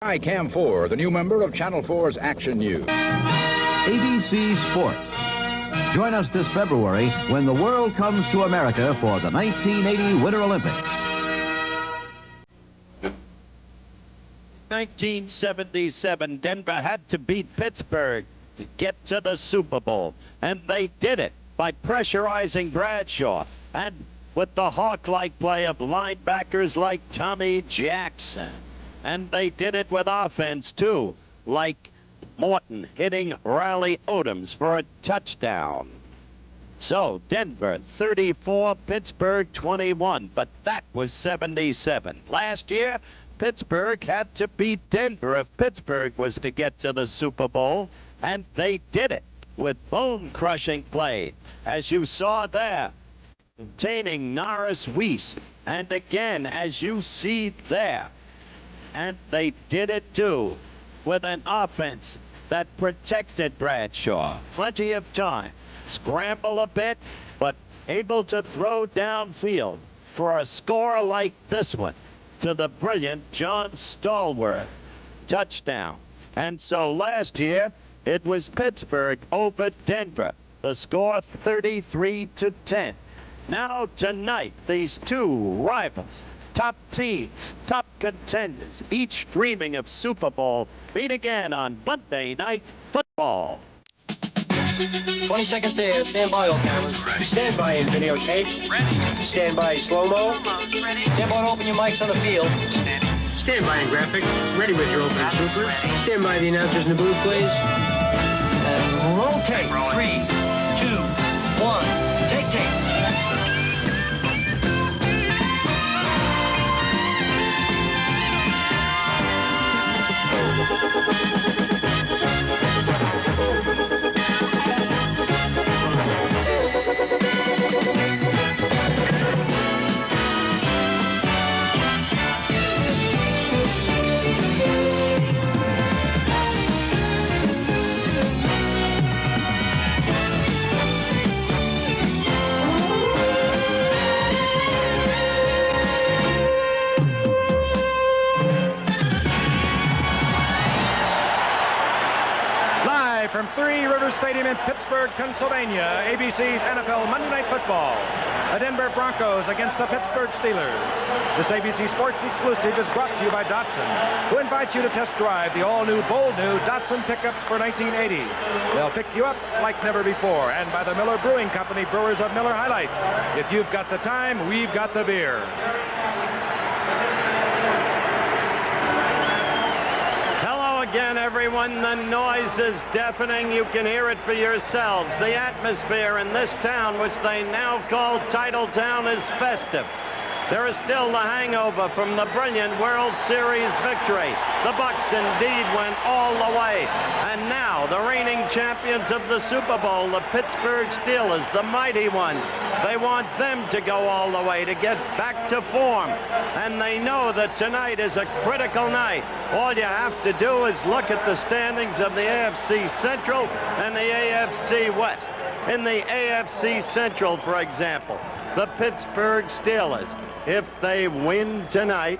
Hi, Cam 4, the new member of Channel 4's Action News. ABC Sports. Join us this February when the world comes to America for the 1980 Winter Olympics. 1977, Denver had to beat Pittsburgh to get to the Super Bowl, and they did it by pressurizing Bradshaw and with the hawk-like play of linebackers like Tommy Jackson. And they did it with offense, too, like Morton hitting Riley Odoms for a touchdown. So, Denver 34, Pittsburgh 21, but that was 77. Last year, Pittsburgh had to beat Denver if Pittsburgh was to get to the Super Bowl, and they did it with bone-crushing play, as you saw there, containing Norris Weiss, and again, as you see there. And they did it, too, with an offense that protected Bradshaw. Plenty of time. Scramble a bit, but able to throw downfield for a score like this one to the brilliant John Stallworth. Touchdown. And so last year, it was Pittsburgh over Denver. The score 33-10. Now tonight, these two rivals, top teams, top contenders, each dreaming of Super Bowl, meet again on Monday Night Football. 20 seconds to stand by, all cameras. Ready. Stand by in videotape. Ready. Stand by slow-mo. Ready. Stand by to open your mics on the field. Steady. Stand by in graphic. Ready with your opening super. Ready. Stand by the announcers in the booth, please. And roll tape. 3, 2, 1. Take tape. From Three Rivers Stadium in Pittsburgh, Pennsylvania, ABC's NFL Monday Night Football. The Denver Broncos against the Pittsburgh Steelers. This ABC Sports exclusive is brought to you by Datsun, who invites you to test drive the all-new, bold-new Datsun pickups for 1980. They'll pick you up like never before. And by the Miller Brewing Company, brewers of Miller High Life. If you've got the time, we've got the beer. Again, everyone, the noise is deafening. You can hear it for yourselves. The atmosphere in this town, which they now call Titletown, is festive. There is still the hangover from the brilliant World Series victory. The Bucs indeed went all the way. And now the reigning champions of the Super Bowl, the Pittsburgh Steelers, the mighty ones. They want them to go all the way to get back to form. And they know that tonight is a critical night. All you have to do is look at the standings of the AFC Central and the AFC West. In the AFC Central, for example, the Pittsburgh Steelers, if they win tonight,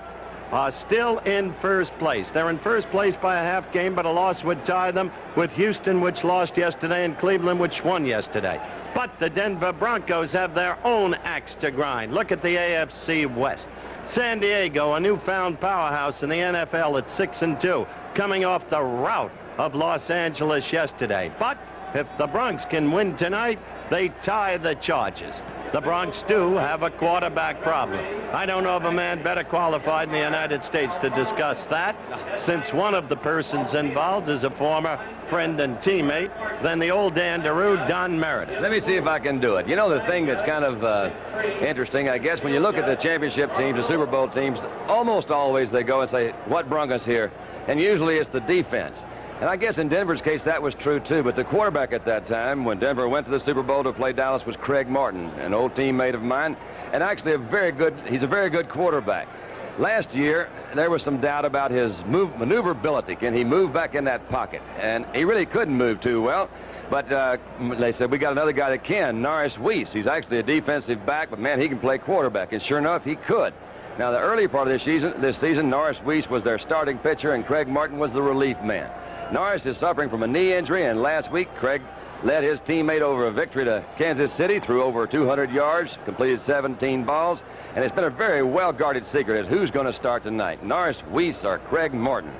are still in first place. They're in first place by a half game, but a loss would tie them with Houston, which lost yesterday, and Cleveland, which won yesterday. But the Denver Broncos have their own axe to grind. Look at the AFC West. San Diego, a newfound powerhouse in the NFL at 6-2, coming off the rout of Los Angeles yesterday. But if the Bronx can win tonight, they tie the Chargers. The Bronx do have a quarterback problem. I don't know of a man better qualified in the United States to discuss that, since one of the persons involved is a former friend and teammate than the old Dandaroo, Don Meredith. Let me see if I can do it. You know, the thing that's kind of interesting, I guess, when you look at the championship teams, the Super Bowl teams, almost always they go and say, what brung us here? And usually it's the defense. And I guess in Denver's case, that was true, too. But the quarterback at that time, when Denver went to the Super Bowl to play Dallas, was Craig Martin, an old teammate of mine, and actually he's a very good quarterback. Last year, there was some doubt about his maneuverability. Can he move back in that pocket? And he really couldn't move too well. But they said, we got another guy that can, Norris Weiss. He's actually a defensive back, but, man, he can play quarterback. And sure enough, he could. Now, the early part of this season, Norris Weiss was their starting pitcher, and Craig Martin was the relief man. Norris is suffering from a knee injury, and last week, Craig led his teammate over a victory to Kansas City, threw over 200 yards, completed 17 balls, and it's been a very well-guarded secret as who's going to start tonight, Norris Weiss or Craig Martin.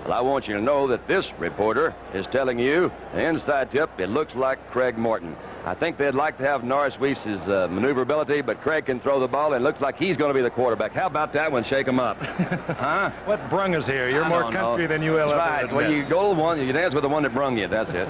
Well, I want you to know that this reporter is telling you, an inside tip, it looks like Craig Martin. I think they'd like to have Norris Weiss's maneuverability, but Craig can throw the ball, and it looks like he's going to be the quarterback. How about that one? Shake him up. Huh? What brung us here? You're more country than you will ever admit. Well, you go to the one, you dance with the one that brung you. That's it.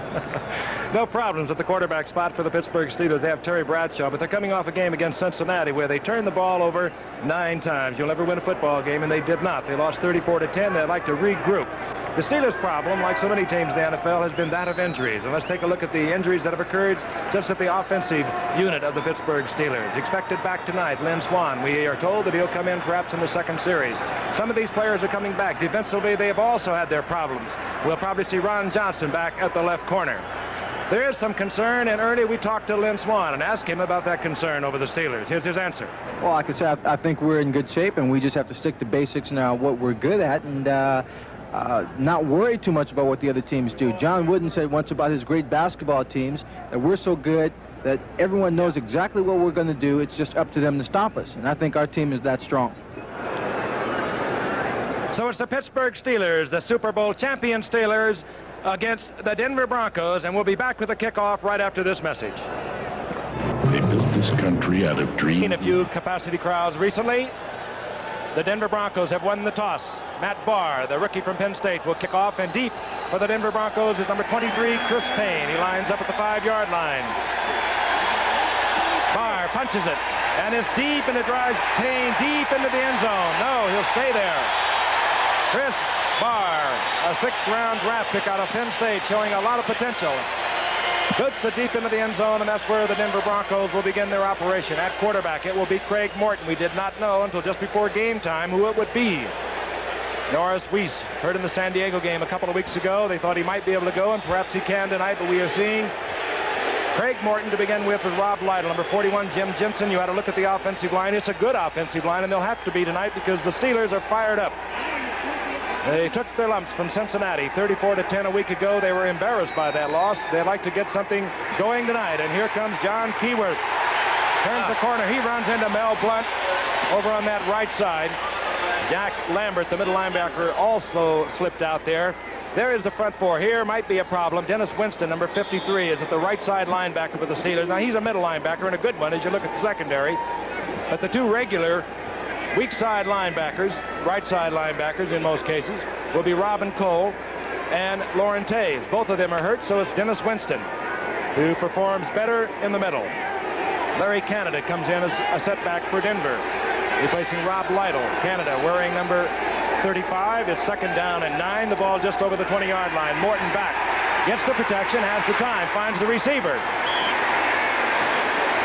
No problems at the quarterback spot for the Pittsburgh Steelers. They have Terry Bradshaw, but they're coming off a game against Cincinnati where they turned the ball over 9 times. You'll never win a football game, and they did not. They lost 34-10. They'd like to regroup. The Steelers' problem, like so many teams in the NFL, has been that of injuries. And let's take a look at the injuries that have occurred just at the offensive unit of the Pittsburgh Steelers. Expected back tonight, Lynn Swann. We are told that he'll come in perhaps in the second series. Some of these players are coming back. Defensively, they have also had their problems. We'll probably see Ron Johnson back at the left corner. There is some concern, and earlier we talked to Lynn Swann and asked him about that concern over the Steelers. Here's his answer. Well, like I said, I think we're in good shape, and we just have to stick to basics now, what we're good at, and not worry too much about what the other teams do. John Wooden said once about his great basketball teams that we're so good that everyone knows exactly what we're going to do. It's just up to them to stop us, and I think our team is that strong. So it's the Pittsburgh Steelers, the Super Bowl champion Steelers, against the Denver Broncos, and we'll be back with the kickoff right after this message. They built this country out of dreams. In a few capacity crowds recently, the Denver Broncos have won the toss. Matt Barr, the rookie from Penn State, will kick off, and deep for the Denver Broncos is number 23, Chris Payne. He lines up at the 5-yard line. Barr punches it, and it's deep, and it drives Payne deep into the end zone. No, he'll stay there. Chris Barr, a 6th-round draft pick out of Penn State, showing a lot of potential. Puts it deep into the end zone, and that's where the Denver Broncos will begin their operation. At quarterback, it will be Craig Morton. We did not know until just before game time who it would be. Norris Weiss, heard in the San Diego game a couple of weeks ago. They thought he might be able to go, and perhaps he can tonight, but we are seeing Craig Morton to begin with Rob Lytle. Number 41, Jim Jensen. You had to look at the offensive line. It's a good offensive line, and they'll have to be tonight because the Steelers are fired up. They took their lumps from Cincinnati 34-10 a week ago. They were embarrassed by that loss. They'd like to get something going tonight. And here comes John Keyworth. Turns the corner. He runs into Mel Blunt over on that right side. Jack Lambert, the middle linebacker, also slipped out there. There is the front four. Here might be a problem. Dennis Winston, number 53, is at the right side linebacker for the Steelers. Now, he's a middle linebacker and a good one as you look at the secondary. But the two regular weak side linebackers, right side linebackers in most cases, will be Robin Cole and Lauren Taves. Both of them are hurt, so it's Dennis Winston who performs better in the middle. Larry Canada comes in as a setback for Denver, replacing Rob Lytle. Canada wearing number 35. It's 2nd down and 9. The ball just over the 20-yard line. Morton back, gets the protection, has the time, finds the receiver.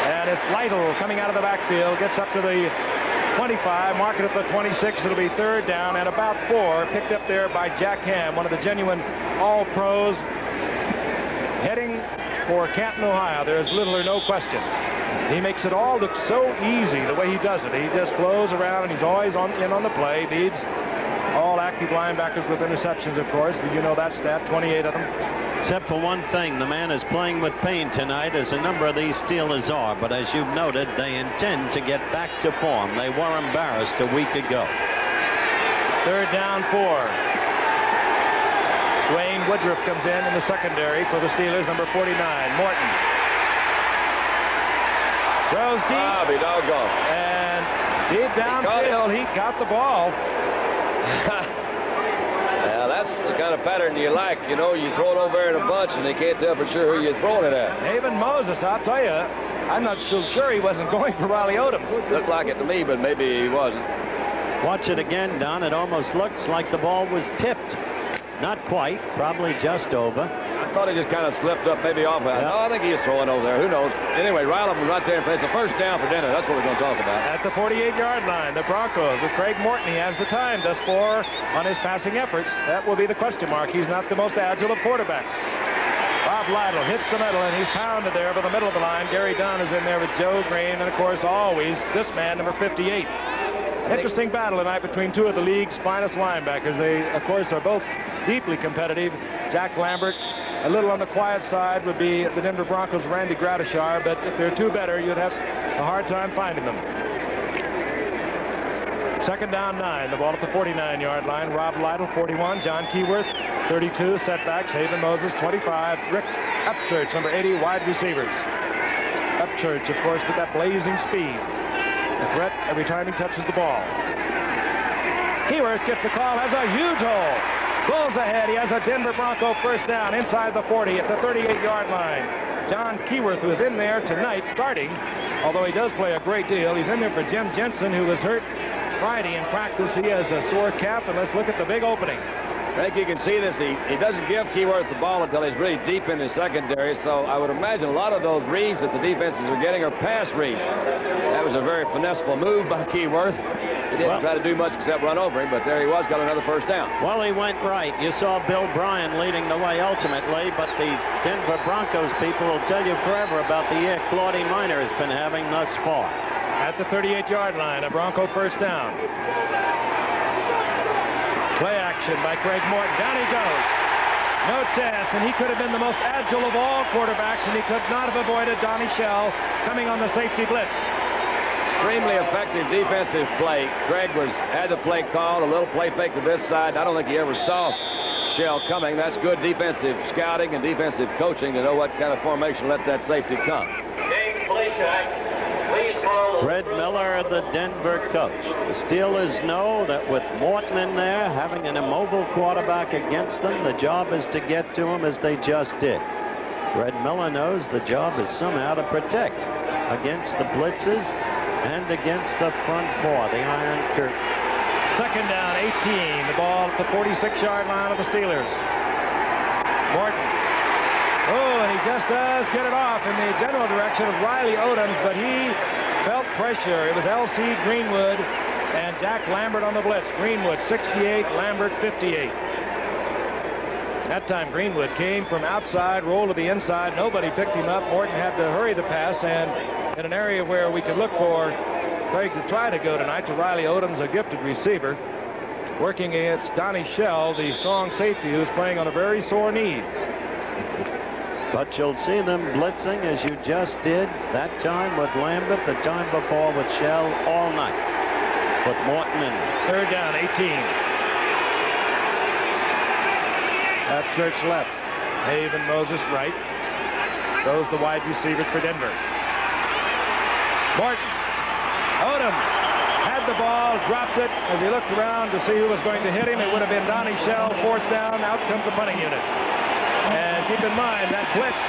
And it's Lytle coming out of the backfield, gets up to the 25, mark it at the 26. It'll be 3rd down and about 4, picked up there by Jack Ham, one of the genuine all-pros, heading for Canton, Ohio. There's little or no question. He makes it all look so easy the way he does it. He just flows around, and he's always in on the play. Leads all active linebackers with interceptions, of course, but you know that stat, 28 of them. Except for one thing, the man is playing with pain tonight, as a number of these Steelers are. But as you've noted, they intend to get back to form. They were embarrassed a week ago. 3rd down 4. Dwayne Woodruff comes in the secondary for the Steelers, number 49. Morton throws deep. Ah, be doggone. And deep downfield, he got the ball. Now, that's the kind of pattern you like. You know, you throw it over there in a bunch, and they can't tell for sure who you're throwing it at. David Moses, I'll tell you, I'm not so sure he wasn't going for Riley Odoms. Looked like it to me, but maybe he wasn't. Watch it again, Don. It almost looks like the ball was tipped. Not quite, probably just over. I thought he just kind of slipped up, maybe off. Yep. No, I think he was throwing over there. Who knows? Anyway, Riley was right there in place. A 1st down for Denver. That's what we're going to talk about. At the 48-yard line, the Broncos with Craig Morton. He has the time thus far on his passing efforts. That will be the question mark. He's not the most agile of quarterbacks. Bob Lytle hits the middle, and he's pounded there over the middle of the line. Gary Dunn is in there with Joe Green, and, of course, always this man, number 58. Interesting battle tonight between two of the league's finest linebackers. They, of course, are both deeply competitive. Jack Lambert, a little on the quiet side, would be the Denver Broncos' Randy Gradishar, but if there are two better, you'd have a hard time finding them. Second down 9, the ball at the 49-yard line. Rob Lytle, 41. John Keyworth, 32. Setbacks. Haven Moses, 25. Rick Upchurch, number 80, wide receivers. Upchurch, of course, with that blazing speed. A threat every time he touches the ball. Keyworth gets the call, has a huge hole. Bulls ahead. He has a Denver Bronco first down inside the 40 at the 38-yard line. John Keyworth, who is in there tonight starting, although he does play a great deal. He's in there for Jim Jensen, who was hurt Friday in practice. He has a sore calf, and let's look at the big opening. I think you can see this. He doesn't give Keyworth the ball until he's really deep in the secondary, so I would imagine a lot of those reads that the defenses are getting are pass reads. That was a very finesseful move by Keyworth. He didn't try to do much except run over him, but there he was, got another first down. Well, he went right. You saw Bill Bryan leading the way ultimately, but the Denver Broncos people will tell you forever about the year Claudie Miner has been having thus far. At the 38-yard line, a Bronco first down. Play action by Craig Morton. Down he goes. No chance, and he could have been the most agile of all quarterbacks, and he could not have avoided Donnie Shell coming on the safety blitz. Extremely effective defensive play. Craig had the play called, a little play fake to this side. I don't think he ever saw Shell coming. That's good defensive scouting and defensive coaching to know what kind of formation let that safety come. Fred Miller, the Denver coach. The Steelers know that with Morton in there, having an immobile quarterback against them, the job is to get to him as they just did. Fred Miller knows the job is somehow to protect against the blitzes and against the front four, the Iron Curtain. Second down, 18. The ball at the 46-yard line of the Steelers. Morton. Oh, and he just does get it off in the general direction of Riley Odoms, but he felt pressure. It was L.C. Greenwood and Jack Lambert on the blitz. Greenwood 68, Lambert 58. That time Greenwood came from outside, rolled to the inside. Nobody picked him up. Morton had to hurry the pass, and in an area where we could look for Craig to try to go tonight to Riley Odoms, a gifted receiver, working against Donnie Shell, the strong safety who's playing on a very sore knee. But you'll see them blitzing as you just did that time with Lambert, the time before with Shell, all night with Morton in there. Third down, 18. Upchurch left. Haven Moses right. Those the wide receivers for Denver. Morton. Odoms had the ball, dropped it. As he looked around to see who was going to hit him, it would have been Donnie Shell. Fourth down, out comes the punting unit. And keep in mind that blitz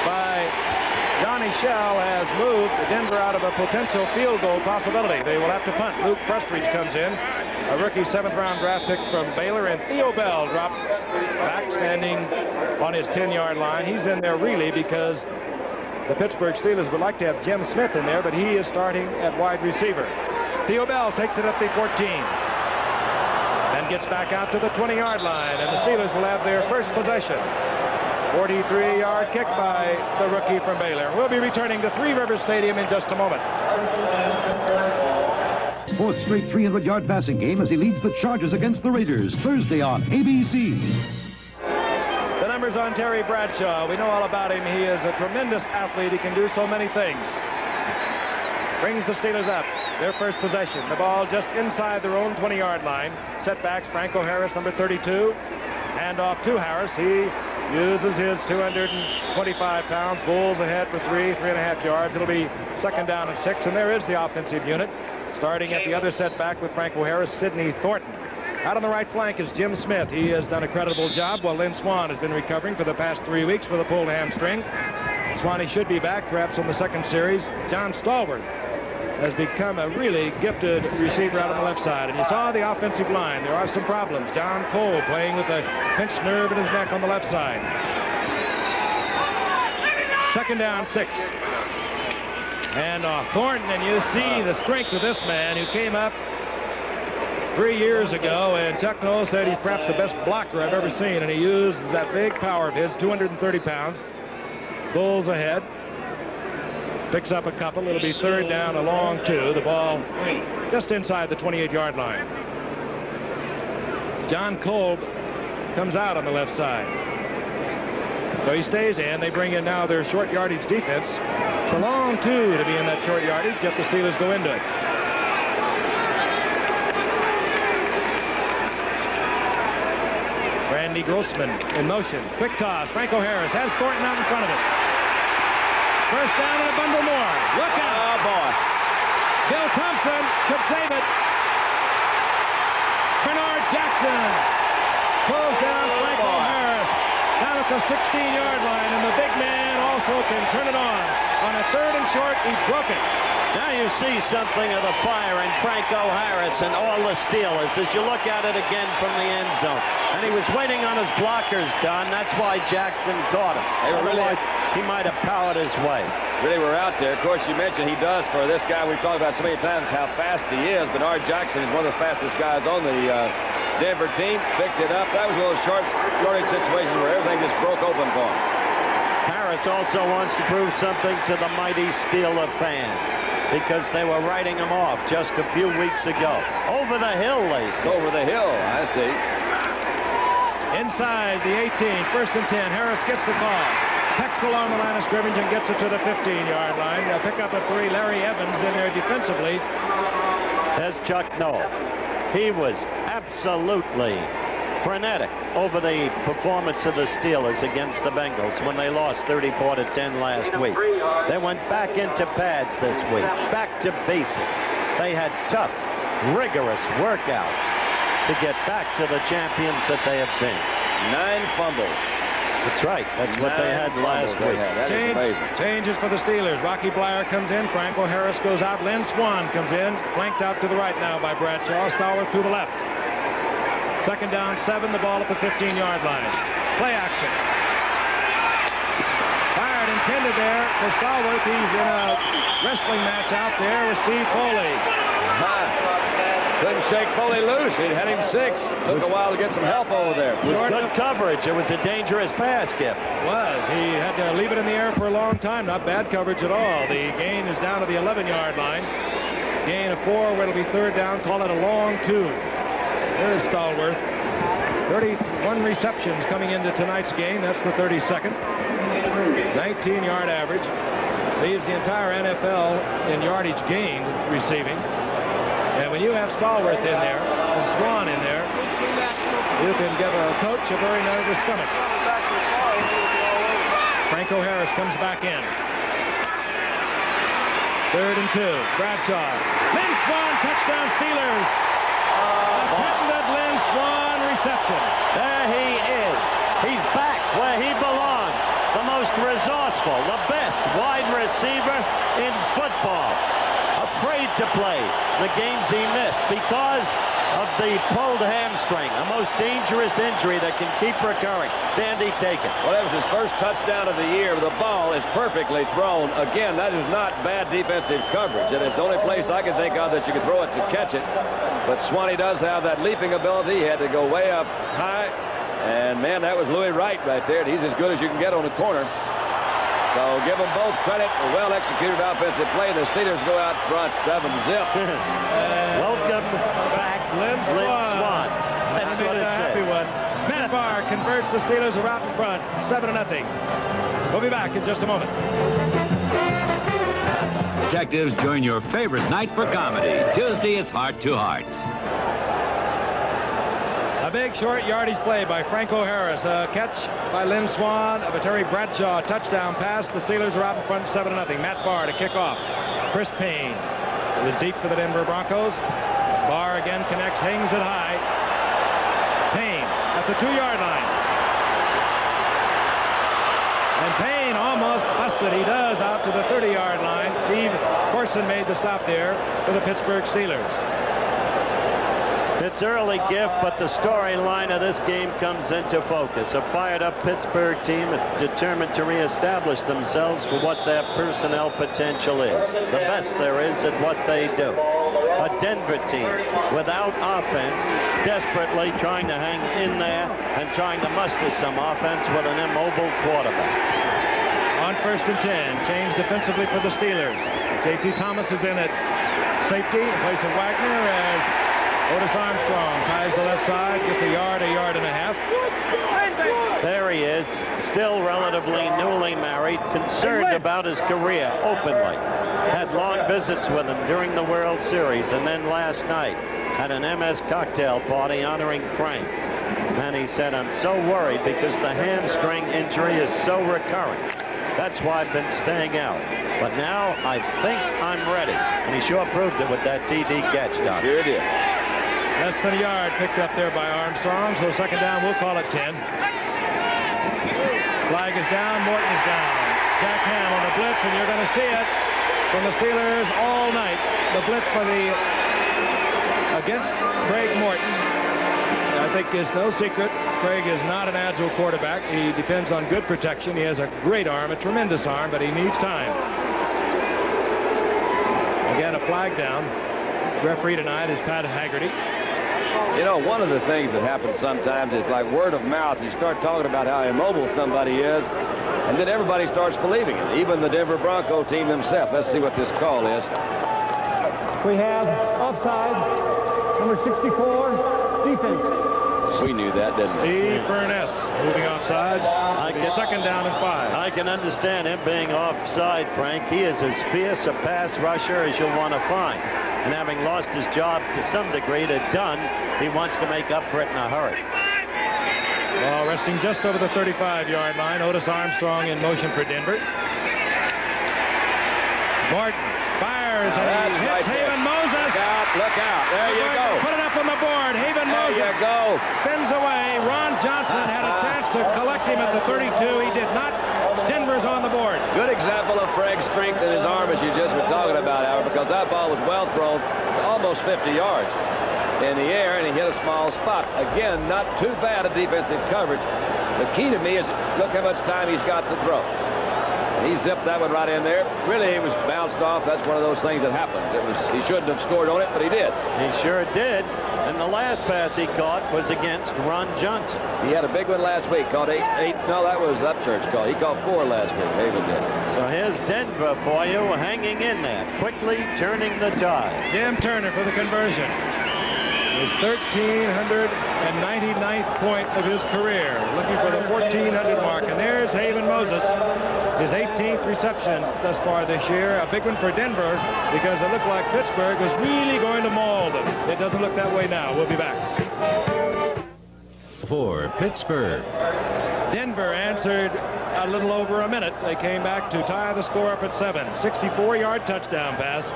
by Donnie Shell has moved Denver out of a potential field goal possibility. They will have to punt. Luke Prestridge comes in, a rookie 7th-round draft pick from Baylor, and Theo Bell drops back, standing on his 10-yard line. He's in there really because the Pittsburgh Steelers would like to have Jim Smith in there, but he is starting at wide receiver. Theo Bell takes it at the 14. And gets back out to the 20-yard line, and the Steelers will have their first possession. 43-yard kick by the rookie from Baylor. We'll be returning to Three Rivers Stadium in just a moment. Fourth straight 300-yard passing game as he leads the Chargers against the Raiders Thursday on ABC. The numbers on Terry Bradshaw. We know all about him. He is a tremendous athlete. He can do so many things. Brings the Steelers up. Their first possession. The ball just inside their own 20-yard line. Setbacks, Franco Harris, number 32. Hand off to Harris. He uses his 225 pounds. Bulls ahead for 3.5 yards. It'll be second down and 6. And there is the offensive unit. Starting at the other setback with Franco Harris, Sidney Thornton. Out on the right flank is Jim Smith. He has done a creditable job while Lynn Swan has been recovering for the past 3 weeks with a pulled hamstring. Swanee should be back perhaps on the second series. John Stallworth has become a really gifted receiver out on the left side. And you saw the offensive line. There are some problems. John Cole playing with a pinched nerve in his neck on the left side. Second down, 6. And Thornton, and you see the strength of this man who came up 3 years ago, and Chuck Noll said he's perhaps the best blocker I've ever seen, and he used that big power of his, 230 pounds. Bulls ahead. Picks up a couple. It'll be third down, a long 2. The ball just inside the 28-yard line. John Kolb comes out on the left side. So he stays in. They bring in now their short yardage defense. It's a long 2 to be in that short yardage, yet the Steelers go into it. Randy Grossman in motion. Quick toss. Franco Harris has Thornton out in front of it. First down and a bundle more. Look out. Oh, boy. Bill Thompson could save it. Bernard Jackson pulls down Franco Harris down at the 16-yard line, and the big man also can turn it on a third and short. He broke it. Now you see something of the fire in Franco Harris and all the Steelers as you look at it again from the end zone. And he was waiting on his blockers, Don. That's why Jackson caught him. Otherwise, he might have powered his way. Really were out there. Of course, you mentioned he does for this guy. We've talked about so many times how fast he is. Bernard Jackson is one of the fastest guys on the Denver team. Picked it up. That was one of those short yardage situations where everything just broke open for him. Harris also wants to prove something to the mighty Steeler fans, because they were writing him off just a few weeks ago. Over the hill, they say. Over the hill, I see. Inside the 18, first and 10. Harris gets the call. Pecks along the line of scrimmage and gets it to the 15-yard line. They'll pick up a 3. Larry Evans in there defensively. There's Chuck Noll. He was absolutely frenetic over the performance of the Steelers against the Bengals when they lost 34-10 last week. They went back into pads this week, back to basics. They had tough, rigorous workouts to get back to the champions that they have been. 9 fumbles. That's right. That's what they had last week. That is amazing. Changes for the Steelers. Rocky Bleier comes in. Franco Harris goes out. Lynn Swann comes in. Flanked out to the right now by Bradshaw. Stallworth to the left. Second down, 7. The ball at the 15-yard line. Play action. Fired intended there for Stallworth. He's in a wrestling match out there with Steve Foley. Couldn't shake Foley loose. He had him 6. Took a while to get some help over there. It was good coverage. It was a dangerous pass, Giff. It was. He had to leave it in the air for a long time. Not bad coverage at all. The gain is down to the 11-yard line. Gain of 4 where it'll be third down. Call it a long 2. There's Stallworth. 31 receptions coming into tonight's game. That's the 32nd. 19-yard average. Leaves the entire NFL in yardage gained receiving. And when you have Stallworth in there and Swann in there, you can give a coach a very nervous stomach. Franco Harris comes back in. Third and 2. Bradshaw. Lynn Swann, touchdown Steelers. A patented Lynn Swann reception. There he is. He's back where he belongs. The most resourceful, the best wide receiver in football. Afraid to play the games he missed because of the pulled hamstring, a most dangerous injury that can keep recurring. Dandy, take it. Well, that was his first touchdown of the year. The ball is perfectly thrown. Again, that is not bad defensive coverage, and it's the only place I can think of that you can throw it to catch it. But Swanee does have that leaping ability. He had to go way up high, and man, that was Louis Wright right there. He's as good as you can get on the corner. So give them both credit for well-executed offensive play. The Steelers go out front 7-zip. Welcome back, Lynn Swann. That's what it says. Happy one. Matt Barr converts. The Steelers are out in front, 7-0. We'll be back in just a moment. Detectives, join your favorite night for comedy. Tuesday is Heart to Heart. A big short yardage play by Franco Harris. A catch by Lynn Swann of a Terry Bradshaw touchdown pass. The Steelers are out in front 7-0. Matt Barr to kick off. Chris Payne. It was deep for the Denver Broncos. Barr again connects, hangs it high. Payne at the 2-yard line. And Payne almost busted. He does out to the 30-yard line. Steve Corson made the stop there for the Pittsburgh Steelers. It's early, Giff, but the storyline of this game comes into focus. A fired-up Pittsburgh team determined to reestablish themselves for what their personnel potential is. The best there is at what they do. A Denver team without offense, desperately trying to hang in there and trying to muster some offense with an immobile quarterback. On first and 10. Change defensively for the Steelers. J.T. Thomas is in at safety in place of Wagner as Otis Armstrong ties the left side, gets a yard and a half. There he is, still relatively newly married, concerned about his career openly. Had long visits with him during the World Series, and then last night at an MS cocktail party honoring Frank. And he said, I'm so worried because the hamstring injury is so recurrent. That's why I've been staying out. But now I think I'm ready. And he sure proved it with that TD catch, Doc. Sure did. Less than a yard picked up there by Armstrong, so second down, we'll call it 10. Flag is down, Morton is down. Jack Ham on the blitz, and you're going to see it from the Steelers all night. The blitz against Craig Morton. I think it's no secret, Craig is not an agile quarterback. He depends on good protection. He has a great arm, a tremendous arm, but he needs time. Again, a flag down. Referee tonight is Pat Haggerty. You know, one of the things that happens sometimes is like word of mouth. You start talking about how immobile somebody is, and then everybody starts believing it, even the Denver Bronco team themselves. Let's see what this call is. We have offside, number 64, defense. We knew that, didn't we? Steve Furness moving offsides. Second down and 5. I can understand him being offside, Frank. He is as fierce a pass rusher as you'll want to find. And having lost his job to some degree to Dunn, he wants to make up for it in a hurry. Ball resting just over the 35-yard line. Otis Armstrong in motion for Denver. Morton fires and he hits Haven Moses. Look out. There you go. Put it up on the board. Haven Moses there you go. Spins away. Ron Johnson had a chance to collect him at the 32. He did not. Denver's on the board. Good example of Freg's strength in his arm, as you just were talking about, Howard, because that ball was well thrown, almost 50 yards in the air, and he hit a small spot. Again, not too bad a defensive coverage. The key to me is look how much time he's got to throw. He zipped that one right in there. Really, he was bounced off. That's one of those things that happens. He shouldn't have scored on it, but he did. He sure did. And the last pass he caught was against Ron Johnson. He had a big one last week. Caught 8. No, that was Upchurch call. He caught 4 last week. Haven did. So here's Denver for you, hanging in there, quickly turning the tide. Jim Turner for the conversion. His 1,399th point of his career, looking for the 1,400 mark. And there's Haven Moses, his 18th reception thus far this year. A big one for Denver because it looked like Pittsburgh was really going to maul them. It doesn't look that way now. We'll be back. For Pittsburgh. Denver answered a little over a minute. They came back to tie the score up at 7. 64-yard touchdown pass.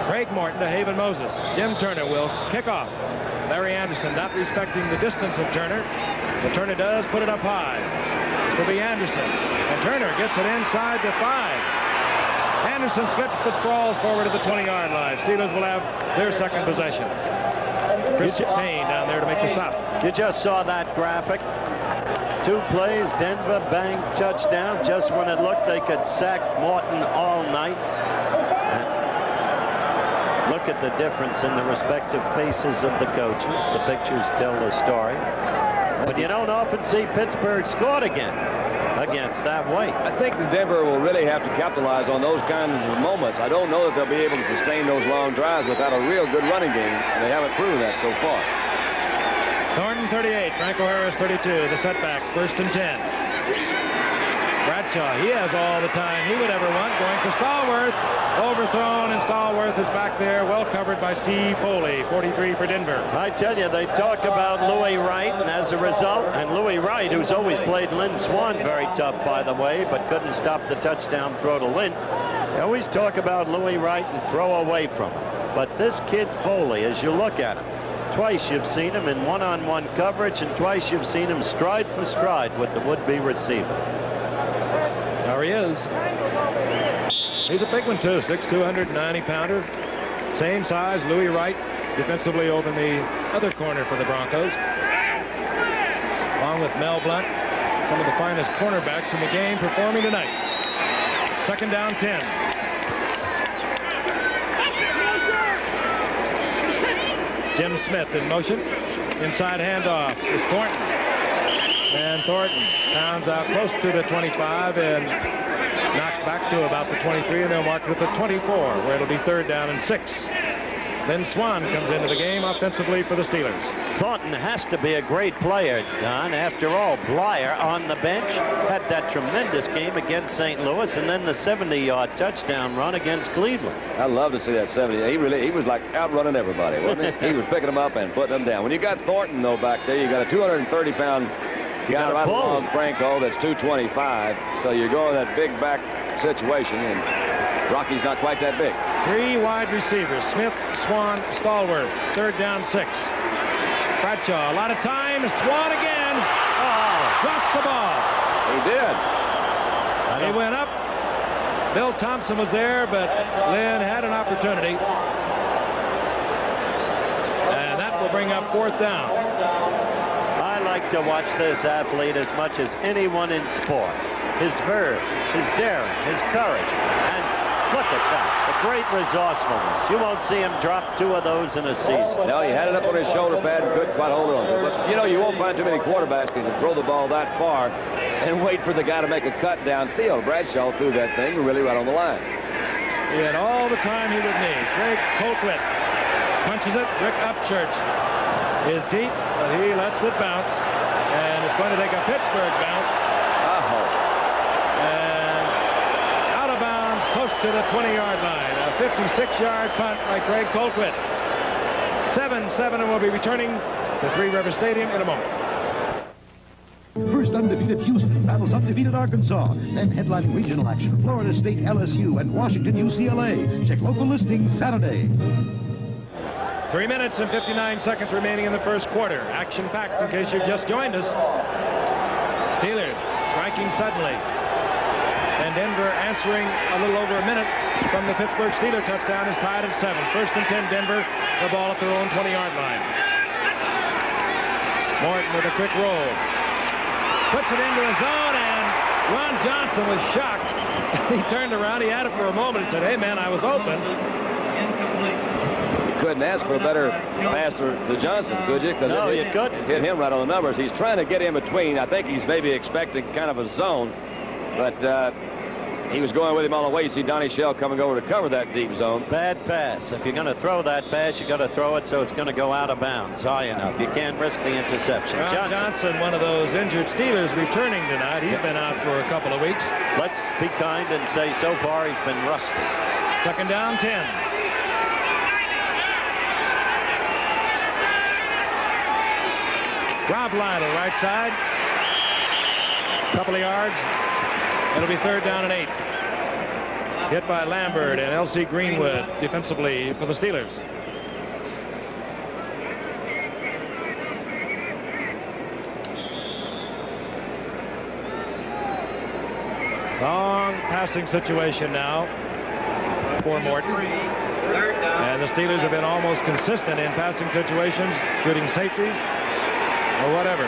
Craig Morton to Haven Moses. Jim Turner will kick off. Larry Anderson not respecting the distance of Turner, but Turner does put it up high. This will be Anderson, and Turner gets it inside the 5. Anderson slips but sprawls forward to the 20-yard line. Steelers will have their second possession. Chris Payne down there to make the stop. You just saw that graphic. 2 plays, Denver bang touchdown just when it looked they could sack Morton all night. Look at the difference in the respective faces of the coaches. The pictures tell the story. But you don't often see Pittsburgh scored again against that way. I think the Denver will really have to capitalize on those kinds of moments. I don't know that they'll be able to sustain those long drives without a real good running game, and they haven't proven that so far. Thornton 38, Franco Harris 32. The setbacks, 1st and 10. Bradshaw, he has all the time he would ever want, going for Stallworth. Overthrown, and Stallworth is back there, well covered by Steve Foley, 43 for Denver. I tell you, they talk about Louis Wright, and as a result, and Louis Wright, who's always played Lynn Swann very tough, by the way, but couldn't stop the touchdown throw to Lynn. They always talk about Louis Wright and throw away from him. But this kid Foley, as you look at him, twice you've seen him in one-on-one coverage, and twice you've seen him stride for stride with the would-be receiver. There he is. He's a big one, too. 6'2", 190-pounder. Same size, Louis Wright, defensively over in the other corner for the Broncos. Along with Mel Blount, some of the finest cornerbacks in the game performing tonight. Second down, 10. Jim Smith in motion. Inside handoff is Thornton. And Thornton pounds out close to the 25 and knocked back to about the 23, and they'll mark it at the 24, where it'll be 3rd down and 6. Then Swan comes into the game offensively for the Steelers. Thornton has to be a great player, Don. After all, Blyer on the bench had that tremendous game against St. Louis, and then the 70-yard touchdown run against Cleveland. I love to see that 70. He was like outrunning everybody, wasn't he? He was picking them up and putting them down. When you got Thornton, though, back there, you got a 230-pound guy right along Franco that's 225. So you're going that big back situation, and Rocky's not quite that big. 3 wide receivers, Smith, Swan, Stallworth. 3rd down, 6. Bradshaw, a lot of time. Swan again. Drops the ball. He did. He went up. Bill Thompson was there, but Lynn had an opportunity. And that will bring up 4th down. I like to watch this athlete as much as anyone in sport. His verve, his daring, his courage, and look at that, the great resourcefulness. You won't see him drop 2 of those in a season. No, he had it up on his shoulder pad and couldn't quite hold on to it. But, you know, you won't find too many quarterbacks who can throw the ball that far and wait for the guy to make a cut downfield. Bradshaw threw that thing really right on the line. He had all the time he would need. Greg Colquitt punches it. Rick Upchurch is deep, but he lets it bounce. And it's going to take a Pittsburgh bounce. And out of bounds, close to the 20-yard line. A 56-yard punt by Greg Colquitt. 7-7, and we'll be returning to Three River Stadium in a moment. First undefeated Houston battles undefeated Arkansas. Then headlining regional action, Florida State LSU and Washington UCLA. Check local listings Saturday. 3 minutes and 59 seconds remaining in the first quarter. Action-packed in case you've just joined us. Steelers striking suddenly. And Denver answering a little over a minute from the Pittsburgh Steeler touchdown is tied at 7. 1st and 10 Denver, the ball at their own 20-yard line. Morton with a quick roll. Puts it into the zone, and Ron Johnson was shocked. He turned around, he had it for a moment, and said, hey man, I was open. You couldn't ask for a better pass to Johnson, could you? No, you couldn't. Hit him right on the numbers. He's trying to get in between. I think he's maybe expecting kind of a zone, but he was going with him all the way. You see Donnie Shell coming over to cover that deep zone. Bad pass. If you're going to throw that pass, you got to throw it so it's going to go out of bounds high enough. You can't risk the interception. Ron Johnson, one of those injured Steelers, returning tonight. He's been out for a couple of weeks. Let's be kind and say so far he's been rusty. 2nd down, 10. Rob Lytle, right side. Couple of yards. It'll be 3rd down and 8. Hit by Lambert and L.C. Greenwood defensively for the Steelers. Long passing situation now for Morton. And the Steelers have been almost consistent in passing situations, shooting safeties or whatever.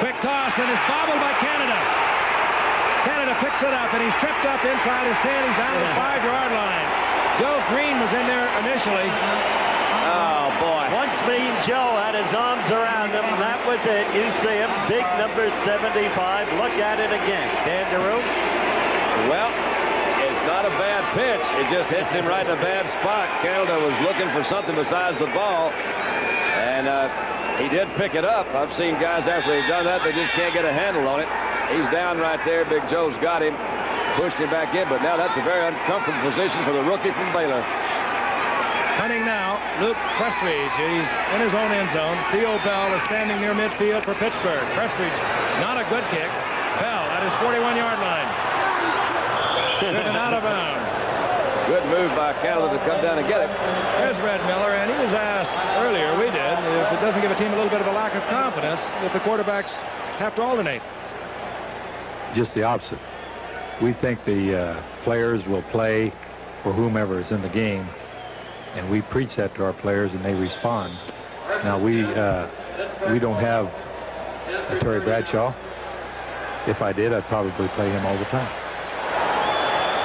Quick toss, and it's bobbled by Canada. Canada picks it up, and he's tripped up inside his 10. He's down to the 5-yard line. Joe Green was in there initially. Oh, boy. Once Mean Joe had his arms around him, that was it. You see him, big number 75. Look at it again. Dandaroo. Well, it's not a bad pitch. It just hits him right in a bad spot. Canada was looking for something besides the ball, and he did pick it up. I've seen guys after they've done that, they just can't get a handle on it. He's down right there. Big Joe's got him, pushed him back in, but now that's a very uncomfortable position for the rookie from Baylor. Hunting now, Luke Prestridge. He's in his own end zone. Theo Bell is standing near midfield for Pittsburgh. Prestridge, not a good kick. Bell at his 41-yard line. Driven out of bounds. Good move by Canada to come down and get it. There's Red Miller, and he was asked earlier, we did, if it doesn't give a team a little bit of a lack of confidence if the quarterbacks have to alternate. Just the opposite. We think the players will play for whomever is in the game, and we preach that to our players, and they respond. Now, we don't have a Terry Bradshaw. If I did, I'd probably play him all the time.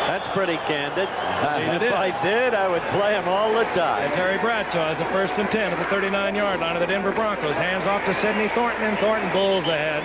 That's pretty candid. If I did, I would play him all the time. And Terry Bradshaw has a 1st and 10 at the 39-yard line of the Denver Broncos. Hands off to Sidney Thornton, and Thornton bulls ahead.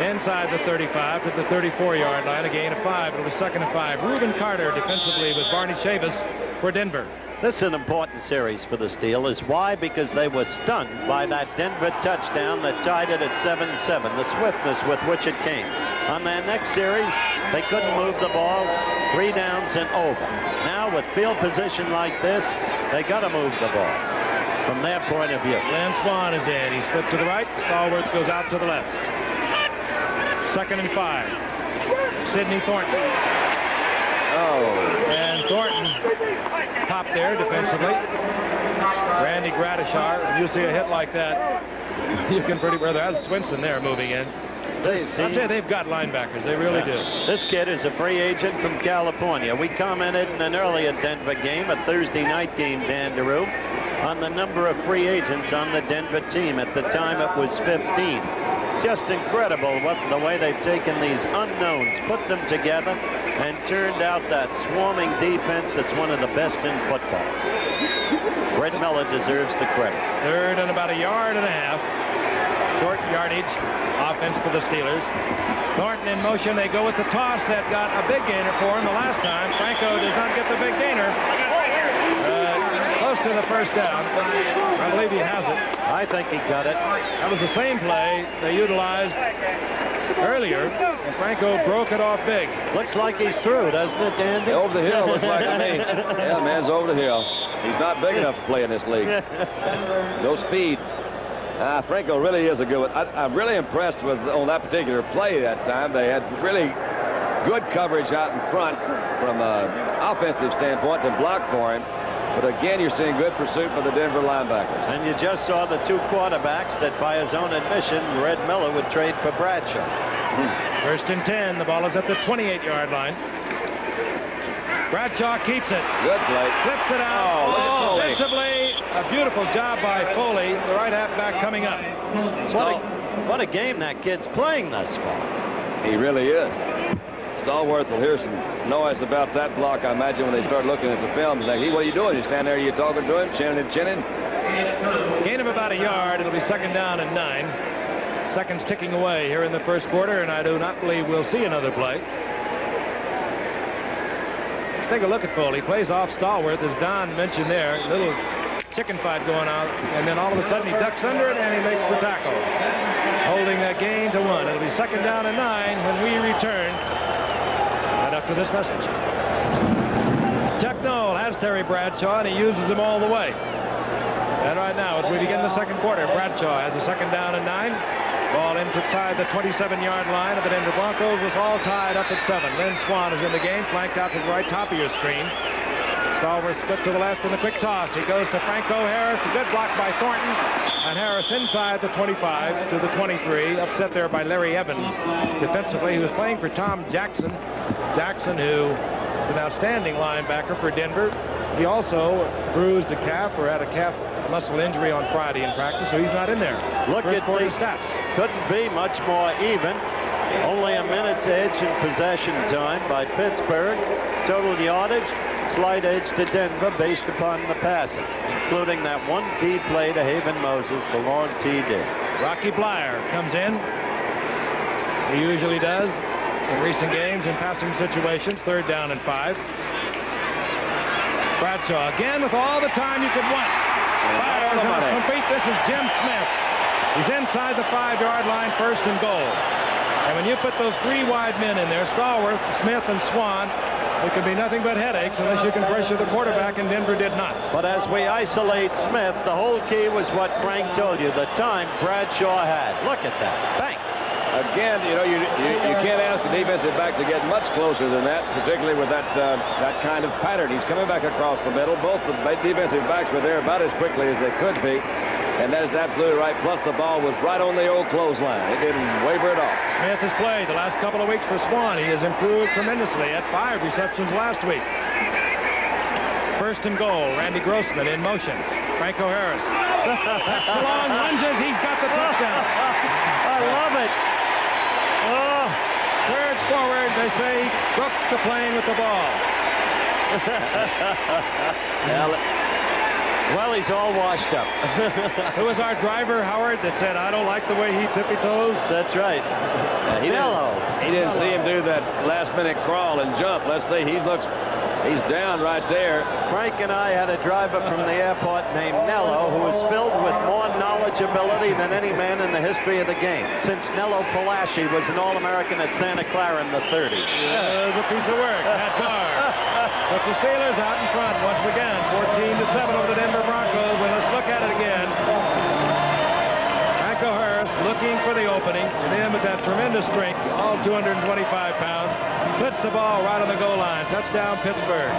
Inside the 35 to the 34-yard line, a gain of 5. It was 2nd and 5. Reuben Carter defensively with Barney Chavis for Denver. This is an important series for the Steelers. Why? Because they were stunned by that Denver touchdown that tied it at 7-7, the swiftness with which it came. On their next series, they couldn't move the ball. 3 downs and over. Now, with field position like this, they got to move the ball from their point of view. Lynn Swann is in. He's flipped to the right. Stallworth goes out to the left. 2nd and 5. Sidney Thornton. And Thornton popped there defensively. Randy Gradishar. When you see a hit like that, you can pretty well. That's Swinson there moving in. I'll tell you, they've got linebackers. They really do. This kid is a free agent from California. We commented in an earlier Denver game, a Thursday night game, Dan DeRue, on the number of free agents on the Denver team. At the time, it was 15. It's just incredible the way they've taken these unknowns, put them together, and turned out that swarming defense that's one of the best in football. Red Miller deserves the credit. 3rd and about 1.5 yards. Short yardage offense for the Steelers. Thornton in motion. They go with the toss that got a big gainer for him the last time. Franco does not get the big gainer. Close to the 1st down. I believe he has it. I think he got it. That was the same play they utilized earlier, and Franco broke it off big. Looks like he's through, doesn't it, Dandy? Over the hill, looks like to me. Yeah, the man's over the hill. He's not big enough to play in this league. No speed. Franco really is a good one. I'm really impressed with on that particular play that time. They had really good coverage out in front from an offensive standpoint to block for him. But again, you're seeing good pursuit by the Denver linebackers. And you just saw the 2 quarterbacks that, by his own admission, Red Miller would trade for Bradshaw. 1st and 10. The ball is at the 28-yard line. Bradshaw keeps it. Good play. Flips it out. Defensively, a beautiful job by Foley, the right halfback coming up. What a game that kid's playing thus far. He really is. Stallworth will hear some noise about that block, I imagine, when they start looking at the film. Like, what are you doing? You stand there, you talking to him, chinning and chinning? Gain of about 1 yard. It'll be 2nd down and 9. Seconds ticking away here in the 1st quarter, and I do not believe we'll see another play. Let's take a look at Foley. Plays off Stallworth, as Don mentioned there. A little chicken fight going on, and then all of a sudden he ducks under it and he makes the tackle, holding that gain to 1. It'll be 2nd down and 9 when we return right after this message. Chuck Noll has Terry Bradshaw, and he uses him all the way. And right now, as we begin the 2nd quarter, Bradshaw has a 2nd down and 9. Ball inside the 27-yard line of the Denver Broncos. It's all tied up at 7. Lynn Swann is in the game, flanked out to the right top of your screen. Stallworth split to the left in the quick toss. He goes to Franco Harris. A good block by Thornton. And Harris inside the 25 to the 23. Upset there by Larry Evans. Defensively, he was playing for Tom Jackson. Jackson, who is an outstanding linebacker for Denver. He also bruised a calf or had a calf muscle injury on Friday in practice, so he's not in there. Look at the stats. Couldn't be much more even. Only a minute's edge in possession time by Pittsburgh. Total yardage, slight edge to Denver based upon the passing, including that one key play to Haven Moses, the long TD. Rocky Blyer comes in. He usually does in recent games in passing situations. 3rd down and 5. Bradshaw again with all the time you could want. Fires and it's complete. This is Jim Smith. He's inside the 5-yard line, 1st and goal. And when you put those 3 wide men in there, Stallworth, Smith, and Swann, it could be nothing but headaches unless you can pressure the quarterback, and Denver did not. But as we isolate Smith, the whole key was what Frank told you, the time Bradshaw had. Look at that. Bang. Again, you know, you can't ask the defensive back to get much closer than that, particularly with that kind of pattern. He's coming back across the middle. Both the defensive backs were there about as quickly as they could be. And that is absolutely right. Plus, the ball was right on the old clothesline. It didn't waver at all. Smith has played the last couple of weeks for Swann. He has improved tremendously at 5 receptions last week. 1st and goal. Randy Grossman in motion. Franco Harris. Backs along, lunges. He's got the touchdown. I love it. Surge forward. They say he broke the plane with the ball. Well, he's all washed up. It was our driver, Howard, that said, I don't like the way he tippy-toes. That's right. He didn't see him do that last-minute crawl and jump. Let's see, he's down right there. Frank and I had a driver from the airport named Nello who was filled with more knowledgeability than any man in the history of the game, since Nello Falaschi was an All-American at Santa Clara in the 30s. Yeah, it was a piece of work. That bar. But the Steelers out in front once again, 14-7 over the Denver Broncos. And let's look at it again. Looking for the opening, and then with that tremendous strength, all 225 pounds, puts the ball right on the goal line. Touchdown, Pittsburgh.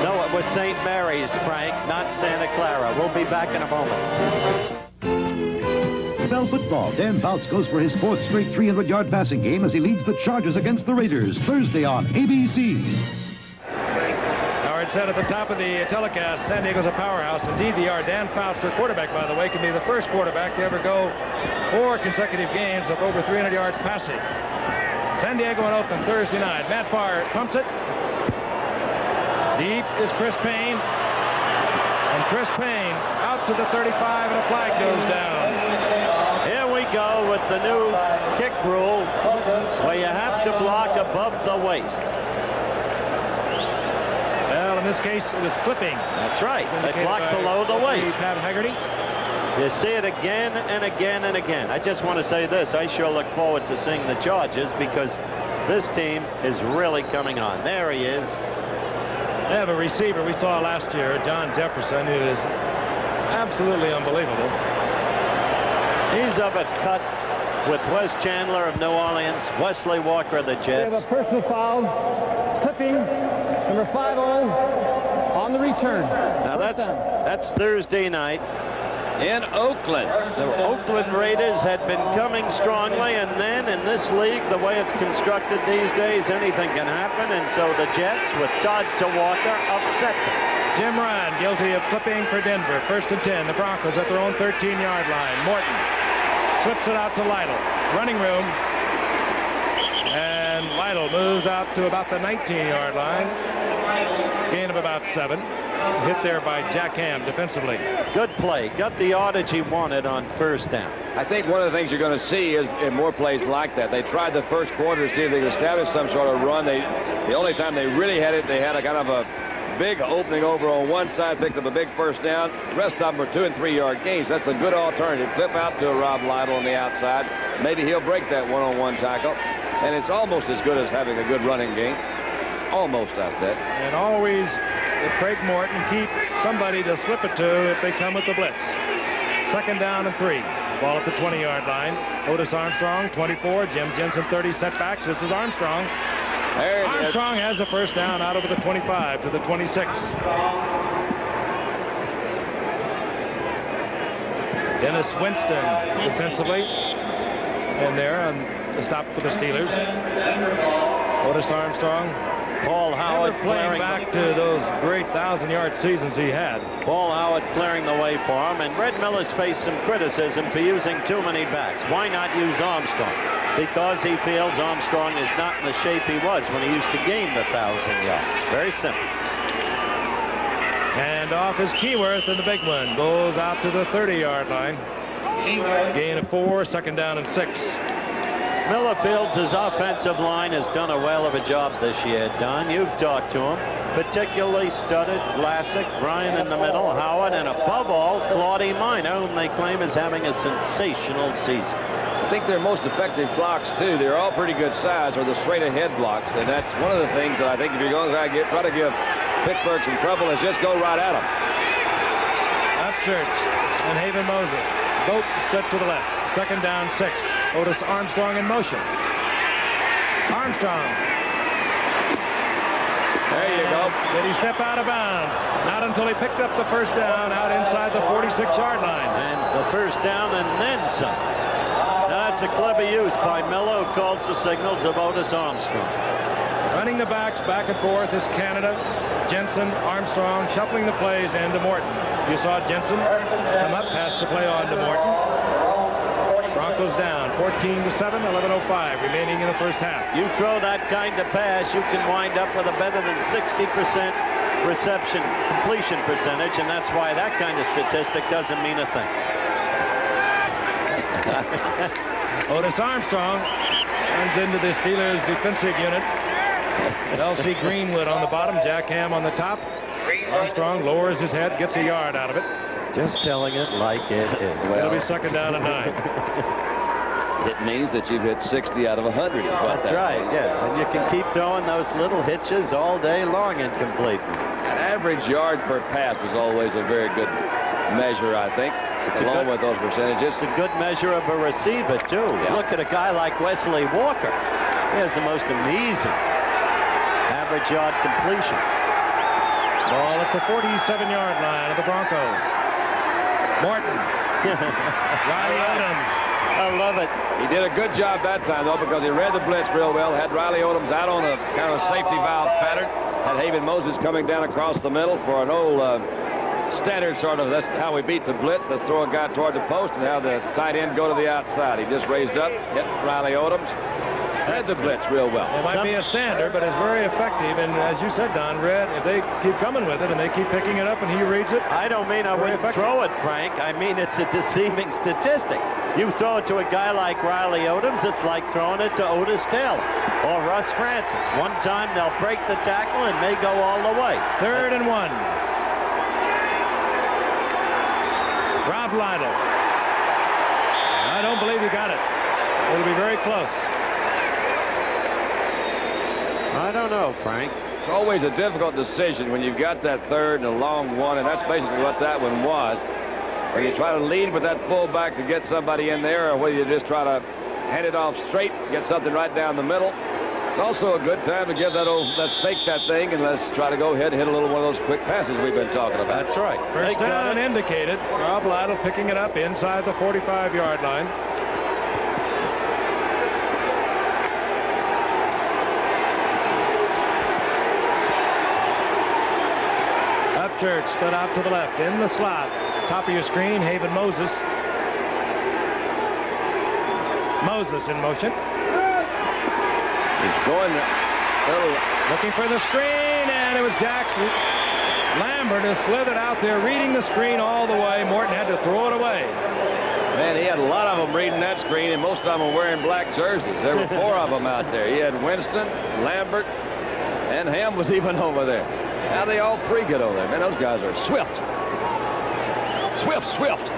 No, it was St. Mary's, Frank, not Santa Clara. We'll be back in a moment. Bell football. Dan Fouts goes for his 4th straight 300-yard passing game as he leads the Chargers against the Raiders Thursday on ABC. Said at the top of the telecast, San Diego's a powerhouse. Indeed, they are. Dan Fouts, their quarterback, by the way, can be the first quarterback to ever go 4 consecutive games with over 300 yards passing. San Diego and Oakland Thursday night. Matt Farr pumps it. Deep is Chris Payne. And Chris Payne out to the 35, and a flag goes down. Here we go with the new kick rule, where you have to block above the waist. In this case, it was clipping. That's right. They blocked below the waist. Pat Haggerty. You see it again and again and again. I just want to say this. I sure look forward to seeing the Chargers because this team is really coming on. There he is. They have a receiver we saw last year, John Jefferson, who is absolutely unbelievable. He's of a cut with Wes Chandler of New Orleans, Wesley Walker of the Jets. We have a personal foul, clipping, number 50 on the return. Now that's Thursday night in Oakland. The Oakland Raiders had been coming strongly, and then in this league, the way it's constructed these days, anything can happen, and so the Jets, with Todd Walker, upset them. Jim Ryan guilty of clipping for Denver. 1st and 10. The Broncos at their own 13-yard line. Morton slips it out to Lytle. Running room. And Lytle moves out to about the 19-yard line. Gain of about 7. Hit there by Jack Ham defensively. Good play. Got the yardage he wanted on 1st down. I think one of the things you're going to see is in more plays like that. They tried the first quarter to see if they could establish some sort of run. The only time they really had it, they had a kind of a big opening over on one side, picked up a big 1st down. The rest of them were 2- and 3-yard gains. That's a good alternative. Flip out to Rob Lytle on the outside. Maybe he'll break that one-on-one tackle. And it's almost as good as having a good running game. Almost, I said. And always, with Craig Morton, keep somebody to slip it to if they come with the blitz. 2nd down and 3. Ball at the 20-yard line. Otis Armstrong, 24. Jim Jensen, 30 setbacks. This is Armstrong. Armstrong has a 1st down out over the 25 to the 26. Dennis Winston defensively in there to stop for the Steelers. Otis Armstrong. Paul Howard playing back to those great 1,000-yard seasons he had. Paul Howard clearing the way for him, and Red Miller's faced some criticism for using too many backs. Why not use Armstrong? Because he feels Armstrong is not in the shape he was when he used to gain the 1,000 yards. Very simple. And off is Keyworth, and the big one goes out to the 30-yard line. Gain of 4, 2nd down and 6. Miller Fields' his offensive line has done a well of a job this year, Don. You've talked to him. Particularly Studdard, Vlasic, Bryan in the middle, Howard, and above all, Claudie Minor, whom they claim is having a sensational season. I think their most effective blocks, too, they're all pretty good size, are the straight-ahead blocks. And that's one of the things that I think if you're going to try to give Pittsburgh some trouble is just go right at them. Upchurch and Haven Moses. Both split to the left. 2nd down, 6. Otis Armstrong in motion. Armstrong. There you go. Did he step out of bounds? Not until he picked up the 1st down out inside the 46-yard line. And the 1st down and then some. Now that's a clever use by Miller, who calls the signals of Otis Armstrong. Running the backs back and forth is Canada. Jensen, Armstrong shuffling the plays into Morton. You saw Jensen come up, pass to play on to Morton. Broncos down 14-7, 11:05 remaining in the first half. You throw that kind of pass, you can wind up with a better than 60% reception completion percentage, and that's why that kind of statistic doesn't mean a thing. Otis Armstrong runs into the Steelers defensive unit. L.C. Greenwood on the bottom, Jack Ham on the top. Armstrong lowers his head, gets a yard out of it. Just telling it like it is. It'll be second down and 9. It means that you've hit 60 out of 100. That's right, yeah. And you can keep throwing those little hitches all day long incomplete. An average yard per pass is always a very good measure, I think, along with those percentages. It's a good measure of a receiver, too. Yeah. Look at a guy like Wesley Walker. He has the most amazing average yard completion. Ball at the 47-yard line of the Broncos. Morton. Riley Odoms. I love it. He did a good job that time, though, because he read the blitz real well. Had Riley Odoms out on a kind of a safety valve pattern. Had Haven Moses coming down across the middle for an old standard sort of, that's how we beat the blitz. Let's throw a guy toward the post and have the tight end go to the outside. He just raised up, hit Riley Odoms. Read the blitz real well. It might be a standard, but it's very effective. And as you said, Don, if they keep coming with it and they keep picking it up and he reads it. I don't mean I wouldn't throw it, Frank. I mean it's a deceiving statistic. You throw it to a guy like Riley Odoms, it's like throwing it to Otis Taylor or Russ Francis. One time they'll break the tackle and may go all the way. 3rd and 1. Rob Lytle. I don't believe he got it. It'll be very close. I don't know, Frank. It's always a difficult decision when you've got that 3rd and a long one, and that's basically what that one was. Whether you try to lead with that fullback to get somebody in there, or whether you just try to hand it off straight, get something right down the middle. It's also a good time to give that old, let's fake that thing, and let's try to go ahead and hit a little one of those quick passes we've been talking about. That's right. First down indicated. Rob Lytle picking it up inside the 45-yard line. Upchurch split out to the left in the slot. Top of your screen, Haven Moses. Moses in motion. He's going looking for the screen, and it was Jack Lambert who slithered out there reading the screen all the way. Morton had to throw it away. Man, he had a lot of them reading that screen, and most of them were wearing black jerseys. There were 4 of them out there. He had Winston, Lambert, and Ham was even over there. How they all 3 get over there? Man, those guys are swift. Swift.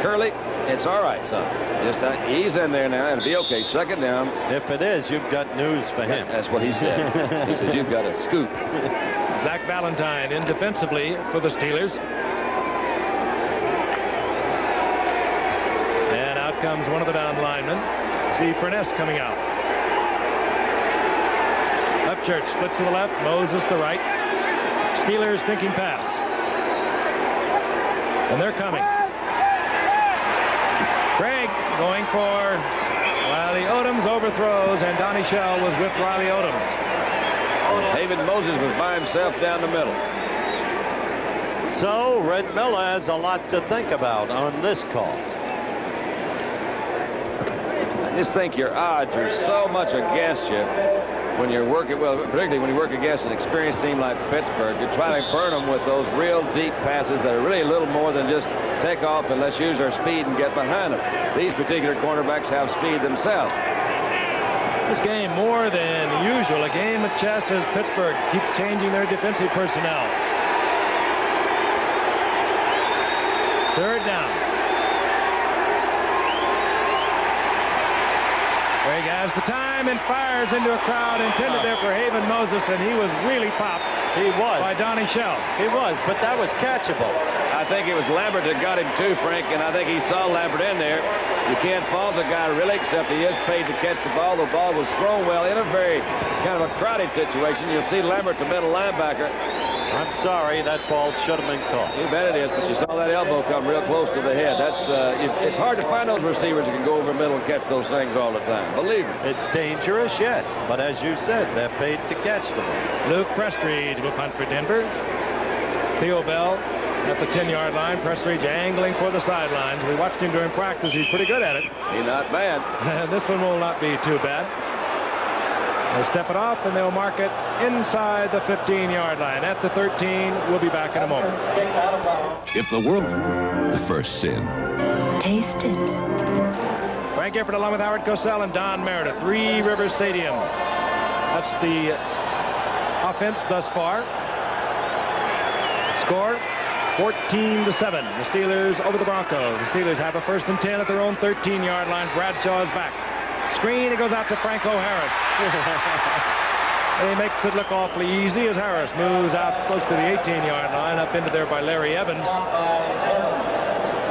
Curly, it's all right, son. Just he's in there now. It'll be okay. Second down. If it is, you've got news for him. That's what he said. He said, you've got a scoop. Zach Valentine in defensively for the Steelers. And out comes one of the down linemen. See Furness coming out. Upchurch split to the left. Moses the right. Steelers thinking pass. And they're coming. Craig going for Riley Odoms, overthrows, and Donnie Shell was with Riley Odoms. David Moses was by himself down the middle. So Red Miller has a lot to think about on this call. I just think your odds are so much against you when you're working, well, particularly when you work against an experienced team like Pittsburgh. You try to burn them with those real deep passes that are really a little more than just take off and let's use our speed and get behind them. These particular cornerbacks have speed themselves. This game, more than usual, a game of chess as Pittsburgh keeps changing their defensive personnel. 3rd down. Craig has the time and fires into a crowd intended there for Haven Moses, and he was really popped. He was. By Donnie Shell. He was, but that was catchable. I think it was Lambert that got him too, Frank, and I think he saw Lambert in there. You can't fault the guy really, except he is paid to catch the ball. The ball was thrown well in a very kind of a crowded situation. You'll see Lambert, the middle linebacker. I'm sorry, that ball should have been caught. You bet it is, but you saw that elbow come real close to the head. That's it's hard to find those receivers that can go over the middle and catch those things all the time. Believe me. It's dangerous, yes, but as you said, they're paid to catch the ball. Luke Prestridge will punt for Denver. Theo Bell at the 10-yard line. Prestridge angling for the sidelines. We watched him during practice. He's pretty good at it. He's not bad. And this one will not be too bad. They'll step it off, and they'll mark it inside the 15-yard line. At the 13, we'll be back in a moment. If the world, the first sin. Taste it. Frank Gifford along with Howard Cosell and Don Meredith. Three Rivers Stadium. That's the offense thus far. Score 14-7. The Steelers over the Broncos. The Steelers have a 1st and 10 at their own 13-yard line. Bradshaw is back. Screen, it goes out to Franco Harris. He makes it look awfully easy as Harris moves out close to the 18-yard line, up into there by Larry Evans.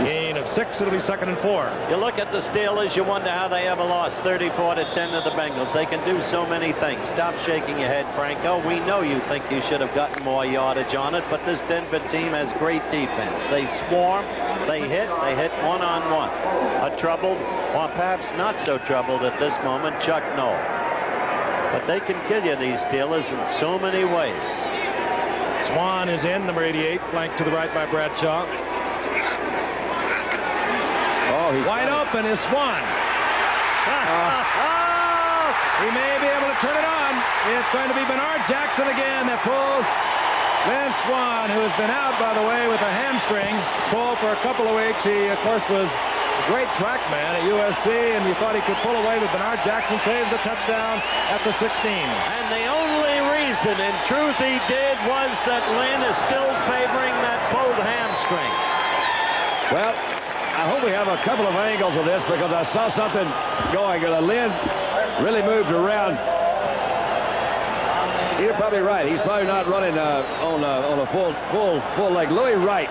Gain of 6, it'll be 2nd and 4. You look at the Steelers, you wonder how they ever lost 34-10 to the Bengals. They can do so many things. Stop shaking your head, Franco. We know you think you should have gotten more yardage on it, but this Denver team has great defense. They swarm, they hit one-on-one. A troubled, or perhaps not so troubled at this moment, Chuck Noll. But they can kill you, these Steelers, in so many ways. Swan is in, number 88, flanked to the right by Bradshaw. He's wide open is Swan. He may be able to turn it on. It's going to be Bernard Jackson again that pulls Lynn Swan, who has been out, by the way, with a hamstring pull for a couple of weeks. He, of course, was a great track man at USC, and we thought he could pull away, but Bernard Jackson saves the touchdown at the 16. And the only reason, in truth, he did was that Lynn is still favoring that pulled hamstring. Well, I hope we have a couple of angles of this because I saw something going. Lynn really moved around. You're probably right. He's probably not running on a full leg. Louis Wright,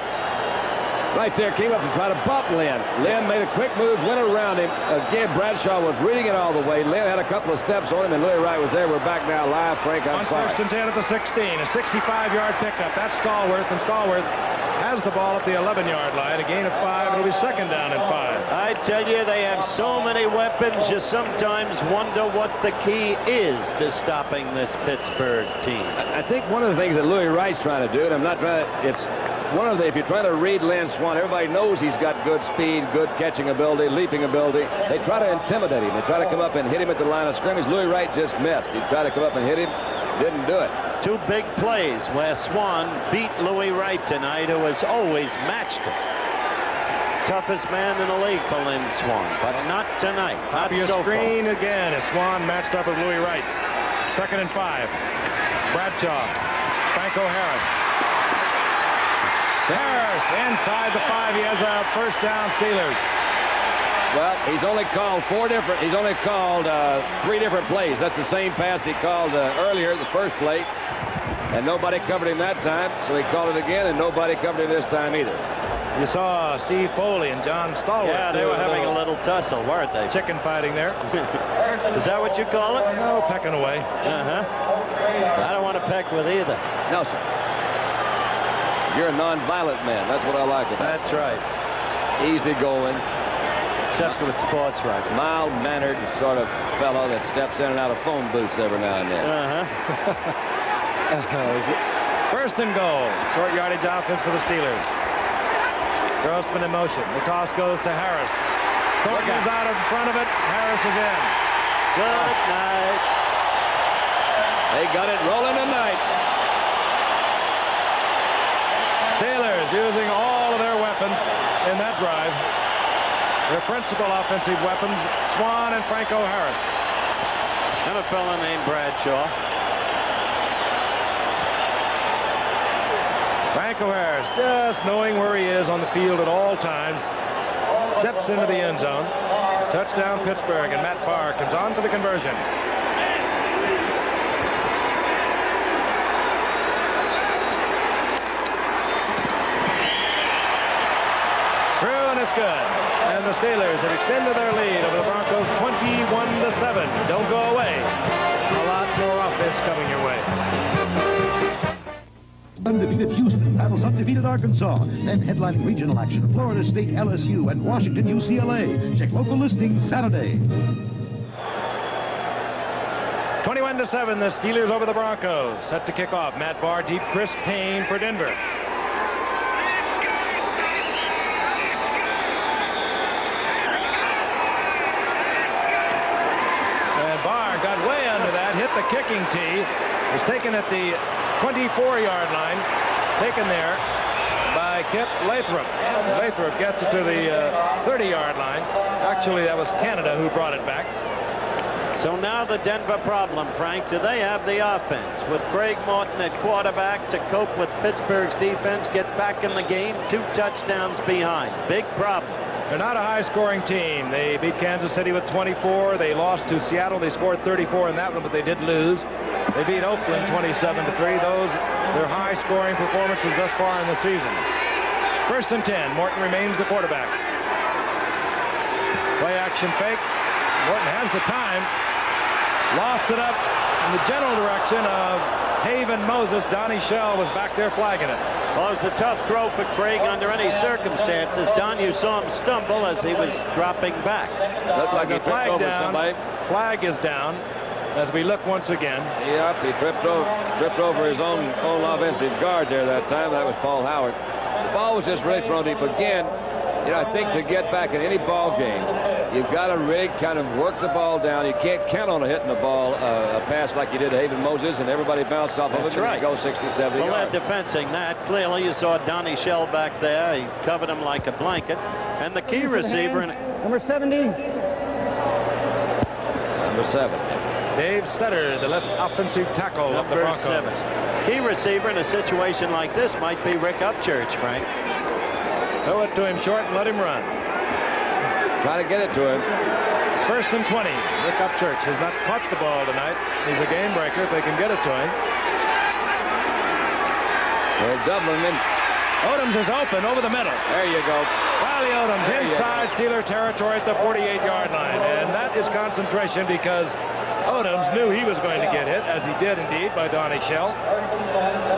right there, came up to try to bump Lynn. Lynn made a quick move, went around him. Again, Bradshaw was reading it all the way. Lynn had a couple of steps on him, and Louis Wright was there. We're back now live. Frank, I'm sorry. 1st and 10 at the 16. A 65-yard pickup. That's Stallworth, and Stallworth has the ball at the 11-yard line. A gain of 5. It'll be 2nd down and 5. I tell you, they have so many weapons, you sometimes wonder what the key is to stopping this Pittsburgh team. I think one of the things that Louis Wright's trying to do, and I'm not trying to, it's one of the, if you're trying to read Lynn Swan, everybody knows he's got good speed, good catching ability, leaping ability. They try to intimidate him. They try to come up and hit him at the line of scrimmage. Louis Wright just missed. He tried to come up and hit him. Didn't do it. 2 big plays where Swan beat Louis Wright tonight, who has always matched him. Toughest man in the league for Lynn Swan, but not tonight. Top of your screen again as Swan matched up with Louis Wright. 2nd and 5. Bradshaw. Franco Harris. Harris inside the 5. He has a 1st down, Steelers. Well, he's only called 3 different plays. That's the same pass he called earlier, the first play, and nobody covered him that time, so he called it again, and nobody covered him this time either. You saw Steve Foley and John Stallworth. Yeah, they were having a little tussle, weren't they? Chicken fighting there. Is that what you call it? No, pecking away. I don't want to peck with either. No, sir. You're a non-violent man. That's what I like about it. That's right. Easy going. Except with sports right. Mild-mannered sort of fellow that steps in and out of phone booths every now and then. 1st and goal. Short yardage offense for the Steelers. Grossman in motion. The toss goes to Harris. Thornton is out in front of it. Harris is in. Good night. They got it rolling tonight. Steelers using all of their weapons in that drive. Their principal offensive weapons, Swan and Franco Harris. And a fellow named Bradshaw. Franco Harris, just knowing where he is on the field at all times, steps into the end zone. Touchdown Pittsburgh, and Matt Barr comes on for the conversion. Through, and it's good. And the Steelers have extended their lead over the Broncos 21-7. Don't go away. A lot more offense coming your way. Undefeated Houston battles undefeated Arkansas. Then headlining regional action, Florida State LSU and Washington UCLA. Check local listings Saturday. 21-7, the Steelers over the Broncos. Set to kick off. Matt Barr, deep, Chris Payne for Denver. hit the kicking tee. Was taken at the 24-yard line. Taken there by Kip Lathrop. Lathrop gets it to the 30-yard line. Actually, that was Canada who brought it back. So now the Denver problem, Frank. Do they have the offense with Craig Morton at quarterback to cope with Pittsburgh's defense, get back in the game, 2 touchdowns behind? Big problem. They're not a high-scoring team. They beat Kansas City with 24. They lost to Seattle. They scored 34 in that one, but they did lose. They beat Oakland 27-3. Those their high-scoring performances thus far in the season. 1st and 10. Morton remains the quarterback. Play action fake. Morton has the time. Lofts it up in the general direction of Haven Moses. Donnie Shell was back there flagging it. Well, it was a tough throw for Craig under any circumstances. Don, you saw him stumble as he was dropping back. Looked like he tripped over somebody. Flag is down as we look once again. Yep, he tripped over his own offensive guard there that time. That was Paul Howard. The ball was just really thrown deep. Again, you know, I think to get back in any ball game, you've got to really kind of work the ball down. You can't count on hitting the ball, a pass like you did to Haven Moses, and everybody bounced off of it. That's right. And go 60, 70 well, yards. they're defensing that. Clearly, you saw Donnie Shell back there. He covered him like a blanket. And the key receiver... Number 70. Number 7. Dave Stetter, the left offensive tackle of the Broncos. 7. Key receiver in a situation like this might be Rick Upchurch, Frank. Throw it to him short and let him run. Try to get it to him. 1st and 20. Rick Upchurch has not caught the ball tonight. He's a game breaker if they can get it to him. They're doubling him. Odoms is open over the middle. There you go. Riley Odoms inside Steeler territory at the 48-yard line. And that is concentration because Odoms knew he was going to get hit, as he did indeed by Donnie Shell.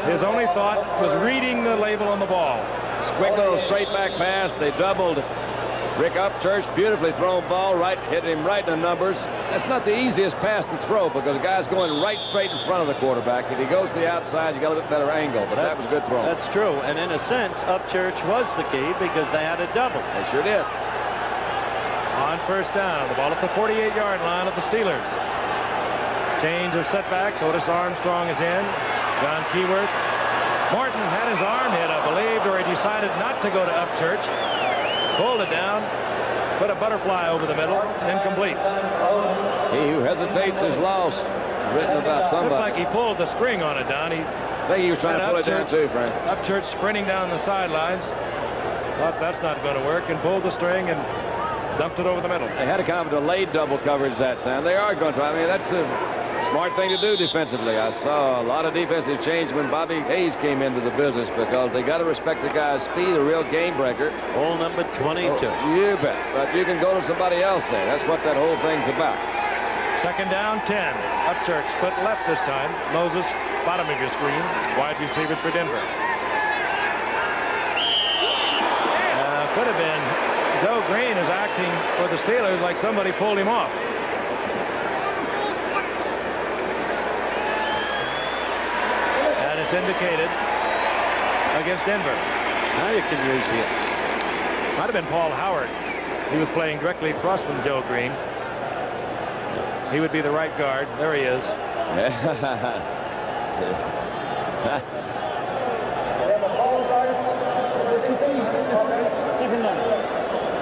His only thought was reading the label on the ball. Squiggle, straight back pass. They doubled Rick Upchurch. Beautifully thrown ball, hit him right in the numbers. That's not the easiest pass to throw because the guy's going right straight in front of the quarterback. If he goes to the outside, you got a bit better angle, but that was a good throw. That's true, and in a sense, Upchurch was the key because they had a double. They sure did. On 1st down, the ball at the 48-yard line of the Steelers. Change of setbacks. Otis Armstrong is in. John Keyworth. Morton had his arm hit, I believe, or he decided not to go to Upchurch. Pulled it down, put a butterfly over the middle, incomplete. He who hesitates is lost. Written about somebody. Looked like he pulled the string on it, Don. I think he was trying to pull it down too, Frank. Upchurch sprinting down the sidelines. Thought that's not going to work and pulled the string and dumped it over the middle. They had a kind of delayed double coverage that time. They are going to try. I mean, that's a smart thing to do defensively. I saw a lot of defensive change when Bobby Hayes came into the business because they got to respect the guy's speed, a real game breaker. Hole number 22. Oh, you bet. But you can go to somebody else there. That's what that whole thing's about. 2nd down, 10. Upchurch split left this time. Moses, bottom of your screen. Wide receivers for Denver. Could have been. Joe Green is acting for the Steelers like somebody pulled him off. And it's indicated against Denver. Now you can use it. Might have been Paul Howard. He was playing directly across from Joe Green. He would be the right guard. There he is.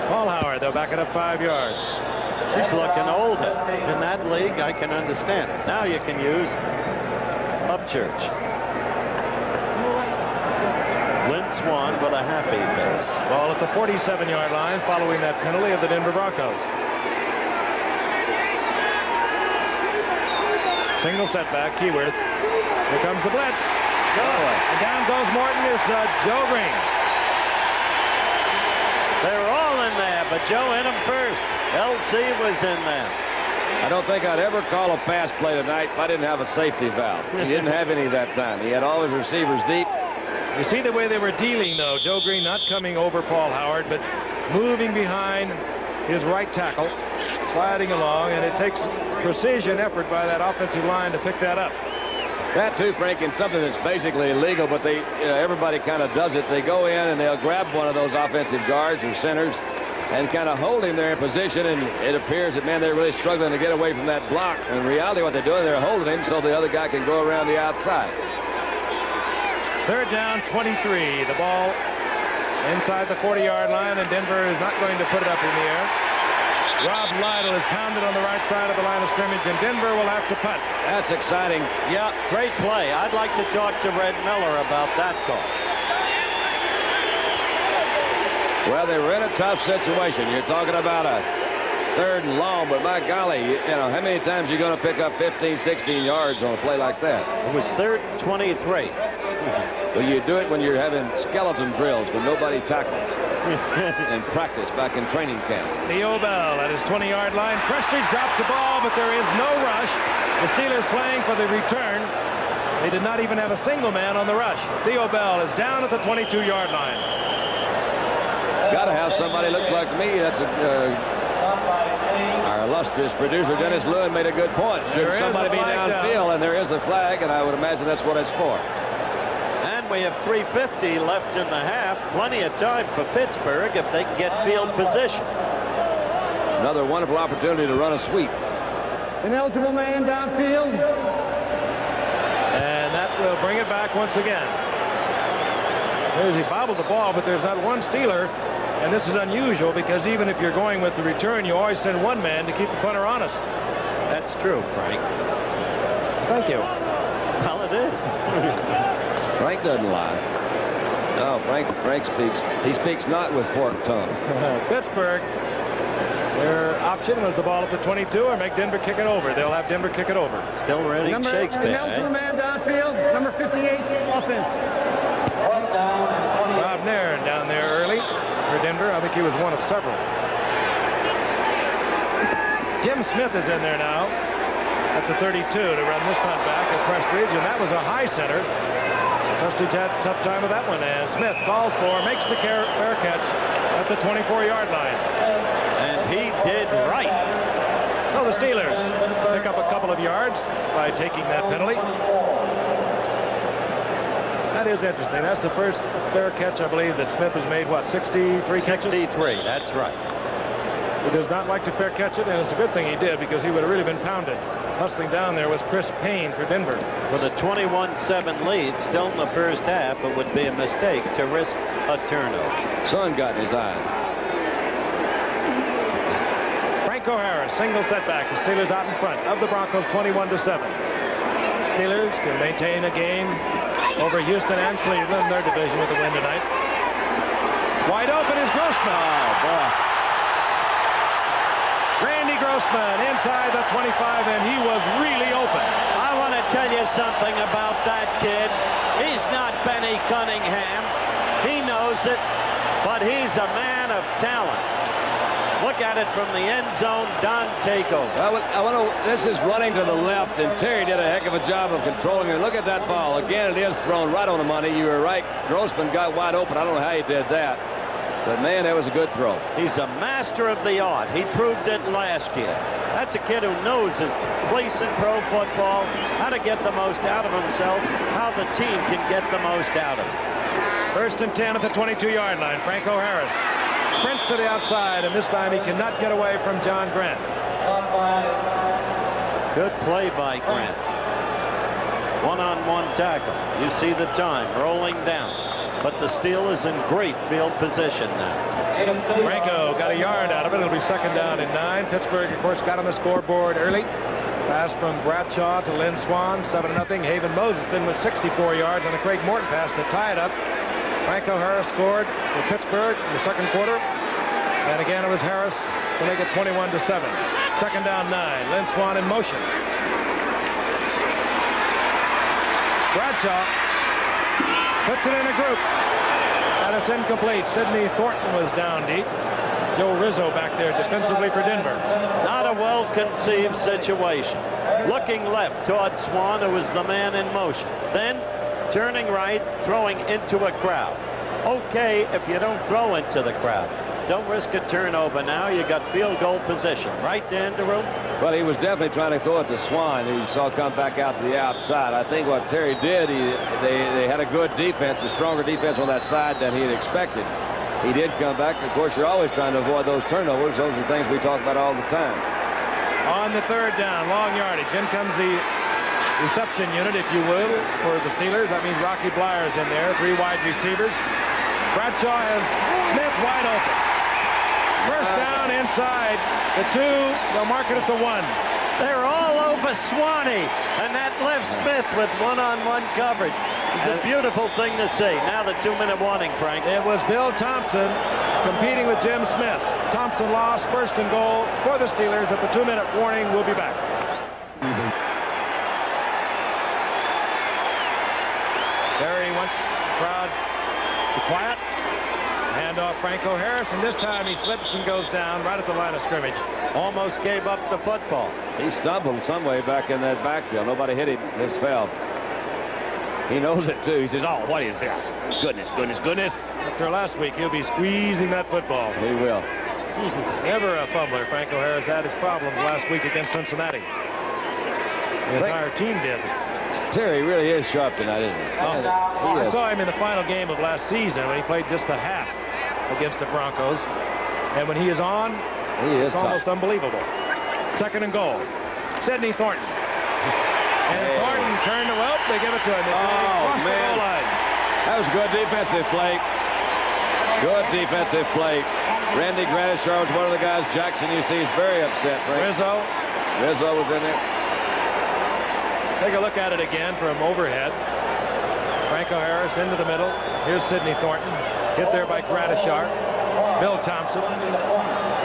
Paul Howard, they'll back it up 5 yards. He's looking older. In that league, I can understand it. Now you can use Upchurch. Lynn Swan with a happy face. Ball at the 47-yard line following that penalty of the Denver Broncos. Single setback, Keyworth. Here comes the blitz. And down goes Morton. It's Joe Green. They're all in there, but Joe hit him first. LC was in there. I don't think I'd ever call a pass play tonight if I didn't have a safety valve. He didn't have any that time. He had all his receivers deep. You see the way they were dealing, though. Joe Green not coming over Paul Howard, but moving behind his right tackle, sliding along, and it takes precision effort by that offensive line to pick that up. That too, Frank, in something that's basically illegal, but they everybody kind of does it. They go in and they'll grab one of those offensive guards or centers, and kind of hold him there in position, and it appears that, man, they're really struggling to get away from that block. In reality, what they're doing, they're holding him so the other guy can go around the outside. Third down, 23. The ball inside the 40-yard line, and Denver is not going to put it up in the air. Rob Lytle is pounded on the right side of the line of scrimmage, and Denver will have to punt. That's exciting. Yeah, great play. I'd like to talk to Red Miller about that call. Well, they were in a tough situation. You're talking about a 3rd and long, but my golly, you know, how many times are you going to pick up 15, 16 yards on a play like that? It was 3rd and 23. Well, you do it when you're having skeleton drills when nobody tackles and practice back in training camp. Theo Bell at his 20-yard line. Prestige drops the ball, but there is no rush. The Steelers playing for the return. They did not even have a single man on the rush. Theo Bell is down at the 22-yard line. Got to have somebody look like me. That's our illustrious producer, Dennis Lewin, made a good point. Should somebody be downfield, and there is the flag, and I would imagine that's what it's for. And we have 3:50 left in the half. Plenty of time for Pittsburgh if they can get field position. Another wonderful opportunity to run a sweep. Ineligible man downfield. And that will bring it back once again. There's he bobbled the ball, but there's not one Steeler. And this is unusual because even if you're going with the return, you always send one man to keep the punter honest. That's true, Frank. Thank you. Well, it is. Frank doesn't lie. No, Frank speaks. He speaks not with forked tongue. Pittsburgh, their option was the ball at the 22 or make Denver kick it over. They'll have Denver kick it over. Still reading Shakespeare. Ineligible man downfield. Number 58, offense. Rob Nairn down there early for Denver. I think he was one of several. Jim Smith is in there now at the 32 to run this punt back at Prestige, and that was a high center. Prestige had a tough time with that one, and Smith falls for, makes the fair catch at the 24-yard line. And he did right. So the Steelers pick up a couple of yards by taking that penalty. That is interesting. That's the first fair catch, I believe, that Smith has made, what, 63 catches? 63, that's right. He does not like to fair catch it, and it's a good thing he did because he would have really been pounded. Hustling down there was Chris Payne for Denver. With a 21-7 lead still in the first half, it would be a mistake to risk a turnover. Sun got in his eyes. Franco Harris, single setback. The Steelers out in front of the Broncos 21-7. Steelers can maintain a game over Houston and Cleveland in their division with a win tonight. Wide open is Grossman. Oh, boy. Randy Grossman inside the 25, and he was really open. I want to tell you something about that kid. He's not Benny Cunningham. He knows it, but he's a man of talent. Look at it from the end zone. Don takeover. This is running to the left, and Terry did a heck of a job of controlling it. Look at that ball. Again, it is thrown right on the money. You were right. Grossman got wide open. I don't know how he did that. But, man, that was a good throw. He's a master of the art. He proved it last year. That's a kid who knows his place in pro football, how to get the most out of himself, how the team can get the most out of him. First and 10 at the 22-yard line. Franco Harris sprints to the outside, and this time he cannot get away from John Grant. Good play by Grant. One-on-one tackle. You see the time rolling down. But the Steelers in great field position now. Franco got a yard out of it. It'll be second down and 9. Pittsburgh, of course, got on the scoreboard early. Pass from Bradshaw to Lynn Swan, 7-0. Haven Moses been with 64 yards on a Craig Morton pass to tie it up. Franco Harris scored for Pittsburgh in the second quarter. And again, it was Harris to make it 21-7. Second down 9. Lynn Swan in motion. Bradshaw puts it in a group. And it's incomplete. Sidney Thornton was down deep. Joe Rizzo back there defensively for Denver. Not a well-conceived situation. Looking left toward Swan, who was the man in motion. Then turning right, throwing into a crowd. Okay if you don't throw into the crowd. Don't risk a turnover now. You got field goal position. Right to end the room. Well, he was definitely trying to throw it to Swan, who you saw come back out to the outside. I think what Terry did, they had a good defense, a stronger defense on that side than he had expected. he did come back. Of course, you're always trying to avoid those turnovers. Those are things we talk about all the time. On the third down, long yardage. In comes the reception unit, if you will, for the Steelers. That means Rocky Blyer's in there. 3 wide receivers. Bradshaw and Smith wide open. First down inside the 2. They'll mark it at the 1. They're all over Swanee, and that left Smith with one-on-one coverage. It's a beautiful thing to see. Now the 2-minute warning, Frank. It was Bill Thompson competing with Jim Smith. Thompson lost first and goal for the Steelers at the 2-minute warning. We'll be back. Terry wants the crowd to quiet. Hand off Franco Harris, and this time he slips and goes down right at the line of scrimmage. Almost gave up the football. He stumbled some way back in that backfield. Nobody hit him. Just fell. He knows it, too. He says, oh, what is this? Goodness, goodness, goodness. After last week, he'll be squeezing that football. He will. Never a fumbler. Franco Harris had his problems last week against Cincinnati. The entire team did. Terry really is sharp tonight, isn't he? I saw him in the final game of last season when he played just a half against the Broncos. And when he is on, it's almost unbelievable. Second and goal. Sidney Thornton. And Thornton turned to, well, they give it to him. Oh, man. That was good defensive play. Good defensive play. Randy Gradishar was one of the guys. Jackson, you see, is very upset. Right? Rizzo was in there. Take a look at it again from overhead. Franco Harris into the middle. Here's Sidney Thornton. Hit there by Gradishar. Bill Thompson.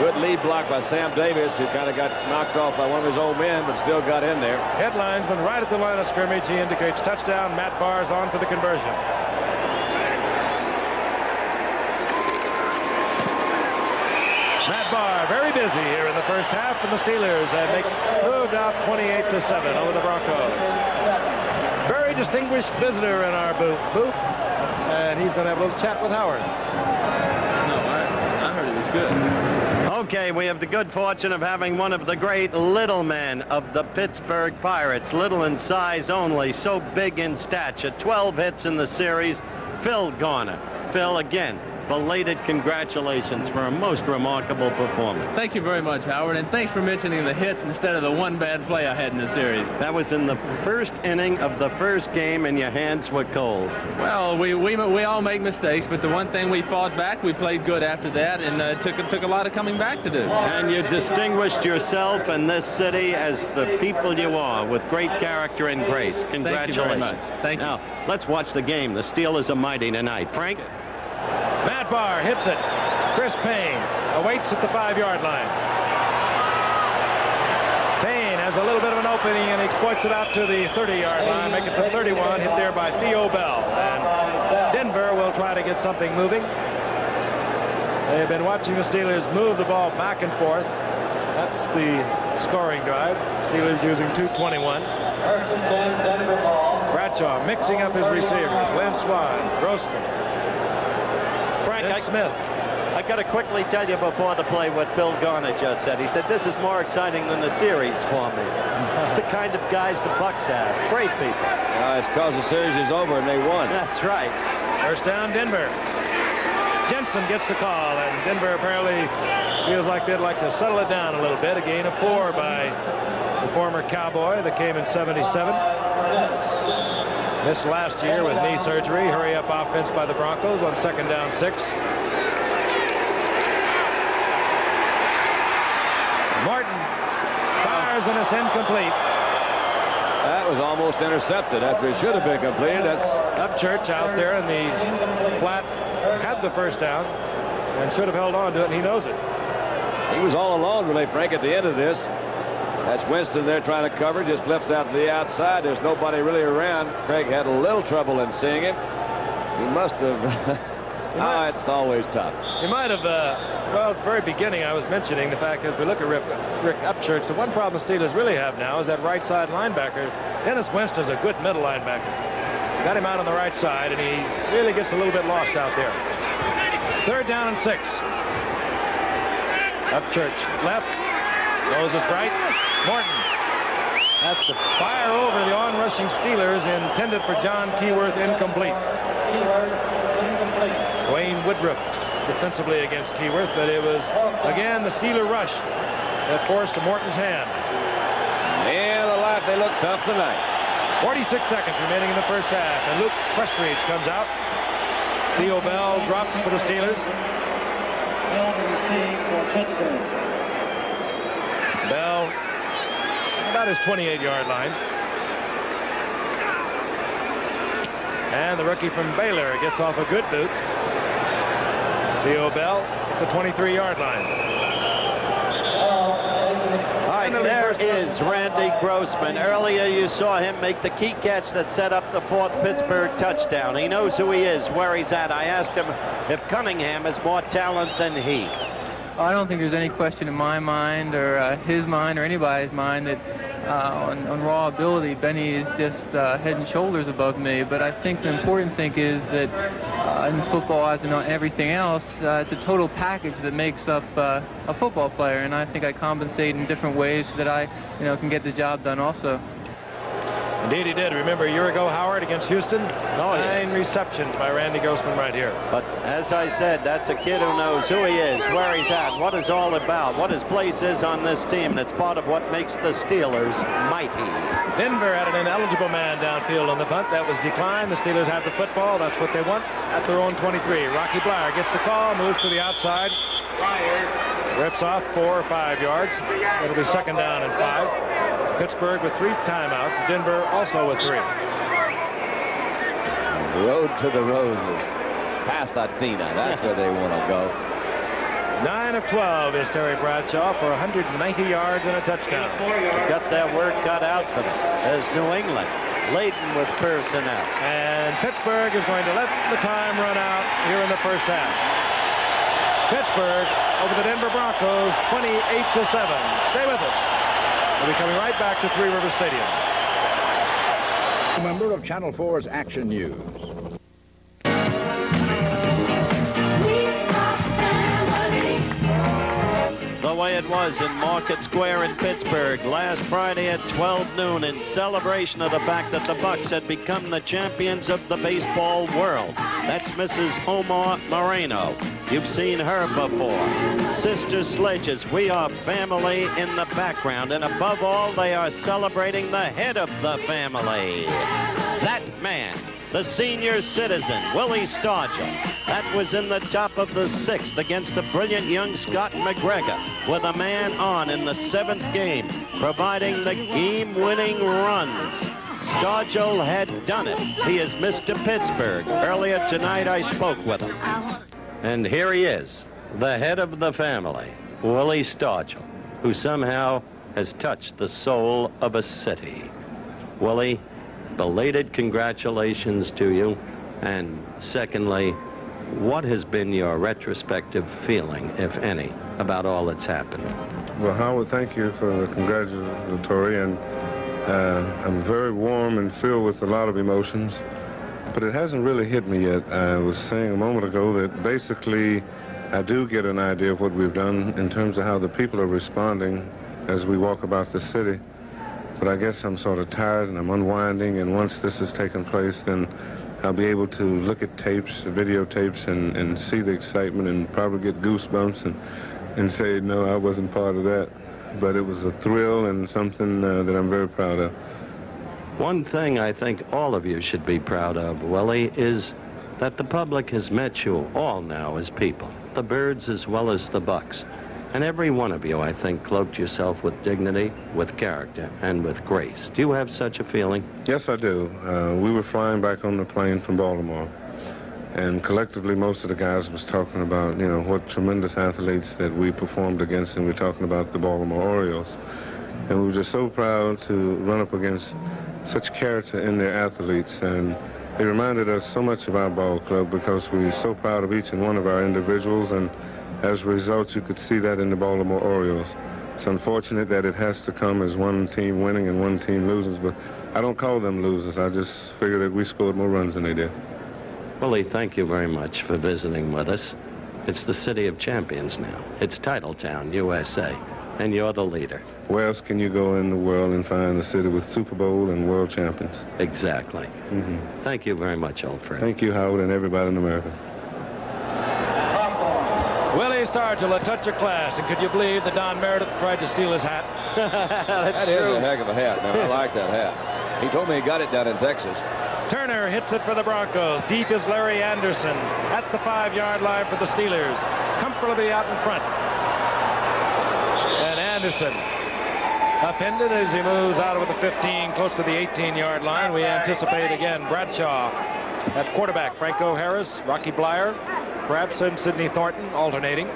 Good lead block by Sam Davis, who kind of got knocked off by one of his old men, but still got in there. Headlinesman right at the line of scrimmage. He indicates touchdown. Matt Barr's on for the conversion. Matt Barr very busy here in the first half for the Steelers, and they moved out 28-7 over the Broncos. Very distinguished visitor in our booth, and he's going to have a little chat with Howard. I heard it was good. Okay, we have the good fortune of having one of the great little men of the Pittsburgh Pirates. Little in size only, so big in stature. 12 hits in the series. Phil Garner. Phil, again, belated congratulations for a most remarkable performance. Thank you very much, Howard, and thanks for mentioning the hits instead of the one bad play I had in the series. That was in the first inning of the first game, and your hands were cold. Well, we all make mistakes, but the one thing we fought back, we played good after that, and took a lot of coming back to do. And you distinguished yourself in this city as the people you are, with great character and grace. Congratulations. Thank you very much. Thank you. Now, let's watch the game. The Steelers are mighty tonight. Frank? Matt Barr hits it. Chris Payne awaits at the 5-yard line. Payne has a little bit of an opening and exploits it out to the 30-yard line, make it the 31, hit there by Theo Bell. And Denver will try to get something moving. They've been watching the Steelers move the ball back and forth. That's the scoring drive. Steelers using 2:21. Bradshaw mixing up his receivers. Lynn Swan, Grossman. Frank Smith. I got to quickly tell you before the play what Phil Garner just said. He said, this is more exciting than the series for me. It's the kind of guys the Bucks have. Great people. It's because the series is over and they won. That's right. First down, Denver. Jensen gets the call, and Denver apparently feels like they'd like to settle it down a little bit. A gain of 4 by the former Cowboy that came in '77. Missed last year with knee surgery. Hurry up offense by the Broncos on 2nd down 6. Martin fires and it's incomplete. That was almost intercepted after it should have been completed. That's Upchurch out there in the flat, had the first down and should have held on to it, and he knows it. He was all alone, really, Frank, at the end of this. That's Winston there trying to cover, just left out to the outside. There's nobody really around. Craig had a little trouble in seeing it. He must have. It's always tough. He might have, well, at the very beginning I was mentioning the fact that if we look at Rick Upchurch, the one problem the Steelers really have now is that right side linebacker. Dennis Winston's a good middle linebacker. Got him out on the right side, and he really gets a little bit lost out there. 3rd down and 6. Upchurch left, goes his right. Morton. That's the fire over the on-rushing Steelers intended for John Keyworth, incomplete. Wayne Woodruff defensively against Keyworth, but it was, again, the Steeler rush that forced Morton's hand. Yeah, the life, they look tough tonight. 46 seconds remaining in the first half, and Luke Questridge comes out. Theo Bell drops for the Steelers. Bell about his 28-yard line. And the rookie from Baylor gets off a good boot. Theo Bell at the 23-yard line. All right, there is Randy Grossman. Earlier you saw him make the key catch that set up the 4th Pittsburgh touchdown. He knows who he is, where he's at. I asked him if Cunningham has more talent than he. I don't think there's any question in my mind or his mind or anybody's mind that on raw ability, Benny is just head and shoulders above me. But I think the important thing is that in football, as in everything else, it's a total package that makes up a football player. And I think I compensate in different ways so that I, can get the job done also. Indeed he did. Remember a year ago, Howard, against Houston? Oh, 9 receptions by Randy Grossman right here. But as I said, that's a kid who knows who he is, where he's at, what it's all about, what his place is on this team, and it's part of what makes the Steelers mighty. Denver had an ineligible man downfield on the punt. That was declined. The Steelers have the football. That's what they want at their own 23. Rocky Blyer gets the call, moves to the outside. Rips off 4 or 5 yards. It'll be 2nd down and 5. Pittsburgh with 3 timeouts. Denver also with 3. Road to the Roses. Pasadena, that's where they want to go. 9 of 12 is Terry Bradshaw for 190 yards and a touchdown. Got that work cut out for them. There's New England laden with personnel. And Pittsburgh is going to let the time run out here in the first half. Pittsburgh over the Denver Broncos 28-7. Stay with us. We'll be coming right back to Three Rivers Stadium. A member of Channel 4's Action News. The way it was in Market Square in Pittsburgh last Friday at 12 noon in celebration of the fact that the Bucks had become the champions of the baseball world. That's Mrs. Omar Moreno. You've seen her before. Sister Sledges, we are family in the background, and above all, they are celebrating the head of the family. That man, the senior citizen, Willie Stargell. That was in the top of the 6th against the brilliant young Scott McGregor with a man on in the 7th game, providing the game-winning runs. Stargell had done it. He is Mr. Pittsburgh. Earlier tonight, I spoke with him. And here he is, the head of the family, Willie Stargell, who somehow has touched the soul of a city. Willie, belated congratulations to you. And secondly, what has been your retrospective feeling, if any, about all that's happened? Well, Howard, thank you for the congratulatory, and I'm very warm and filled with a lot of emotions, but it hasn't really hit me yet. I was saying a moment ago that basically I do get an idea of what we've done in terms of how the people are responding as we walk about the city. But I guess I'm sort of tired and I'm unwinding, and once this has taken place, then I'll be able to look at tapes, videotapes, and see the excitement and probably get goosebumps and say, no, I wasn't part of that. But it was a thrill and something that I'm very proud of. One thing I think all of you should be proud of, Willie, is that the public has met you all now as people, the Birds as well as the Bucks. And every one of you, I think, cloaked yourself with dignity, with character, and with grace. Do you have such a feeling? Yes, I do. We were flying back on the plane from Baltimore, and collectively most of the guys was talking about, you know, what tremendous athletes that we performed against, and we're talking about the Baltimore Orioles. And we were just so proud to run up against such character in their athletes, and they reminded us so much of our ball club because we were so proud of each and one of our individuals, and as a result, you could see that in the Baltimore Orioles. It's unfortunate that it has to come as one team winning and one team losing, but I don't call them losers. I just figure that we scored more runs than they did. Willie, thank you very much for visiting with us. It's the city of champions now. It's Titletown, USA, and you're the leader. Where else can you go in the world and find a city with Super Bowl and world champions? Exactly. Thank you very much, old friend. Thank you, Howard, and everybody in America. Willie Stargell, a touch of class. And could you believe that Don Meredith tried to steal his hat? That is a heck of a hat, man. I like that hat. He told me he got it down in Texas. Turner hits it for the Broncos. Deep is Larry Anderson at the 5-yard line for the Steelers. Comfortably out in front. And Anderson upended as he moves out of the 15, close to the 18-yard line. We anticipate again Bradshaw at quarterback. Franco Harris, Rocky Blyer, perhaps and Sidney Thornton alternating.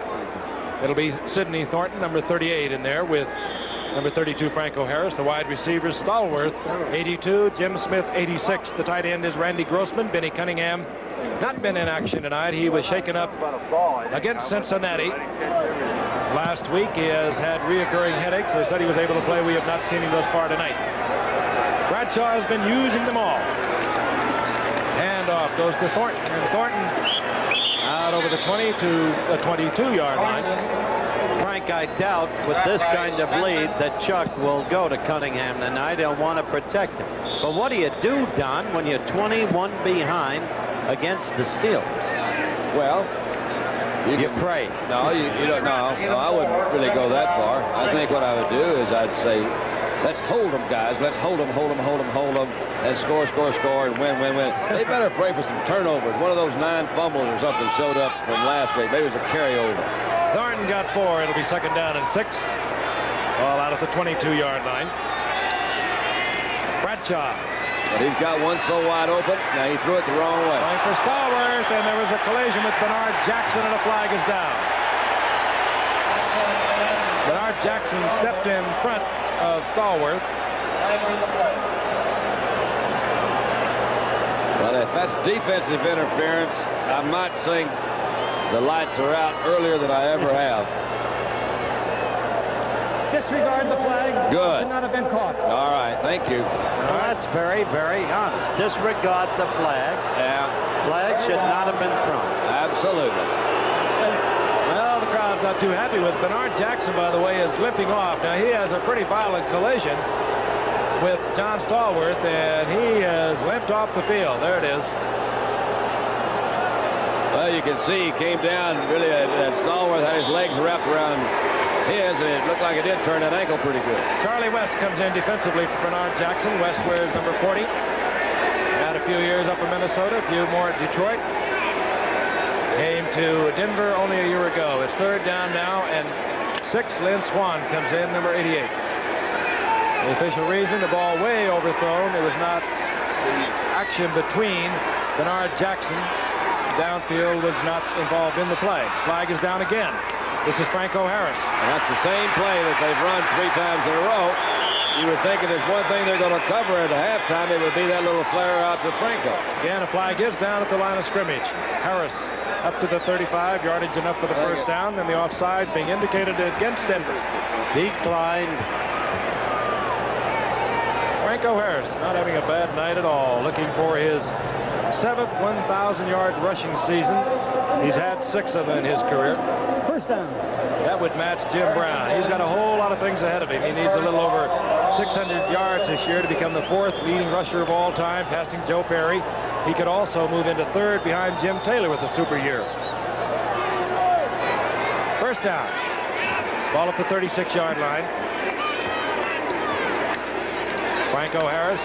It'll be Sidney Thornton, number 38, in there with number 32, Franco Harris. The wide receivers, Stallworth, 82, Jim Smith, 86. The tight end is Randy Grossman. Benny Cunningham not been in action tonight. He was shaken up against Cincinnati last week. He has had reoccurring headaches. They said he was able to play. We have not seen him thus far tonight. Bradshaw has been using them all. Handoff goes to Thornton, and Thornton out over the 20 to the 22-yard line. Frank, I doubt with this kind of lead that Chuck will go to Cunningham tonight. He'll want to protect him. But what do you do, Don, when you're 21 behind against the Steelers? Well, you pray. No, you don't. No, I wouldn't really go that far. I think what I would do is I'd say, let's hold them, guys. Let's hold them, and score, and win. They better pray for some turnovers. One of those 9 fumbles or something showed up from last week. Maybe it was a carryover. Thornton got 4. It'll be 2nd down and 6. All out at the 22-yard line. Bradshaw. But he's got one so wide open. Now he threw it the wrong way. Going for Stallworth, and there was a collision with Bernard Jackson, and a flag is down. Bernard Jackson stepped in front of Stallworth. Well, if that's defensive interference, I might sing "The Lights Are Out" earlier than I ever have. Disregard the flag. Good. Should not have been caught. All right, thank you. Well, that's very, very honest. Disregard the flag. Yeah. Flag should not have been thrown. Absolutely. Well, the crowd's not too happy with Bernard Jackson, by the way, is limping off. Now, he has a pretty violent collision with John Stallworth, and he has limped off the field. There it is. Well, you can see he came down really, that Stallworth had his legs wrapped around his, and it looked like it did turn that ankle pretty good. Charlie West comes in defensively for Bernard Jackson. West wears number 40. Had a few years up in Minnesota, a few more at Detroit. Came to Denver only a year ago. It's 3rd down now and 6. Lynn Swan comes in, number 88. The official reason, the ball way overthrown. It was not the action between Bernard Jackson. Downfield was not involved in the play. Flag is down again. This is Franco Harris. And that's the same play that they've run 3 times in a row. You would think if there's one thing they're going to cover at halftime, it would be that little flare out to Franco. Again, a flag is down at the line of scrimmage. Harris up to the 35, yardage enough for the first down, and the offsides being indicated against Denver. Declined. Franco Harris not having a bad night at all, looking for his 7th 1,000-yard rushing season. He's had 6 of them in his career. First down. That would match Jim Brown. He's got a whole lot of things ahead of him. He needs a little over 600 yards this year to become the 4th leading rusher of all time, passing Joe Perry. He could also move into 3rd behind Jim Taylor with a super year. First down. Ball at the 36-yard line. Franco Harris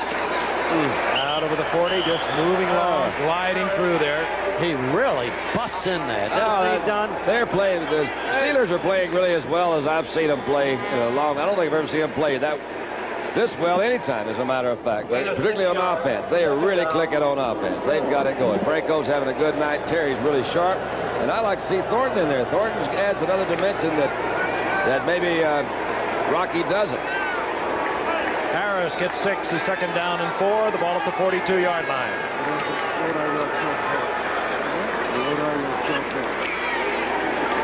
out over the 40, just moving along, gliding through there. He really busts in there, doesn't he, Don? They're playing. The Steelers are playing really as well as I've seen them play in a long. I don't think I've ever seen them play this well anytime, as a matter of fact. But particularly on offense, they are really clicking on offense. They've got it going. Franco's having a good night. Terry's really sharp, and I like to see Thornton in there. Thornton adds another dimension that maybe Rocky doesn't. Harris gets 6. He's 2nd down and 4. The ball at the 42-yard line.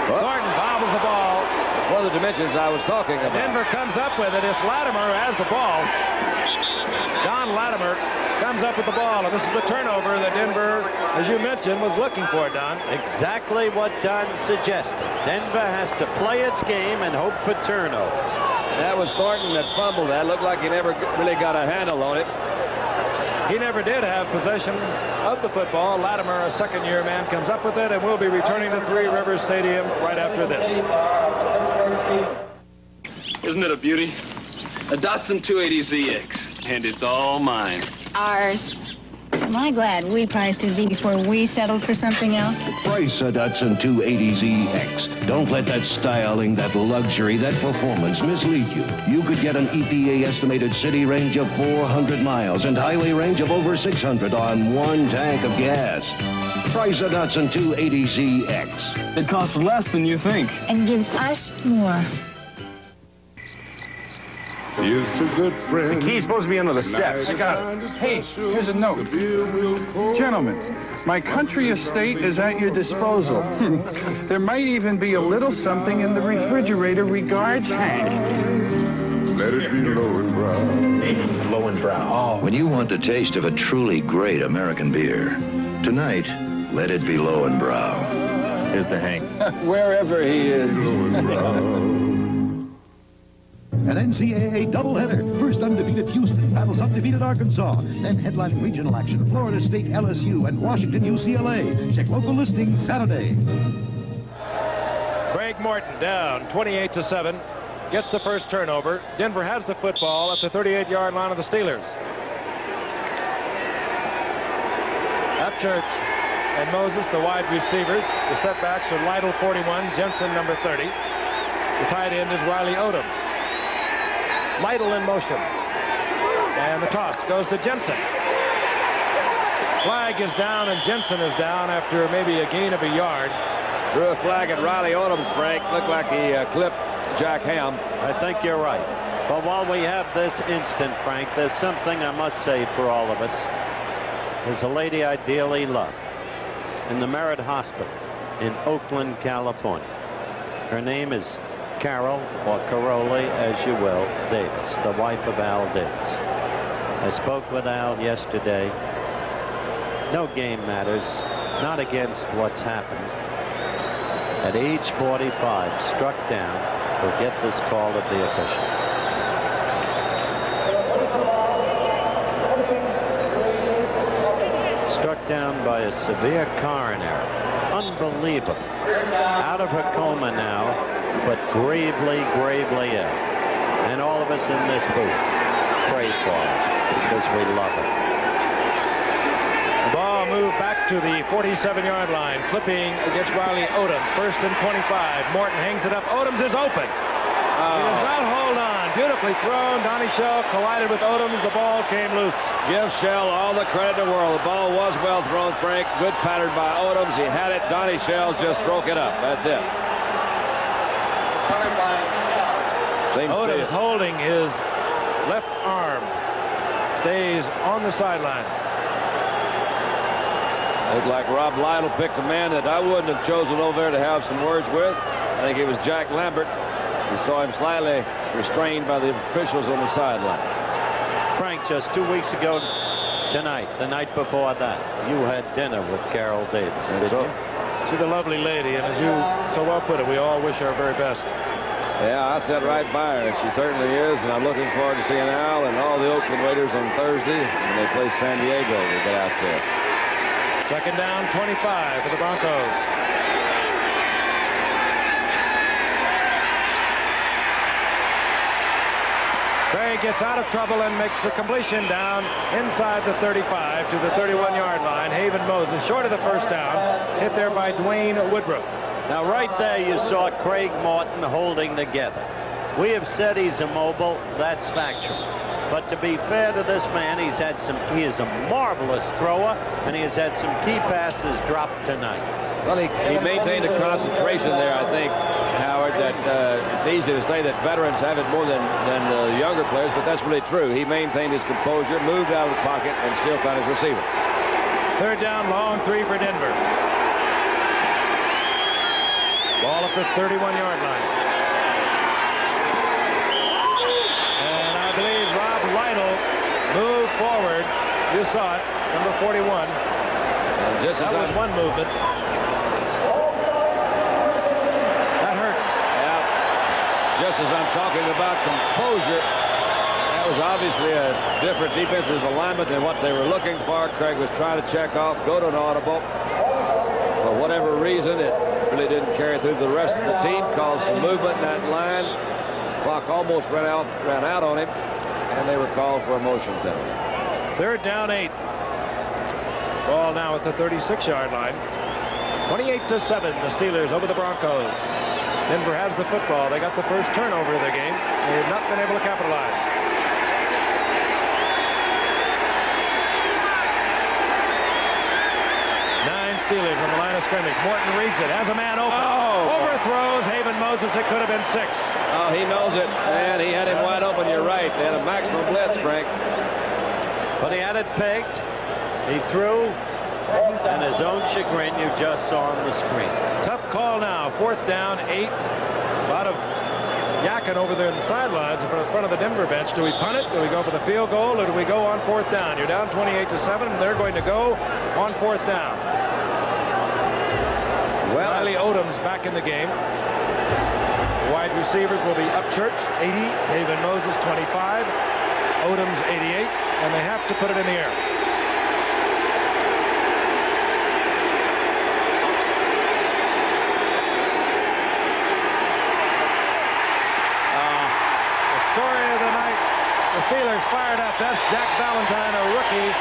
Thornton bobbles the ball. It's one of the dimensions I was talking about. Denver comes up with it. It's Latimer who has the ball. Don Latimer comes up with the ball, and this is the turnover that Denver, as you mentioned, was looking for, Don. Exactly what Don suggested. Denver has to play its game and hope for turnovers. That was Thornton that fumbled that. Looked like he never really got a handle on it. He never did have possession of the football. Latimer, a second-year man, comes up with it, and we'll be returning to Three Rivers Stadium right after this. Isn't it a beauty? A Datsun 280ZX, and it's all mine. Ours. Am I glad we priced a Z before we settled for something else? Price a Datsun 280ZX. Don't let that styling, that luxury, that performance mislead you. You could get an EPA estimated city range of 400 miles and highway range of over 600 on one tank of gas. Price a Datsun 280ZX. It costs less than you think. And gives us more. Here's to good friends. The key's supposed to be under the steps. I got it. Hey, here's a note. Gentlemen, my country estate is at your disposal. There might even be a little something in the refrigerator regards Hank. Let it be low and brown. Low and brown. Oh. When you want the taste of a truly great American beer, tonight, let it be low and brown. Here's the Hank. Wherever he is. Low and brown. An NCAA doubleheader. First undefeated Houston battles undefeated Arkansas. Then headlining regional action, Florida State LSU and Washington UCLA. Check local listings Saturday. Craig Morton down 28-7. Gets the first turnover. Denver has the football at the 38-yard line of the Steelers. Upchurch and Moses, the wide receivers. The setbacks are Lytle, 41, Jensen, number 30. The tight end is Riley Odoms. Lytle in motion. And the toss goes to Jensen. Flag is down, and Jensen is down after maybe a gain of a yard. Drew a flag at Riley Odoms, Frank. Looked like he clipped Jack Ham. I think you're right. But while we have this instant, Frank, there's something I must say for all of us. There's a lady I dearly love in the Merritt Hospital in Oakland, California. Her name is Carol, or Caroli, as you will, Davis, the wife of Al Davis. I spoke with Al yesterday. No game matters, not against what's happened. At age 45, struck down, will get this call of the official. Struck down by a severe coronary. Unbelievable. Out of her coma now, but gravely, gravely ill. And all of us in this booth pray for her because we love her. The ball moved back to the 47-yard line, flipping against Riley Odom. First and 25. Morton hangs it up. Odoms is open. He does not hold on. Beautifully thrown. Donnie Shell collided with Odoms. The ball came loose. Give Shell all the credit in the world. The ball was well thrown, Frank. Good pattern by Odoms. He had it. Donnie Shell just broke it up. That's it. Odoms holding his left arm. Stays on the sidelines. Looked like Rob Lytle picked a man that I wouldn't have chosen over there to have some words with. I think it was Jack Lambert. We saw him slightly restrained by the officials on the sideline. Frank, just 2 weeks ago tonight, the night before that, you had dinner with Carol Davis, didn't you? She's a lovely lady, and as you so well put it, we all wish her very best. Yeah, I sat right by her, and she certainly is, and I'm looking forward to seeing Al and all the Oakland Raiders on Thursday when they play San Diego. We'll get out there. Second down, 25 for the Broncos. Craig gets out of trouble and makes a completion down inside the 35 to the 31-yard line. Haven Moses, short of the first down, hit there by Dwayne Woodruff. Now, right there, you saw Craig Morton holding together. We have said he's immobile. That's factual. But to be fair to this man, he is a marvelous thrower, and he has had some key passes dropped tonight. Well, he maintained a concentration there, I think, Howard, that it's easy to say that veterans have it more than the younger players, but that's really true. He maintained his composure, moved out of the pocket, and still found his receiver. Third down, long three for Denver. Ball at the 31-yard line. And I believe Rob Lytle moved forward. You saw it, number 41. Just that was one movement. That hurts. Yeah. Just as I'm talking about composure, that That was obviously a different defensive alignment than what they were looking for. Craig was trying to check off, go to an audible. For whatever reason, it really didn't carry through the rest of the team. Caused some movement in that line. Clock almost ran out on him, and they were called for a motion penalty. 3rd down 8. Ball now at the 36-yard line. 28-7, the Steelers over the Broncos. Denver has the football. They got the first turnover of the game. They have not been able to capitalize. Steelers on the line of scrimmage. Morton reads it, has a man open. Overthrows Haven Moses. It could have been 6. Oh, he knows it, man. He had him wide open. You're right. They had a maximum blitz, Frank. But he had it pegged. He threw, and his own chagrin you just saw on the screen. Tough call now. 4th down, 8. A lot of yakking over there in the sidelines in front of the Denver bench. Do we punt it? Do we go for the field goal? Or do we go on 4th down? You're down 28-7, and they're going to go on 4th down. Well, Riley Odom's back in the game. The wide receivers will be Upchurch, 80, Haven Moses, 25, Odom's 88, and they have to put it in the air. The story of the night, the Steelers fired up. That's Jack Valentine, a rookie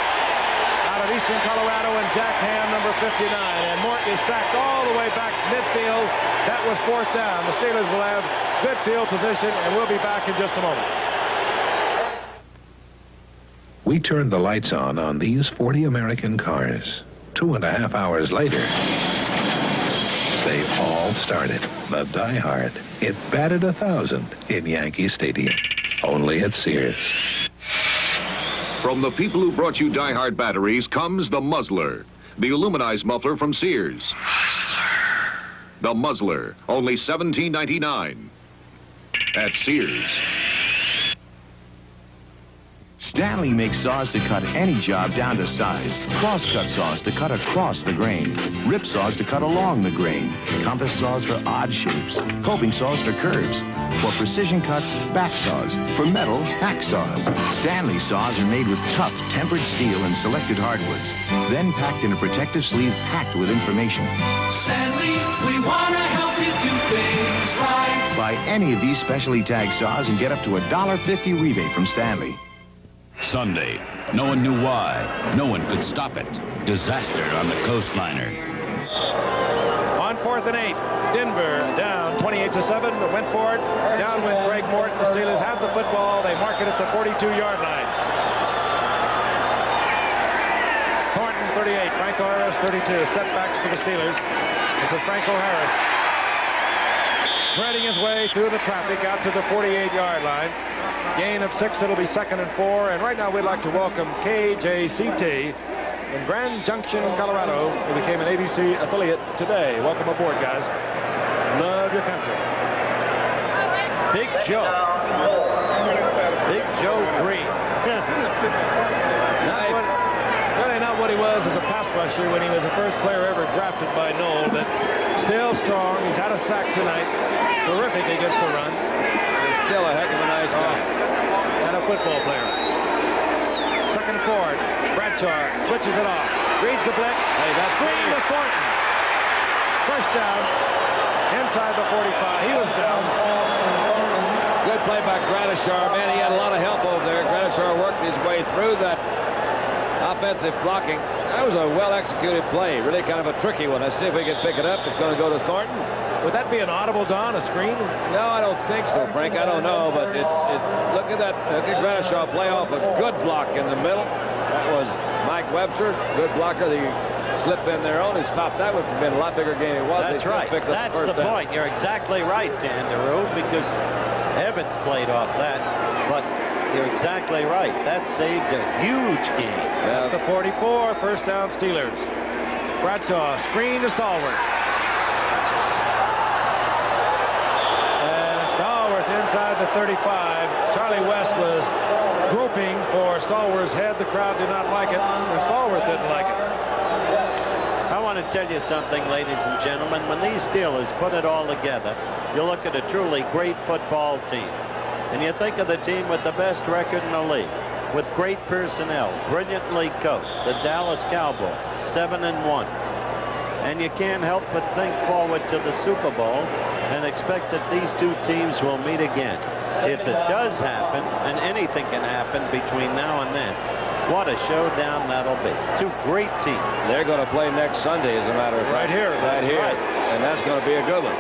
out of Eastern Colorado, and Jack Ham, number 59. And Morton is sacked all the way back midfield. That was 4th down. The Steelers will have good field position, and we'll be back in just a moment. We turned the lights on these 40 American cars. 2.5 hours later, they all started. The Die Hard. It batted 1,000 in Yankee Stadium. Only at Sears. From the people who brought you Die Hard batteries comes the Muzzler, the aluminized muffler from Sears. The Muzzler, only $17.99 at Sears. Stanley makes saws to cut any job down to size. Cross-cut saws to cut across the grain. Rip saws to cut along the grain. Compass saws for odd shapes. Coping saws for curves. For precision cuts, back saws. For metal, hack saws. Stanley saws are made with tough, tempered steel and selected hardwoods. Then packed in a protective sleeve packed with information. Stanley, we want to help you do things right. Buy any of these specially tagged saws and get up to a $1.50 rebate from Stanley. Sunday. No one knew why. No one could stop it. Disaster on the coastliner. On 4th and 8, Denver down 28-7. Went for it. Down went Greg Morton. The Steelers have the football. They mark it at the 42-yard line. Thornton 38, Franco Harris 32. Setbacks for the Steelers. This is Franco Harris threading his way through the traffic out to the 48-yard line. Gain of 6. It'll be 2nd and 4. And right now we'd like to welcome KJCT in Grand Junction, Colorado, who became an ABC affiliate today. Welcome aboard, guys. Love your country. Big Joe. Big Joe Green. Nice. Really not what he was as a pass rusher when he was the first player ever drafted by Knoll, but still strong. He's had a sack tonight. Terrific against the run. He's still a heck of a nice guy. And a football player. 2nd and 4. Bradshaw switches it off. Reads the blitz. Hey, that's screen to Thornton. First down. Inside the 45. He was down. Good play by Gradishar. Man, he had a lot of help over there. Gradishar worked his way through that offensive blocking. That was a well-executed play. Really kind of a tricky one. Let's see if we can pick it up. It's going to go to Thornton. Would that be an audible, Don, a screen? No, I don't think so, Frank. I don't know, but look at that. Look at Gradishar play off a good block in the middle. That was Mike Webster, good blocker. They slipped in their own and stopped. That would have been a lot bigger game it was. That's right. That's the point. You're exactly right, Dan DeRue, because Evans played off that, but you're exactly right. That saved a huge game. Yeah. The 44, first down Steelers. Bradshaw, screen to Stallworth. And Stallworth inside the 35. Charlie West was groping for Stallworth's head. The crowd did not like it, and Stallworth didn't like it. I want to tell you something, ladies and gentlemen. When these Steelers put it all together, you look at a truly great football team. And you think of the team with the best record in the league, with great personnel, brilliantly coached, the Dallas Cowboys, 7-1. And you can't help but think forward to the Super Bowl and expect that these two teams will meet again. If it does happen, and anything can happen between now and then, what a showdown that'll be. Two great teams. They're going to play next Sunday, as a matter of fact. Right here. Right here. Right. And that's going to be a good one.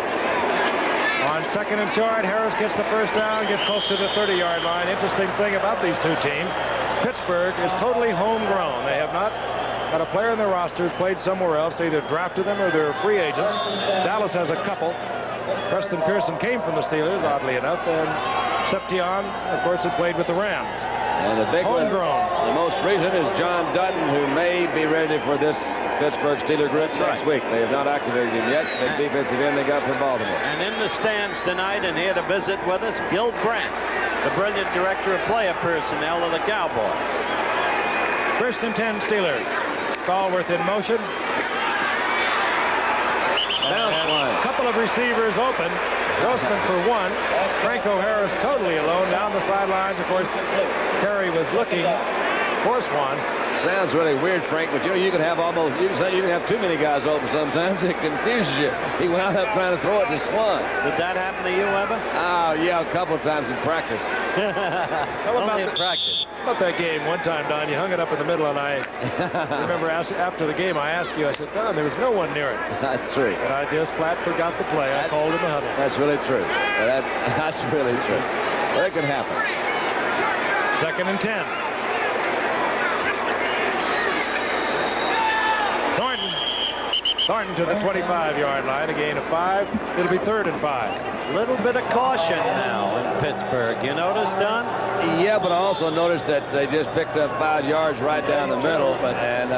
On 2nd and short, Harris gets the first down, gets close to the 30-yard line. Interesting thing about these two teams, Pittsburgh is totally homegrown. They have not got a player in their roster who's played somewhere else. They either drafted them or they're free agents. Dallas has a couple. Preston Pearson came from the Steelers, oddly enough, and Seption, of course, had played with the Rams. And the big homegrown. one, the most recent, is John Dutton, who may be ready for this Pittsburgh Steelers group next week. They have not activated him yet. Big defensive end they got from Baltimore. And in the stands tonight and here to visit with us, Gil Brandt, the brilliant director of player personnel of the Cowboys. 1st and 10 Steelers. Stallworth in motion. A couple of receivers open. Grossman for one. Franco Harris totally alone down the sidelines. Of course, Terry was looking for Swan. Sounds really weird, Frank, but you can have you can have too many guys open sometimes. It confuses you. He wound up trying to throw it to Swan. Did that happen to you ever? Oh, yeah, a couple of times in practice. Only in practice. About that game one time, Don, you hung it up in the middle, and I remember after the game I asked you, I said, Don, there was no one near it. That's true. And I just flat forgot the play. I called in the huddle. That's really true. That's really true. Well, it can happen. 2nd and 10. Thornton to the 25-yard line, a gain of 5. It'll be 3rd and 5. Little bit of caution now in Pittsburgh. You notice, Don? Yeah, but I also noticed that they just picked up 5 yards right down the middle, and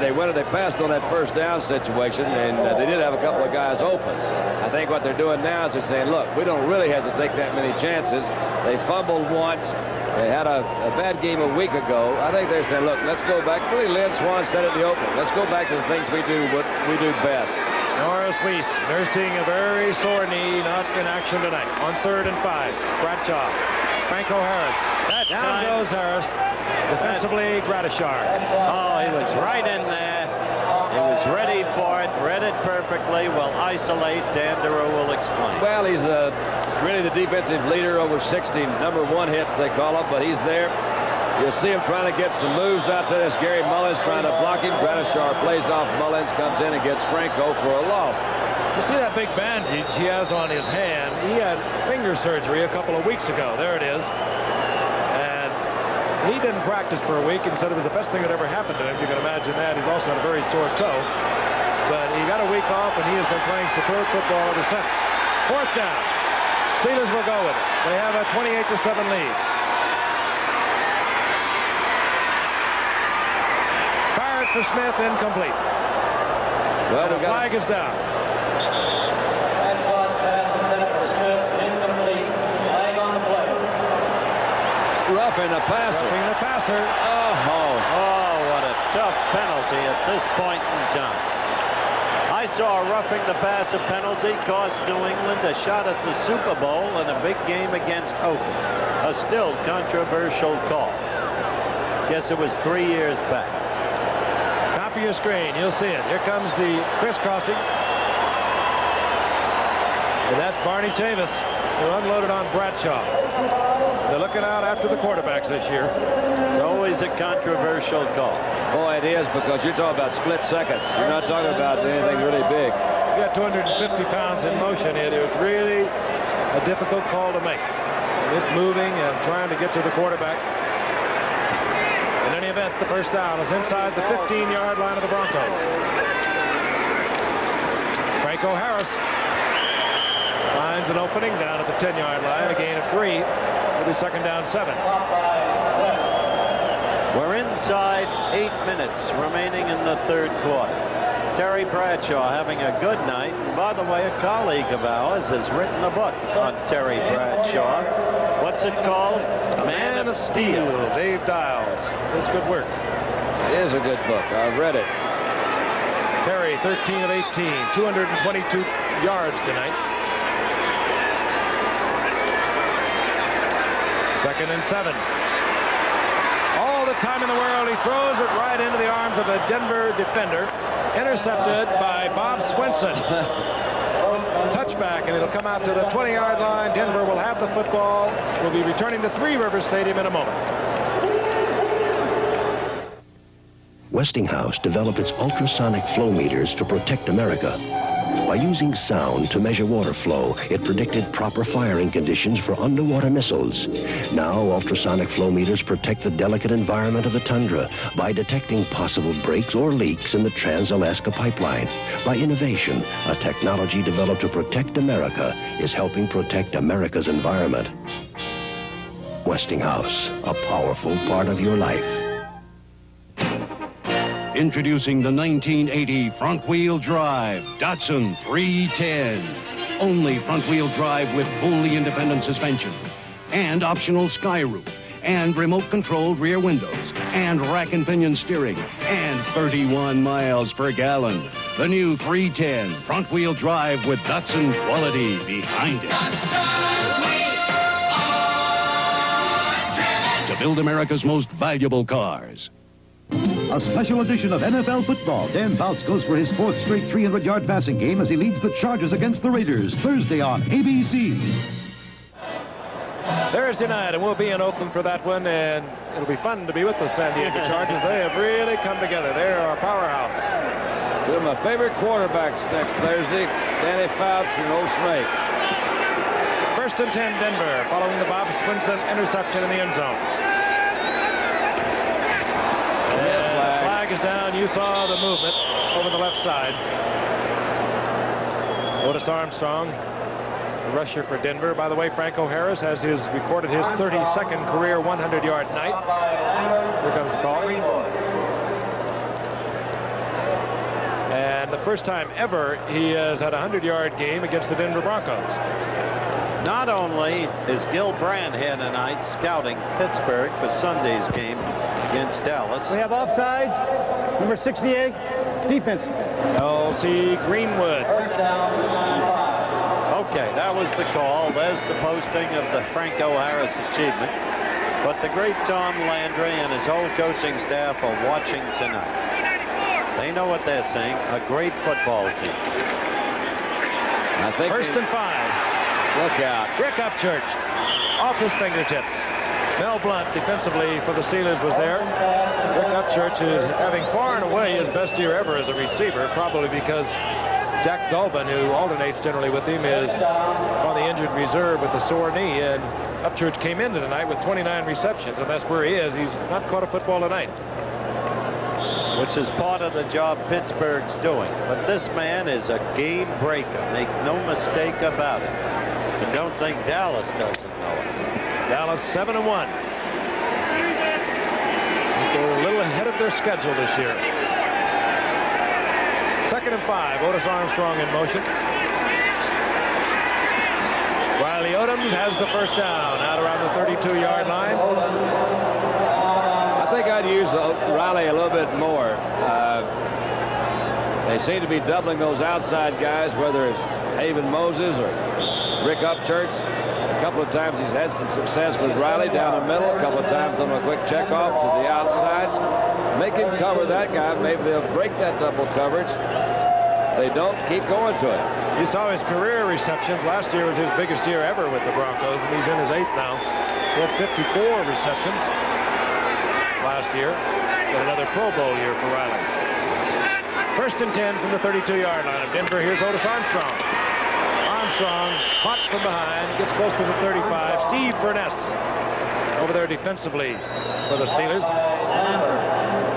they passed on that first down situation, and they did have a couple of guys open. I think what they're doing now is they're saying, look, we don't really have to take that many chances. They fumbled once. They had a bad game a week ago. I think they're saying, look, let's go back. Really, Lynn Swan said it in the open. Let's go back to the things we do, what we do best. Norris Weiss nursing a very sore knee, not in action tonight. On 3rd and 5, Bradshaw. Franco Harris. Down goes Harris. Defensively, Gratishar. Oh, he was right in there. He was ready for it, read it perfectly. Will isolate. Dan Deroux will explain. Well, he's really the defensive leader over 60. #1 hits, they call him, but he's there. You'll see him trying to get some moves out to this. Gary Mullins trying to block him. Gratishar plays off Mullins, comes in and gets Franco for a loss. You see that big bandage he has on his hand? He had finger surgery a couple of weeks ago. There it is. And he didn't practice for a week and said it was the best thing that ever happened to him. You can imagine that. He's also had a very sore toe. But he got a week off, and he has been playing superb football ever since. 4th down. Steelers will go with it. They have a 28-7 lead. Fired for Smith, incomplete. Well, the flag is down. Roughing the passer. Roughing the passer. Oh, what a tough penalty at this point in time. I saw a roughing the passer penalty cost New England a shot at the Super Bowl in a big game against Oakland. A still controversial call. Guess it was 3 years back. Top of your screen, you'll see it. Here comes the crisscrossing. And that's Barney Chavis, who unloaded on Bradshaw. They're looking out after the quarterbacks this year. It's always a controversial call. Boy, it is, because you're talking about split seconds. You're not talking about anything really big. You got 250 pounds in motion here. It was really a difficult call to make. It's moving and trying to get to the quarterback. In any event, the first down is inside the 15-yard line of the Broncos. Franco Harris finds an opening down at the 10-yard line, a gain of 3. It'll be 2nd down 7. We're inside 8 minutes remaining in the 3rd quarter. Terry Bradshaw having a good night. And by the way, a colleague of ours has written a book on Terry Bradshaw. What's it called? A Man of Steel. Dave Dials. That's good work. It is a good book. I've read it. Terry, 13 of 18, 222 yards tonight. 2nd and 7. All the time in the world, he throws it right into the arms of a Denver defender. Intercepted by Bob Swinson. Touchback, and it'll come out to the 20-yard line. Denver will have the football. We'll be returning to Three Rivers Stadium in a moment. Westinghouse developed its ultrasonic flow meters to protect America. By using sound to measure water flow, it predicted proper firing conditions for underwater missiles. Now, ultrasonic flow meters protect the delicate environment of the tundra by detecting possible breaks or leaks in the Trans-Alaska Pipeline. By innovation, a technology developed to protect America is helping protect America's environment. Westinghouse, a powerful part of your life. Introducing the 1980 front-wheel drive Datsun 310. Only front-wheel drive with fully independent suspension and optional sky roof and remote-controlled rear windows and rack and pinion steering and 31 miles per gallon. The new 310 front-wheel drive with Datsun quality behind it. To build America's most valuable cars. A special edition of NFL football. Dan Fouts goes for his 4th straight 300-yard passing game as he leads the Chargers against the Raiders Thursday on ABC. Thursday night, and we'll be in Oakland for that one, and it'll be fun to be with the San Diego Chargers. They have really come together. They're our powerhouse. Two of my favorite quarterbacks next Thursday, Danny Fouts and Old Snake. 1st and 10, Denver, following the Bob Swinson interception in the end zone. Is down. You saw the movement over the left side. Otis Armstrong, the rusher for Denver. By the way, Franco Harris has recorded his 32nd career 100-yard night. Here comes the call. And the first time ever he has had a 100-yard game against the Denver Broncos. Not only is Gil Brandt here tonight scouting Pittsburgh for Sunday's game against Dallas. We have offsides, number 68, defense. L.C. Greenwood. Okay, that was the call. There's the posting of the Franco Harris achievement. But the great Tom Landry and his whole coaching staff are watching tonight. They know what they're saying. A great football team. I think 1st and 5. Look out. Rick Upchurch off his fingertips. Mel Blount defensively for the Steelers was there. Rick Upchurch is having far and away his best year ever as a receiver, probably because Jack Dolbin, who alternates generally with him, is on the injured reserve with a sore knee. And Upchurch came into tonight with 29 receptions, and that's where he is. He's not caught a football tonight. Which is part of the job Pittsburgh's doing. But this man is a game breaker. Make no mistake about it. And don't think Dallas doesn't know it. Dallas 7-1. They're a little ahead of their schedule this year. 2nd and 5. Otis Armstrong in motion. Riley Odom has the first down out around the 32-yard line. I think I'd use Riley a little bit more. They seem to be doubling those outside guys, whether it's Haven Moses or Rick Upchurch. A couple of times he's had some success with Riley down the middle. A couple of times on a quick checkoff to the outside. Make him cover that guy. Maybe they'll break that double coverage. They don't, keep going to it. You saw his career receptions. Last year was his biggest year ever with the Broncos, and he's in his 8th now. He had 54 receptions last year. Got another Pro Bowl year for Riley. 1st and 10 from the 32-yard line of Denver. Here's Otis Armstrong. Armstrong caught from behind, gets close to the 35. Steve Furness over there defensively for the Steelers.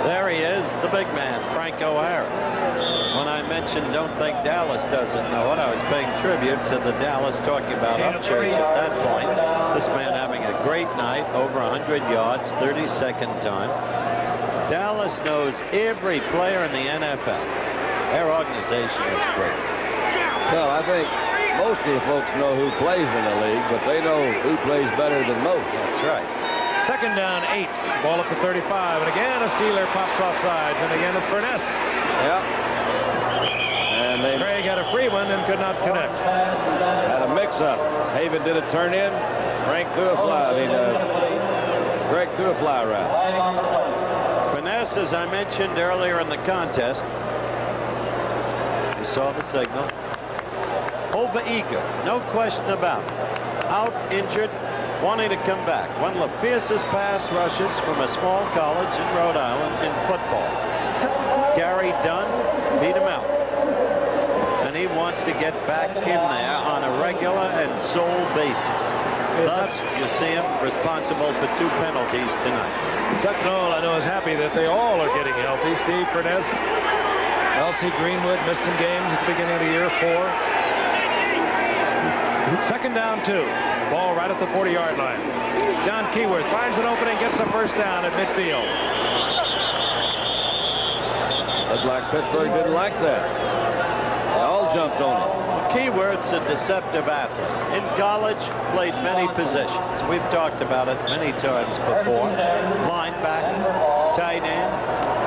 There he is, the big man, Franco Harris. When I mentioned don't think Dallas doesn't know it, I was paying tribute to the Dallas talking about Upchurch at that point. This man having a great night, over 100 yards, 32nd time. Dallas knows every player in the NFL. Their organization is great. Well, I think most of the folks know who plays in the league, but they know who plays better than most. That's right. 2nd down, 8. Ball at the 35. And again, a Steeler pops off sides. And again, it's Furness. Yeah. And Craig had a free one and could not connect. Had a mix-up. Haven did a turn in. Frank threw a fly. Greg threw a fly route. Finesse, as I mentioned earlier in the contest. You saw the signal. Over-eager, no question about it. Out, injured, wanting to come back. One of the fiercest pass rushes from a small college in Rhode Island in football. Gary Dunn beat him out. And he wants to get back in there on a regular and sole basis. Thus, you see him responsible for 2 penalties tonight. Chuck Noll, I know, is happy that they all are getting healthy. Steve Furness, L.C. Greenwood missed some games at the beginning of the year, 4. Second down, 2. Ball right at the 40-yard line. John Keyworth finds an opening, gets the first down at midfield. Looked like Pittsburgh didn't like that. They all jumped on him. Keyworth's a deceptive athlete. In college, played many positions. We've talked about it many times before. Linebacker, tight end,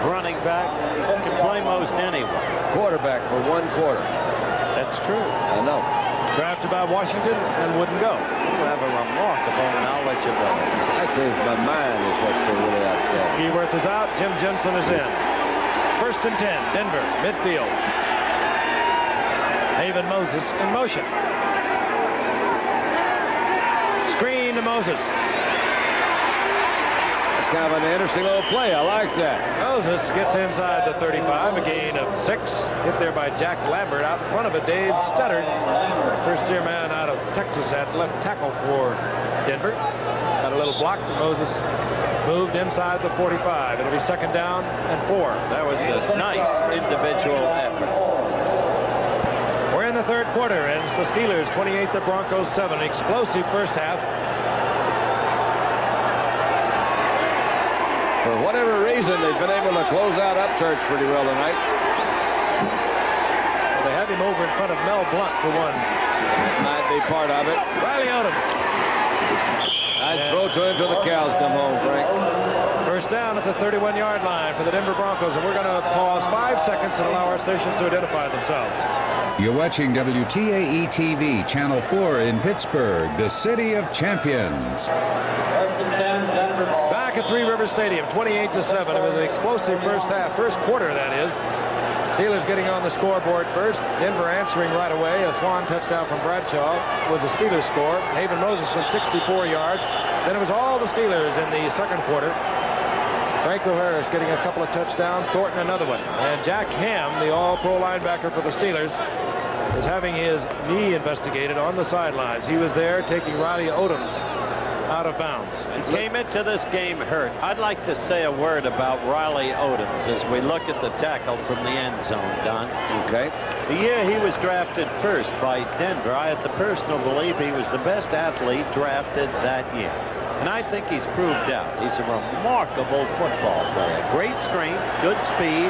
running back, can play most anyone. Quarterback for 1 quarter. That's true. I know. Drafted by Washington and wouldn't go. You have a remarkable knowledge of it. Actually, it's my mind is what's so really outstanding. Keyworth is out. Jim Jensen is in. First and 10, Denver, midfield. Haven Moses in motion. Screen to Moses. That's kind of an interesting little play. I like that. Moses gets inside the 35, a gain of 6. Hit there by Jack Lambert. Out in front of it, Dave Studdard, first-year man out of Texas at left tackle for Denver. Got a little block. Moses moved inside the 45. It'll be second down and 4. That was a nice individual effort. We're in the third quarter, and it's the Steelers 28, the Broncos 7. Explosive first half. For whatever reason, they've been able to close out Upchurch pretty well tonight. Well, they have him over in front of Mel Blunt for one. Might be part of it. Riley Odoms. I'd throw to him till the cows come home, Frank. First down at the 31-yard line for the Denver Broncos, and we're going to pause 5 seconds and allow our stations to identify themselves. You're watching WTAE-TV, Channel 4 in Pittsburgh, the city of champions. Back at Three Rivers Stadium, 28-7. It was an explosive first half, first quarter, that is. Steelers getting on the scoreboard first. Denver answering right away. A Swan touchdown from Bradshaw was a Steelers score. Haven Moses went 64 yards. Then it was all the Steelers in the second quarter. Franco Harris getting a couple of touchdowns. Thornton another one. And Jack Ham, the all-pro linebacker for the Steelers, is having his knee investigated on the sidelines. He was there taking Riley Odoms out of bounds. And came into this game hurt. I'd like to say a word about Riley Odoms as we look at the tackle from the end zone, Don. Okay. The year he was drafted first by Denver, I had the personal belief he was the best athlete drafted that year. And I think he's proved out. He's a remarkable football player. Great strength, good speed,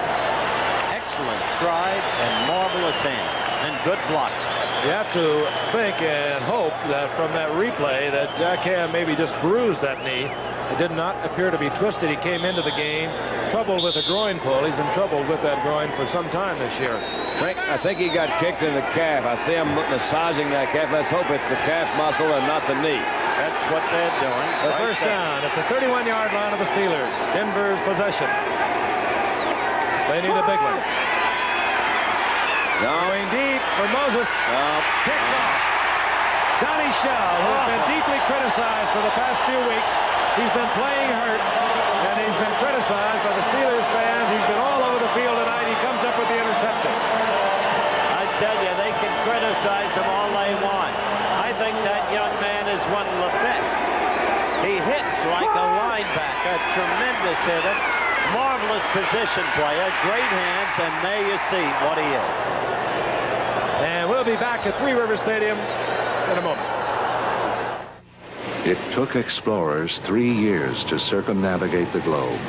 excellent strides, and marvelous hands, and good blocking. You have to think and hope that from that replay that Jack Ham maybe just bruised that knee. It did not appear to be twisted. He came into the game troubled with a groin pull. He's been troubled with that groin for some time this year. Frank, I think he got kicked in the calf. I see him massaging that calf. Let's hope it's the calf muscle and not the knee. That's what they're doing. The first down at the 31-yard line of the Steelers. Denver's possession. They need a big one. Going deep for Moses. Picked off. Donnie Shell, who's been deeply criticized for the past few weeks. He's been playing hurt, and he's been criticized by the Steelers fans. He's been all over the field tonight. He comes up with the interception. I tell you, they can criticize him all they want. I think that young man is one of the best. He hits like a linebacker, tremendous hitter. Marvelous position player, great hands, and there you see what he is. And we'll be back at Three Rivers Stadium in a moment. It took explorers 3 years to circumnavigate the globe.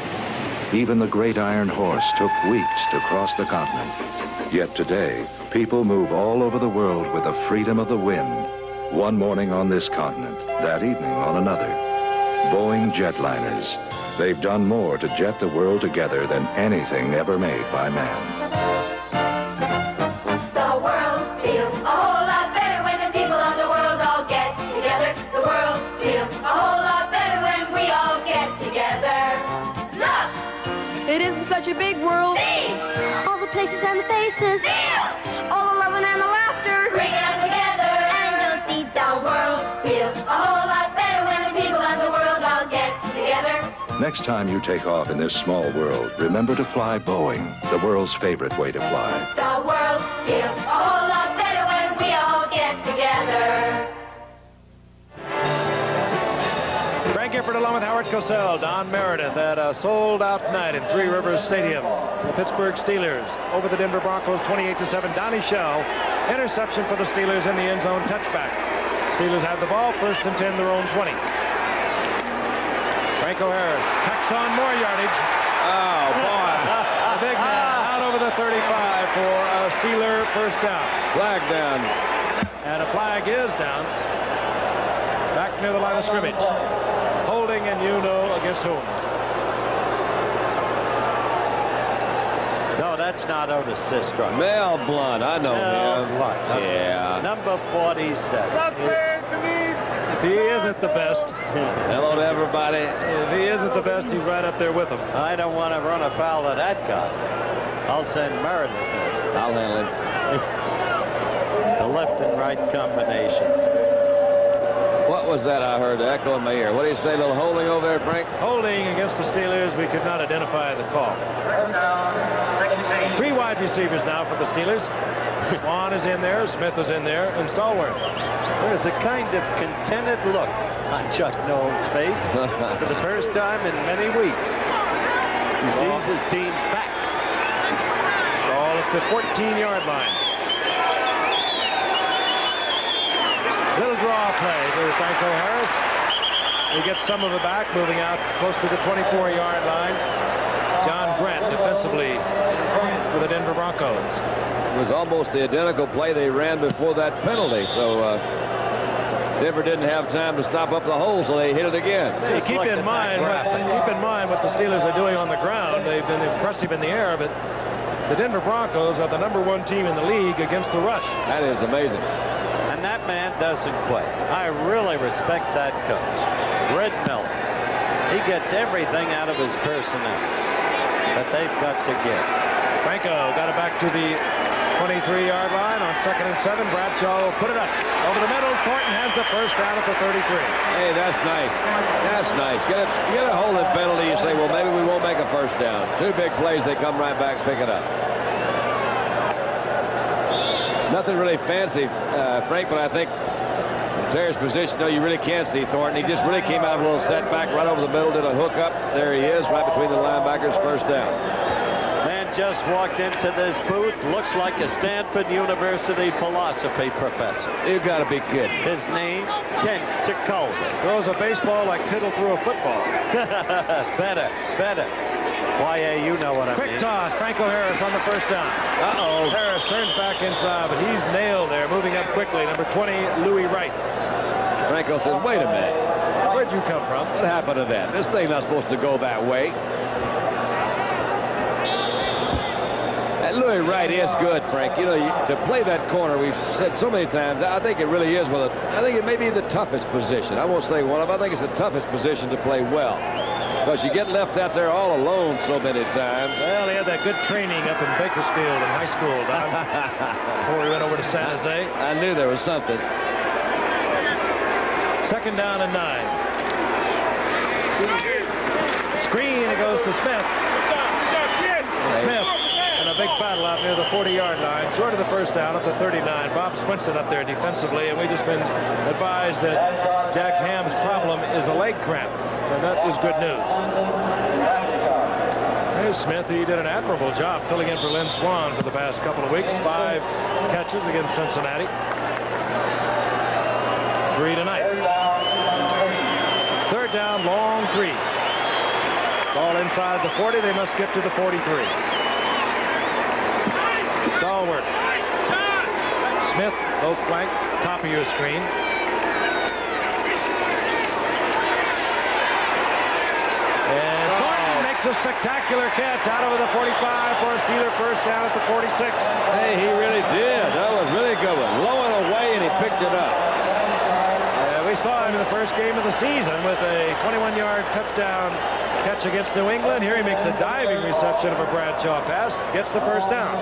Even the great Iron Horse took weeks to cross the continent. Yet today, people move all over the world with the freedom of the wind. One morning on this continent, that evening on another. Boeing jetliners. They've done more to jet the world together than anything ever made by man. The world feels a whole lot better when the people of the world such a big world. See! All the places and the faces. Feel! All the loving and the laughter. Bring us together and you'll see the world feels a whole lot better when the people of the world all get together. Next time you take off in this small world, remember to fly Boeing, the world's favorite way to fly. The world feels a whole lot better when we all get together. Frank Gifford along with Howard Cosell, Don Meredith at a sold-out night in Three Rivers Stadium. The Pittsburgh Steelers over the Denver Broncos 28-7. Donnie Shell, interception for the Steelers in the end zone, touchback. Steelers have the ball, 1st and 10, their own 20. Franco Harris tacks on more yardage. Oh, boy. The big man out over the 35 for a Steeler first down. Flag down. And a flag is down. Back near the line of scrimmage. Holding, and you know against whom. No, that's not Otis Sistrunk. Mel Blunt, I know Mel him. Blunt. Yeah. Number 47. If he isn't the best. Hello to everybody. If he isn't the best, he's right up there with him. I don't want to run afoul of that guy. I'll send Meredith in. I'll handle him. The left and right combination. What was that I heard? The echo in my ear. What do you say? A little holding over there, Frank? Holding against the Steelers. We could not identify the call. 3 wide receivers now for the Steelers. Swan is in there. Smith is in there. And Stallworth. There's a kind of contented look on Chuck Noll's face for the first time in many weeks. He sees his team back. Ball at the 14-yard line. Little draw play to Franco Harris. He gets some of it back, moving out close to the 24-yard line. John Grant defensively for the Denver Broncos. It was almost the identical play they ran before that penalty, so Denver didn't have time to stop up the hole, so they hit it again. Keep in mind what the Steelers are doing on the ground. They've been impressive in the air, but the Denver Broncos are the #1 team in the league against the rush. That is amazing. And that man doesn't quit. I really respect that coach, Red Miller. He gets everything out of his personnel that they've got to give. Franco got it back to the 23-yard line on 2nd and 7. Bradshaw will put it up over the middle. Thornton has the first down at the 33. Hey, that's nice. That's nice. Get a holding penalty. You say, well, maybe we won't make a first down. 2 big plays. They come right back and pick it up. Nothing really fancy, Frank, but I think in Terry's position, though, you really can't see Thornton. He just really came out of a little setback right over the middle, did a hook up. There he is, right between the linebackers, first down. Man just walked into this booth, looks like a Stanford University philosophy professor. You gotta be kidding. His name, Ken Ciccone. Throws a baseball like Tittle threw a football. Better. Y.A., you know what I mean. Quick toss, Franco Harris on the first down. Uh-oh. Harris turns back inside, but he's nailed there, moving up quickly. Number 20, Louis Wright. Franco says, wait a minute. Where'd you come from? What happened to that? This thing's not supposed to go that way. Louis Wright is good, Frank. You know, to play that corner, we've said so many times, I think it really is I think it may be the toughest position. I won't say one of them. I think it's the toughest position to play well. Because you get left out there all alone so many times. Well, he had that good training up in Bakersfield in high school, Don, before he went over to San Jose. I knew there was something. 2nd down and 9. Screen, it goes to Smith. Smith. And a big battle out near the 40-yard line, short of the first down at the 39. Bob Swinson up there defensively, and we've just been advised that Jack Ham's problem is a leg cramp, and that is good news. Here's Smith. He did an admirable job filling in for Lynn Swan for the past couple of weeks. 5 catches against Cincinnati. 3 tonight. 3rd down, long 3. Ball inside the 40. They must get to the 43. Stallworth. Smith, both flank, top of your screen. And Thornton makes a spectacular catch out over the 45 for a Steeler first down at the 46. Hey, he really did. That was really good one. Low and away, and he picked it up. We saw him in the first game of the season with a 21-yard touchdown catch against New England. Here he makes a diving reception of a Bradshaw pass, gets the first down.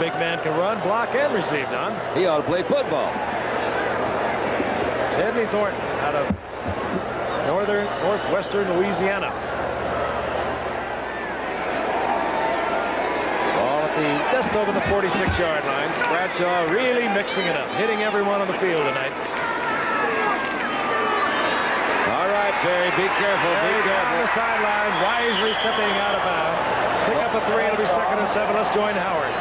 Big man can run, block, and receive, Don. He ought to play football. Sidney Thornton out of northwestern Louisiana. Ball at just over the 46-yard line. Bradshaw really mixing it up, hitting everyone on the field tonight. All right, Terry, be careful. Be careful. On the sideline, wisely stepping out of bounds. Pick up a 3. It'll be 2nd and 7. Let's join Howard.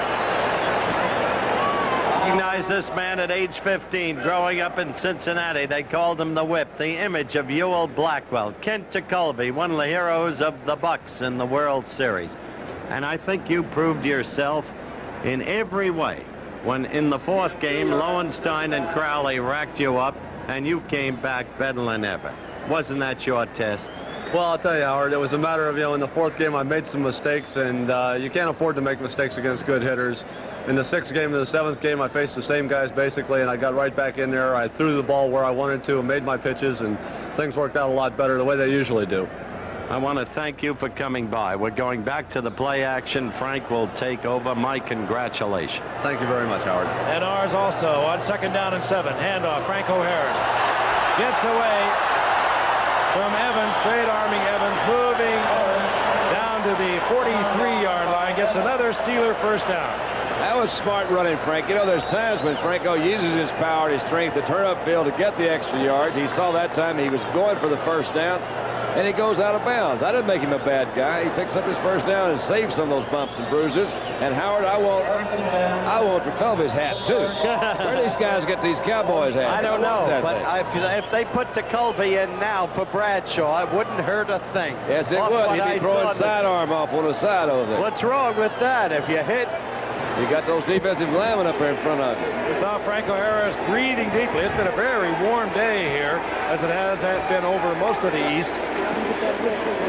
Recognize this man at age 15, growing up in Cincinnati. They called him the Whip, the image of Ewell Blackwell. Kent Tekulve, one of the heroes of the Bucks in the World Series. And I think you proved yourself in every way when in the 4th game Lowenstein and Crowley racked you up and you came back better than ever. Wasn't that your test? Well, I'll tell you, Howard, it was a matter of, in the 4th game I made some mistakes, and you can't afford to make mistakes against good hitters. In the 6th game and the 7th game, I faced the same guys basically, and I got right back in there. I threw the ball where I wanted to and made my pitches, and things worked out a lot better the way they usually do. I want to thank you for coming by. We're going back to the play action. Frank will take over. My congratulations. Thank you very much, Howard. And ours also on 2nd down and 7. Handoff, Franco Harris gets away from Evans, straight arming Evans, moving down to the 43-yard line, gets another Steeler first down. That was smart running, Frank. There's times when Franco uses his power and his strength to turn upfield to get the extra yard. He saw that time he was going for the first down, and he goes out of bounds. That didn't make him a bad guy. He picks up his first down and saves some of those bumps and bruises. And Howard, I want Tekulve's hat too. Where do these guys get these Cowboys hats? I don't know, but if they put Tekulve in now for Bradshaw, it wouldn't hurt a thing. Yes, it would. He'd be throwing sidearm off on the side over there. What's wrong with that? If you hit, you got those defensive linemen up there in front of you. We saw Franco Harris breathing deeply. It's been a very warm day here, as it has been over most of the East.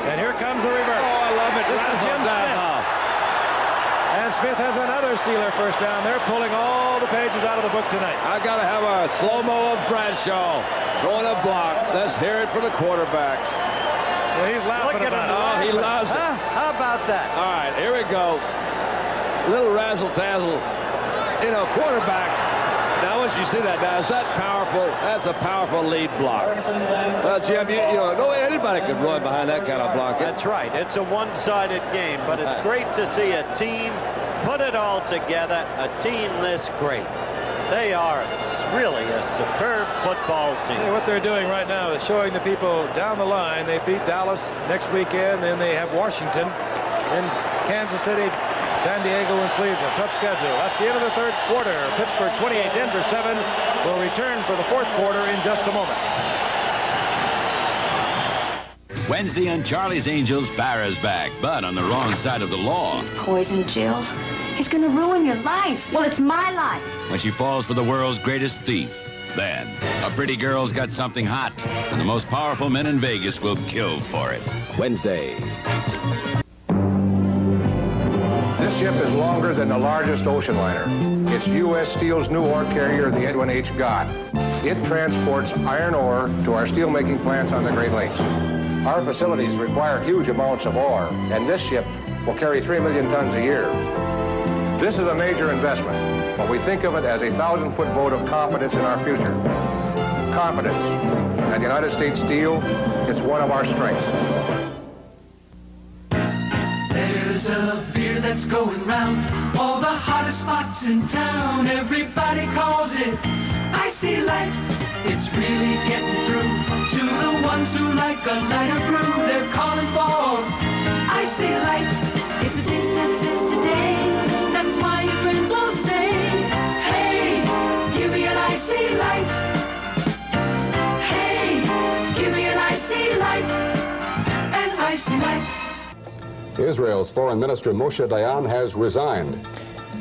And here comes the reverse. Oh, I love it. This is Jim Smith. And Smith has another Steeler first down. They're pulling all the pages out of the book tonight. I got to have a slow-mo of Bradshaw throwing a block. Let's hear it for the quarterbacks. Well, he's laughing about it. Oh, he loves it. How about that? All right, here we go. Little razzle-tazzle. Quarterbacks. Now, once you see that, now, is that powerful? That's a powerful lead block. Well, Jim, anybody could run behind that kind of block. That's right. It's a one-sided game, but it's great to see a team put it all together, a team this great. They are really a superb football team. Hey, what they're doing right now is showing the people down the line. They beat Dallas next weekend, then they have Washington, then Kansas City, San Diego, and Cleveland. Tough schedule. That's the end of the 3rd quarter. Pittsburgh 28, Denver 7. Will return for the 4th quarter in just a moment. Wednesday on Charlie's Angels, Farrah's back, but on the wrong side of the law. He's poison, Jill. He's going to ruin your life. Well, it's my life. When she falls for the world's greatest thief. Then, a pretty girl's got something hot, and the most powerful men in Vegas will kill for it. Wednesday. This ship is longer than the largest ocean liner. It's U.S. Steel's new ore carrier, the Edwin H. Gott. It transports iron ore to our steelmaking plants on the Great Lakes. Our facilities require huge amounts of ore, and this ship will carry 3 million tons a year. This is a major investment, but we think of it as a 1,000-foot vote of confidence in our future. Confidence. At United States Steel, it's one of our strengths. There's a beer that's going round all the hottest spots in town. Everybody calls it Icy Light. It's really getting through to the ones who like a lighter brew. They're calling for Icy Light. It's a taste that says today. That's why your friends all say, hey, give me an Icy Light. Hey, give me an Icy Light. An Icy Light. Israel's Foreign Minister Moshe Dayan has resigned.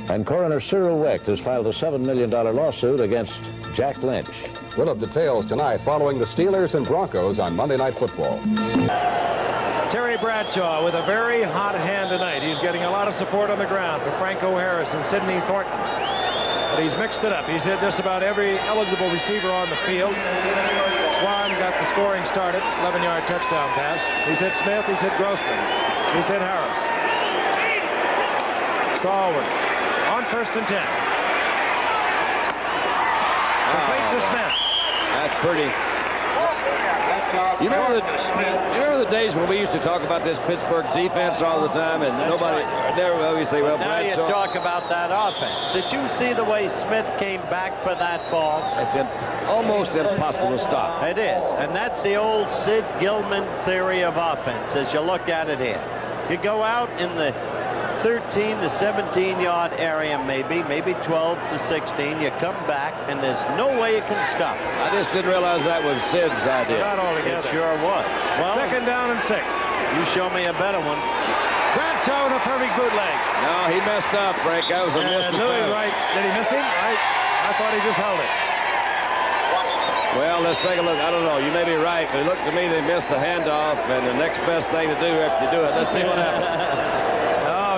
And coroner Cyril Wecht has filed a $7 million lawsuit against Jack Lynch. We'll have details tonight following the Steelers and Broncos on Monday Night Football. Terry Bradshaw with a very hot hand tonight. He's getting a lot of support on the ground from Franco Harris and Sidney Thornton. but he's mixed it up. He's hit just about every eligible receiver on the field. Swan got the scoring started, 11-yard touchdown pass. He's hit Smith, he's hit Grossman, he's hit Harris. Stallworth on 1st and 10. Complete to Smith. That's pretty. You remember the days when we used to talk about this Pittsburgh defense all the time, and nobody, never, obviously, well, now you talk about that offense. Did you see the way Smith came back for that ball? It's almost impossible to stop. It is, and that's the old Sid Gilman theory of offense as you look at it here. You go out in the 13 to 17-yard area, maybe 12 to 16. You come back, and there's no way you can stop it. I just didn't realize that was Sid's idea. Not altogether. It sure was. Well, 2nd down and 6. You show me a better one. Bradshaw with a perfect bootleg. No, he messed up, Frank. That was a missed Louis Wright. Did he miss him? I thought he just held it. Well, let's take a look. I don't know. You may be right, but it looked to me they missed the handoff, and the next best thing to do after you do it. Let's see what happens.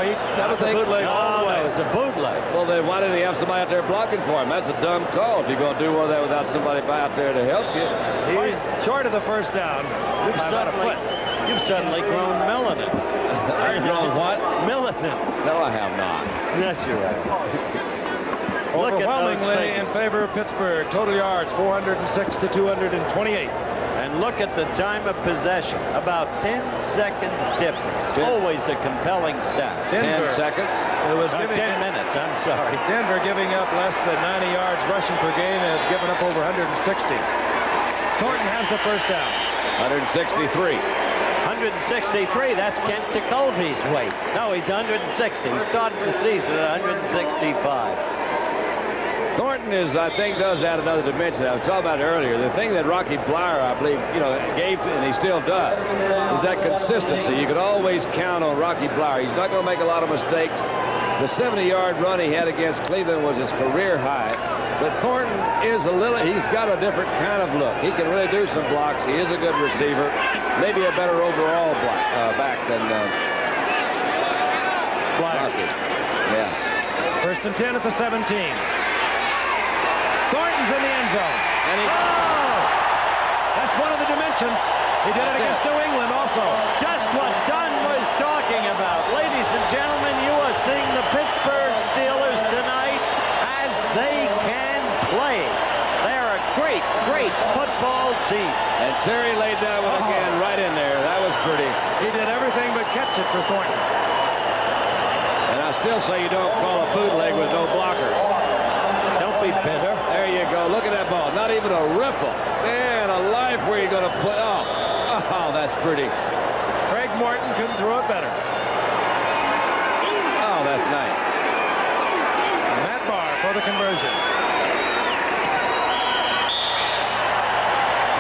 That was a bootleg all the way. It was a bootleg. Well, then why didn't he have somebody out there blocking for him? That's a dumb call if you're going to do all that without somebody out there to help you. He's short of the 1st down. You've suddenly grown militant. I've grown what? Militant. No, I have not. Yes, you have. Overwhelmingly in favor of Pittsburgh. Total yards, 406 to 228. And look at the time of possession. About 10 seconds difference. Always a compelling stat. 10 seconds? It was 10 minutes, I'm sorry. Denver giving up less than 90 yards rushing per game and have given up over 160. Thornton has the 1st down. 163. 163, that's Kent Tekulve's weight. No, he's 160. He started the season at 165. Thornton I think, does add another dimension. I was talking about it earlier. The thing that Rocky Blyer, I believe, gave, and he still does, is that consistency. You could always count on Rocky Blyer. He's not going to make a lot of mistakes. The 70-yard run he had against Cleveland was his career high. But Thornton he's got a different kind of look. He can really do some blocks. He is a good receiver. Maybe a better overall back than Rocky. Yeah. 1st and 10 at the 17. Thornton's in the end zone. And that's one of the dimensions. He did it against New England also. Just what Dunn was talking about. Ladies and gentlemen, you are seeing the Pittsburgh Steelers tonight as they can play. They're a great, great football team. And Terry laid that one again right in there. That was pretty. He did everything but catch it for Thornton. And I still say you don't call a bootleg with no blockers. Don't be bitter. There you go. Look at that ball. Not even a ripple. Man, a life where you're going to play. Oh, that's pretty. Craig Morton couldn't throw it better. Oh, that's nice. Matt Barr for the conversion.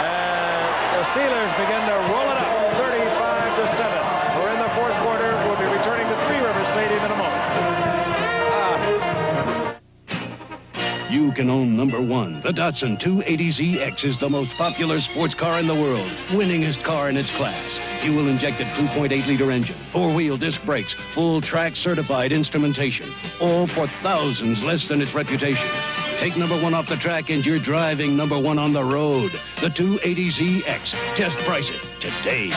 And the Steelers begin to roll it up, 35-7. We're in the 4th quarter. We'll be returning to Three River Stadium in a moment. You can own #1. The Datsun 280ZX is the most popular sports car in the world. Winningest car in its class. Fuel-injected 2.8-liter engine, 4-wheel disc brakes, full track certified instrumentation. All for thousands less than its reputation. Take #1 off the track and you're driving #1 on the road. The 280ZX. Just price it today.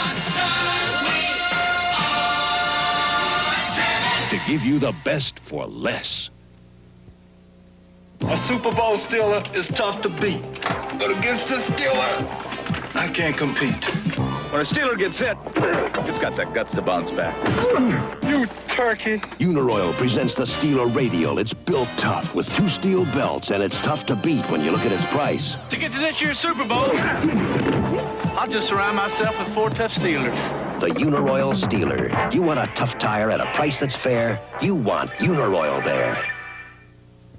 To give you the best for less. A Super Bowl Steeler is tough to beat. But against the Steeler, I can't compete. When a Steeler gets hit, it's got the guts to bounce back. You turkey. Uniroyal presents the Steeler Radial. It's built tough with 2 steel belts, and it's tough to beat when you look at its price. To get to this year's Super Bowl, I'll just surround myself with 4 tough Steelers. The Uniroyal Steeler. You want a tough tire at a price that's fair? You want Uniroyal there.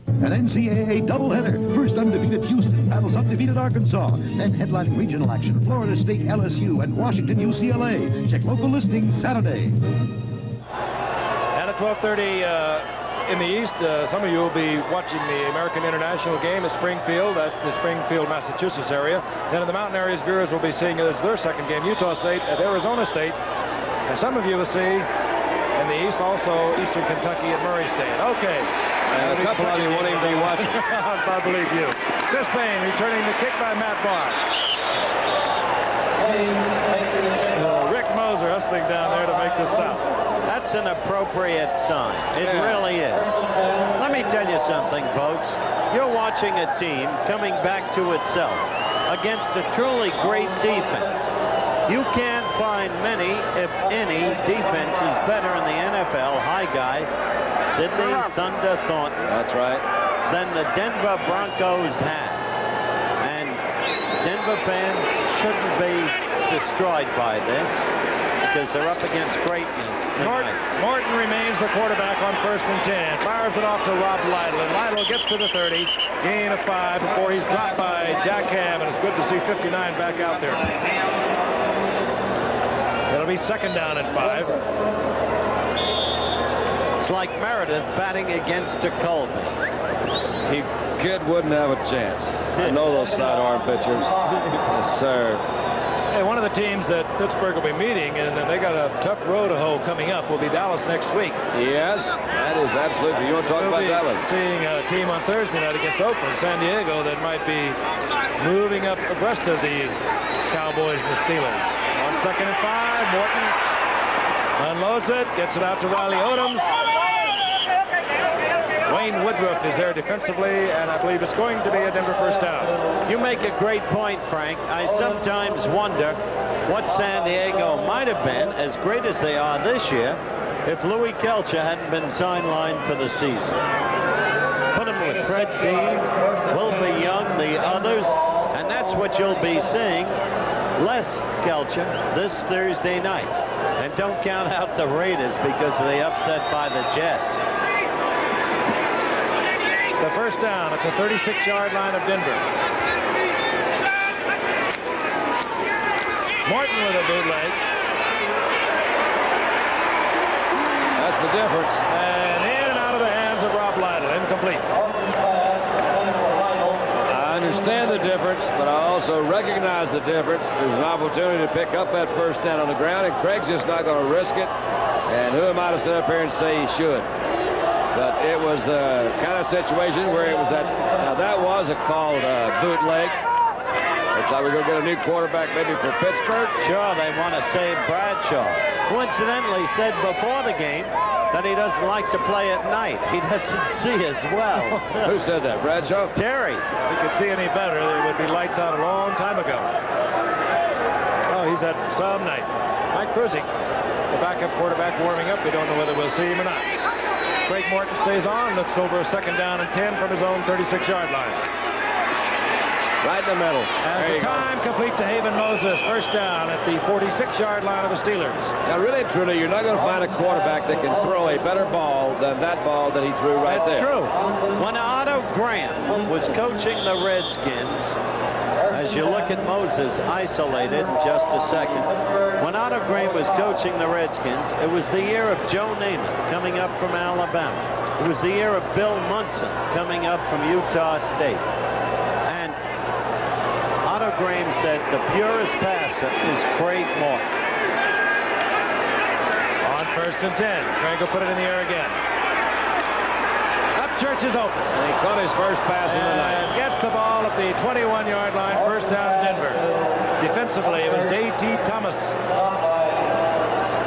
An NCAA doubleheader. First undefeated Houston battles undefeated Arkansas. Then headlining regional action, Florida State LSU and Washington UCLA. Check local listings Saturday. And at 12:30 in the East, some of you will be watching the American International game at Springfield, at the Springfield, Massachusetts area. Then in the mountain areas, viewers will be seeing it as their second game, Utah State at Arizona State. And some of you will see in the East also Eastern Kentucky at Murray State. Okay. And a couple of you won't even be watching. I believe you. Chris Payne returning the kick by Matt Barr. Rick Moser hustling down there to make the stop. That's an appropriate sign. It really is. Let me tell you something, folks. You're watching a team coming back to itself against a truly great defense. You can't find many, if any, defenses better in the NFL, high guy, Sidney Thunder Thornton. That's right. Than the Denver Broncos had. And Denver fans shouldn't be destroyed by this because they're up against greatness tonight. Morton remains the quarterback on 1st and 10. Fires it off to Rob Lytle, and Lytle gets to the 30. Gain of 5 before he's dropped by Jack Ham, and it's good to see 59 back out there. It'll be 2nd down and 5. It's like Meredith batting against a Colby. Kid wouldn't have a chance. I know those sidearm pitchers. Yes, sir. Hey, one of the teams that Pittsburgh will be meeting, and they got a tough road to hoe coming up, will be Dallas next week. Yes, that is absolutely. You want to talk about that one? Seeing a team on Thursday night against Oakland, San Diego, that might be moving up abreast of the Cowboys and the Steelers. On 2nd and 5, Morton unloads it, gets it out to Riley Odoms. Wayne Woodruff is there defensively, and I believe it's going to be a Denver 1st down. You make a great point, Frank. I sometimes wonder what San Diego might have been, as great as they are this year, if Louis Kelcher hadn't been sidelined for the season. Put him with Fred Dean, Wilbur Young, the others, and that's what you'll be seeing. Less Kelcher this Thursday night. And don't count out the Raiders because of the upset by the Jets. The 1st down at the 36-yard line of Denver. Morton with a bootleg. That's the difference. And in and out of the hands of Rob Lytle. Incomplete. I understand the difference, but I also recognize the difference. There's an opportunity to pick up that 1st down on the ground, and Craig's just not going to risk it. And who am I to stand up here and say he should? But it was the kind of situation where it was that, that was a called bootleg. Looks like we're going to get a new quarterback maybe for Pittsburgh. Sure, they want to save Bradshaw. Who incidentally said before the game that he doesn't like to play at night. He doesn't see as well. Who said that, Bradshaw? Terry. If he could see any better, there would be lights out a long time ago. Oh, he's had some night. Mike Krusik, the backup quarterback, warming up. We don't know whether we'll see him or not. Craig Morton stays on, looks over a 2nd down and 10 from his own 36-yard line. Right in the middle. As the time complete to Haven Moses, 1st down at the 46-yard line of the Steelers. Now, really, truly, you're not going to find a quarterback that can throw a better ball than that ball that he threw right there. That's true. When Otto Graham was coaching the Redskins, as you look at Moses isolated in just a second, when Otto Graham was coaching the Redskins, it was the year of Joe Namath coming up from Alabama. It was the year of Bill Munson coming up from Utah State. And Otto Graham said the purest passer is Craig Morton. On 1st and 10, Craig will put it in the air again. Church is open. And he caught his first pass of the night. Gets the ball at the 21-yard line, 1st down Denver. Defensively, it was J.T. Thomas.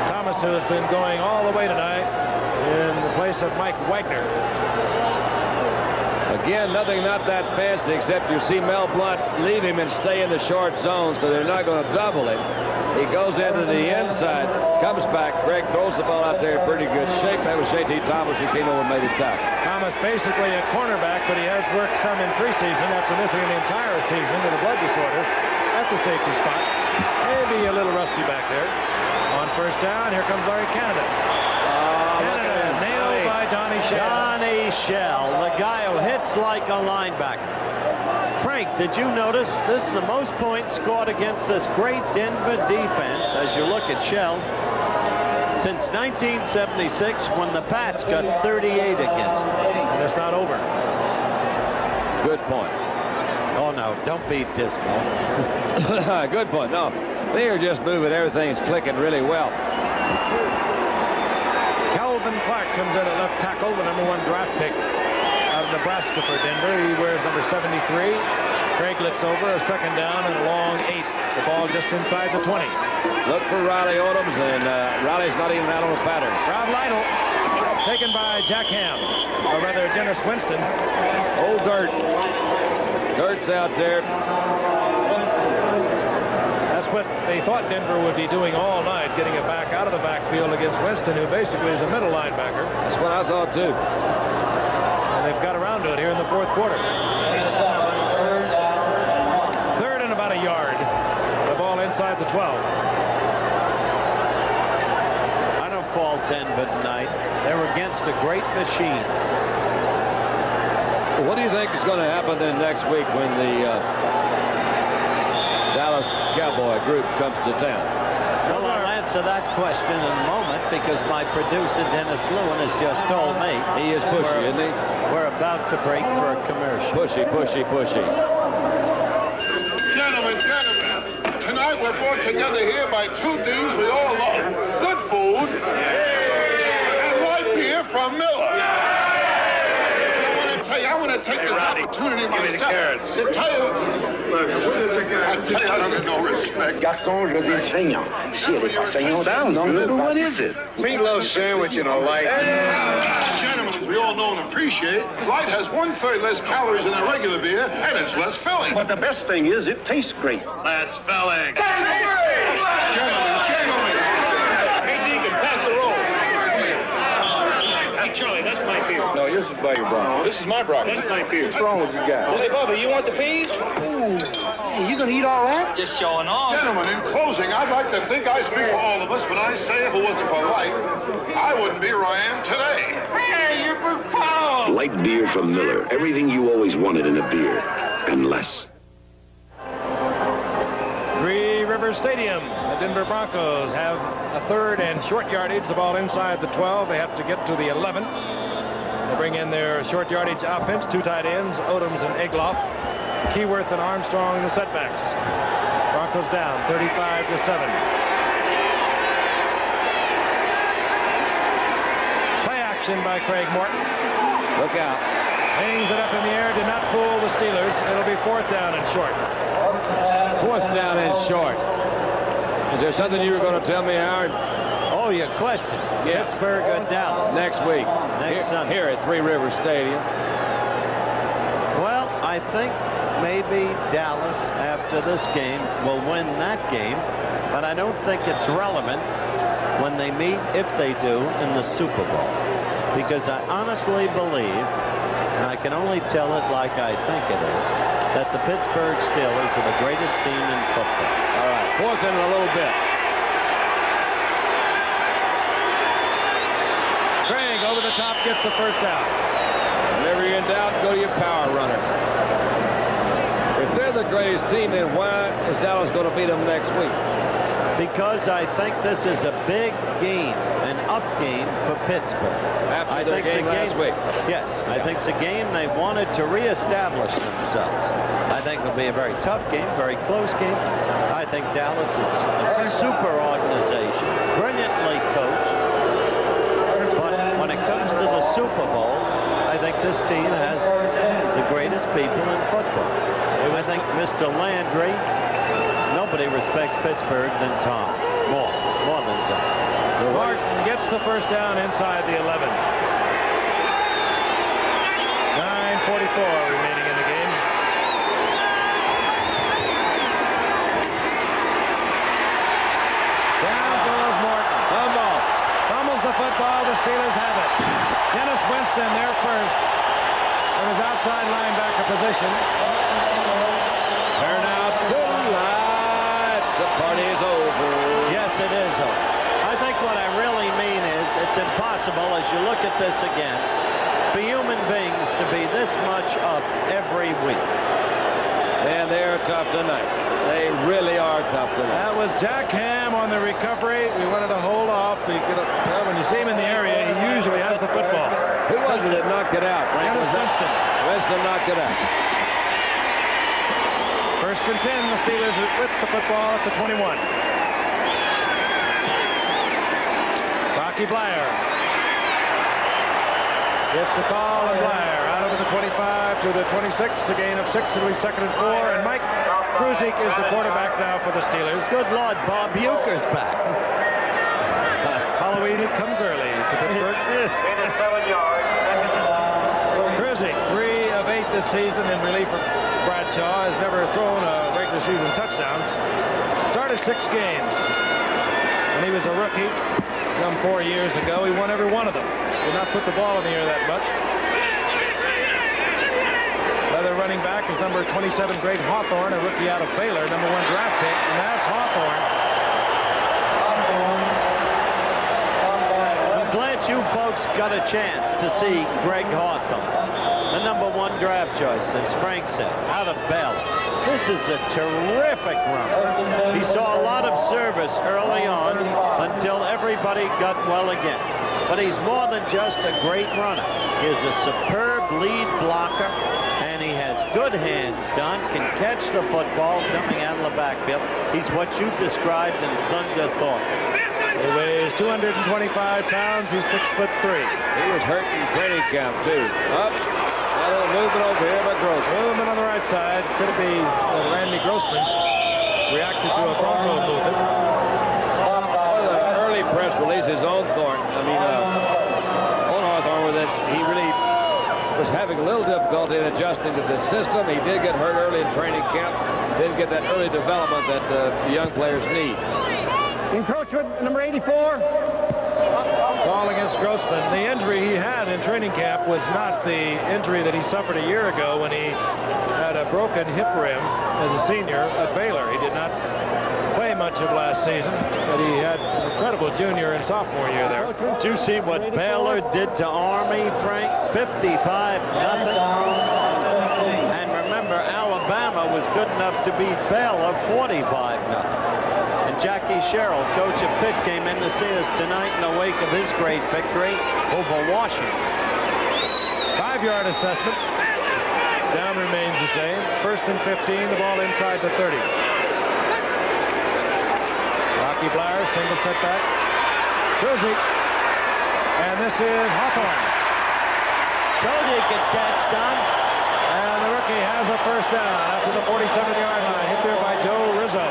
Thomas, who has been going all the way tonight in the place of Mike Wagner. Again, nothing not that fancy, except you see Mel Blount leave him and stay in the short zone, so they're not going to double him. He goes into the inside, comes back. Greg throws the ball out there in pretty good shape. That was J.T. Thomas who came over and made it tackle. Thomas basically a cornerback, but he has worked some in preseason after missing the entire season with a blood disorder at the safety spot. Maybe a little rusty back there. On 1st down, here comes Larry Canada. Canada nailed by Donnie Shell. Donnie Shell, the guy who hits like a linebacker. Frank, did you notice this is the most points scored against this great Denver defense, as you look at Shell, since 1976 when the Pats got 38 against them. And it's not over. Good point. Oh, no, don't be dismal. Good point. No, they are just moving. Everything's clicking really well. Calvin Clark comes in at left tackle, the #1 draft pick from Nebraska for Denver. He wears number 73. Craig looks over, a second down and a long 8. The ball just inside the 20. Look for Riley Odoms, and Riley's not even out on the pattern. Rob Lytle taken by Jack Ham, or rather Dennis Winston. Old Dirt. Dirt's out there. That's what they thought Denver would be doing all night, getting it back out of the backfield against Winston, who basically is a middle linebacker. That's what I thought, too. And they've got around to it here in the fourth quarter. Third and about a yard. The ball inside the 12. I don't fault Denver tonight. They were against a great machine. What do you think is going to happen then next week when the Dallas Cowboy group comes to town? Well, I'll answer that question in a moment because my producer, Dennis Lewin, has just told me. He is pushy, isn't he? We're about to break for a commercial. Pushy, pushy, pushy. Gentlemen, tonight we're brought together here by two things we all love. Good food and light beer from Miller. I want to take this opportunity myself to tell you. I tell you, I don't get no respect. Garçon, je dis saignant. Si elle est pas saignante, what is it? Meatloaf sandwich and a light. Gentlemen, as we all know and appreciate, light has 1/3 less calories than a regular beer, and it's less filling. But the best thing is it tastes great. Less filling. Gentlemen. Hey, Deacon, pass the roll. Hey, Charlie, that's my beer. No, this is by your Broncos. This is my Broncos. That's my beer. What's wrong with you guys? Hey, Bubba, you want the peas? Ooh. You gonna eat all that? Just showing off. Gentlemen, in closing, I'd like to think I speak for all of us when I say if it wasn't for light, I wouldn't be where I am today. Hey, you're proud. Light beer from Miller. Everything you always wanted in a beer, and less. Three Rivers Stadium. The Denver Broncos have a third and short yardage. The ball inside the 12. They have to get to the 11. They bring in their short yardage offense. Two tight ends, Odoms and Egloff. Keyworth and Armstrong in the setbacks. Broncos down 35-7. Play action by Craig Morton. Look out. Hangs it up in the air. Did not fool the Steelers. It'll be fourth down and short. Fourth down and short. Is there something you were going to tell me, Howard? Oh, your question. Yeah. Pittsburgh or Dallas? Next week. Next Sunday. Here at Three Rivers Stadium. Well, I think maybe Dallas, after this game, will win that game. But I don't think it's relevant when they meet, if they do, in the Super Bowl. Because I honestly believe, and I can only tell it like I think it is, that the Pittsburgh Steelers are the greatest team in football. All right, fourth in a little bit. Craig over the top gets the first down. Whenever you're in doubt, go to your power runner. If they're the greatest team, then why is Dallas going to beat them next week? Because I think this is a big game, an up game for Pittsburgh. After their game last week. Yes, I think it's a game they wanted to reestablish themselves. I think it'll be a very tough game, very close game. I think Dallas is a super organization, brilliantly coached. But when it comes to the Super Bowl, I think this team has the greatest people in football. I think Mr. Landry, nobody respects Pittsburgh than Tom. More than Tom. Martin gets the first down inside the 11. 9:44 remaining in the game. Down goes Morton. Fumbles the football. The Steelers have it. Dennis Winston there first in his outside linebacker position. Turn out the lights. The party is over. Yes, it is over. I think what I really mean is it's impossible, as you look at this again, for human beings to be this much up every week. And they're tough tonight. They really are tough tonight. That was Jack Ham on the recovery. We wanted to hold off. When you see him in the area, he usually has the football. Who was it that knocked it out? Dennis Winston. Winston knocked it out. First and 10, the Steelers with the football at the 21. Rocky Blyer. Gets the call, and Blair out over the 25 to the 26. A gain of 6. It'll be 2nd and 4. And Mike Kruzik is the quarterback now for the Steelers. Good Lord, Bob Uecker's back. Halloween comes early to Pittsburgh. Kruzik, 3 of 8 this season in relief of Bradshaw. Has never thrown a regular season touchdown. Started 6 games. When he was a rookie some 4 years ago, he won every one of them. Did not put the ball in the air that much. Other running back is number 27, Greg Hawthorne, a rookie out of Baylor, number 1 draft pick, and that's Hawthorne. I'm glad you folks got a chance to see Greg Hawthorne, the number 1 draft choice, as Frank said, out of Baylor. This is a terrific run. He saw a lot of service early on until everybody got well again. But he's more than just a great runner. He is a superb lead blocker, and he has good hands, Don, can catch the football coming out of the backfield. He's what you described in Thunder Thought. He weighs 225 pounds. He's 6'3". He was hurt in training camp, too. Up. A little movement over here by Grossman. Movement on the right side. Could it be Randy Grossman reacted to a Bronco movement? One of the early press releases on Hawthorne, with it, he really was having a little difficulty in adjusting to the system. He did get hurt early in training camp. Didn't get that early development that the young players need. Encroachment, number 84. Ball against Grossman. The injury he had in training camp was not the injury that he suffered a year ago when he had a broken hip rim as a senior at Baylor. He did not play much of last season, but he had an incredible junior and sophomore year there. Did you see what Baylor did to Army, Frank? 55-0. And remember, Alabama was good enough to beat Baylor 45-0. Jackie Sherrill, coach of Pitt, came in to see us tonight in the wake of his great victory over Washington. 5-yard assessment. Down remains the same. 1st and 15, the ball inside the 30. Rocky Blair, single setback. Kruzik. And this is Hawthorne. Told you he could catch, Don. And the rookie has a 1st down after the 47-yard line. Hit there by Joe Rizzo.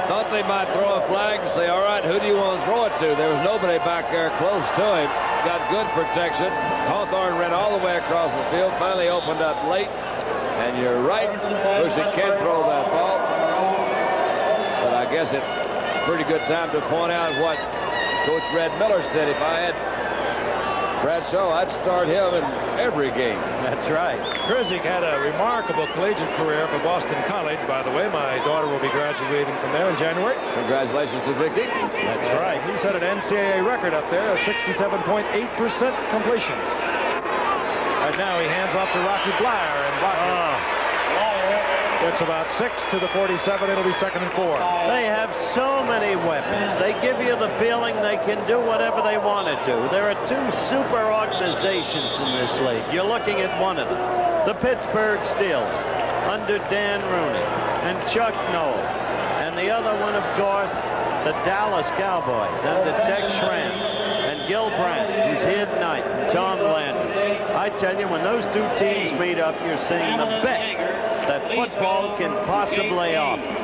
I thought they might throw a flag and say, all right, who do you want to throw it to? There was nobody back there close to him. Got good protection. Hawthorne ran all the way across the field, finally opened up late. And you're right, Kruzik can throw that ball. But I guess it's a pretty good time to point out what Coach Red Miller said. If I had Bradshaw, I'd start him in every game. That's right. Kruzik had a remarkable collegiate career for Boston College, by the way. My daughter will be graduating from there in January. Congratulations to Vicky. That's right. He set an NCAA record up there of 67.8% completions. And now he hands off to Rocky Blair and It's about 6 to the 47. It'll be 2nd and 4. They have so many weapons. They give you the feeling they can do whatever they want to do. There are 2 super organizations in this league. You're looking at one of them, the Pittsburgh Steelers, under Dan Rooney and Chuck Noll. And the other one, of course, the Dallas Cowboys under Tex Schramm and Gil Brandt, who's here tonight, and Tom Landry. I tell you, when those 2 teams meet up, you're seeing the best that football can possibly offer.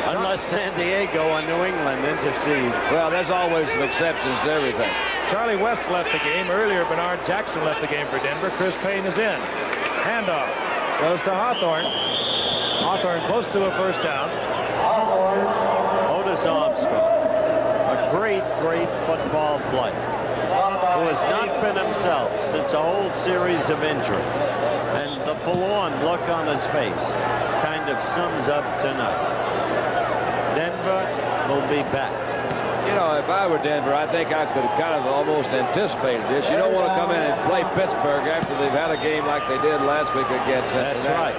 Unless San Diego or New England intercedes. Well, there's always some exceptions to everything. Charlie West left the game. Earlier, Bernard Jackson left the game for Denver. Chris Payne is in. Handoff goes to Hawthorne. Hawthorne close to a 1st down. Otis Armstrong, a great, great football player who has not been himself since a whole series of injuries. And the forlorn look on his face kind of sums up tonight. Denver will be back. You know, if I were Denver, I think I could have kind of almost anticipated this. You don't want to come in and play Pittsburgh after they've had a game like they did last week against Cincinnati. That's right.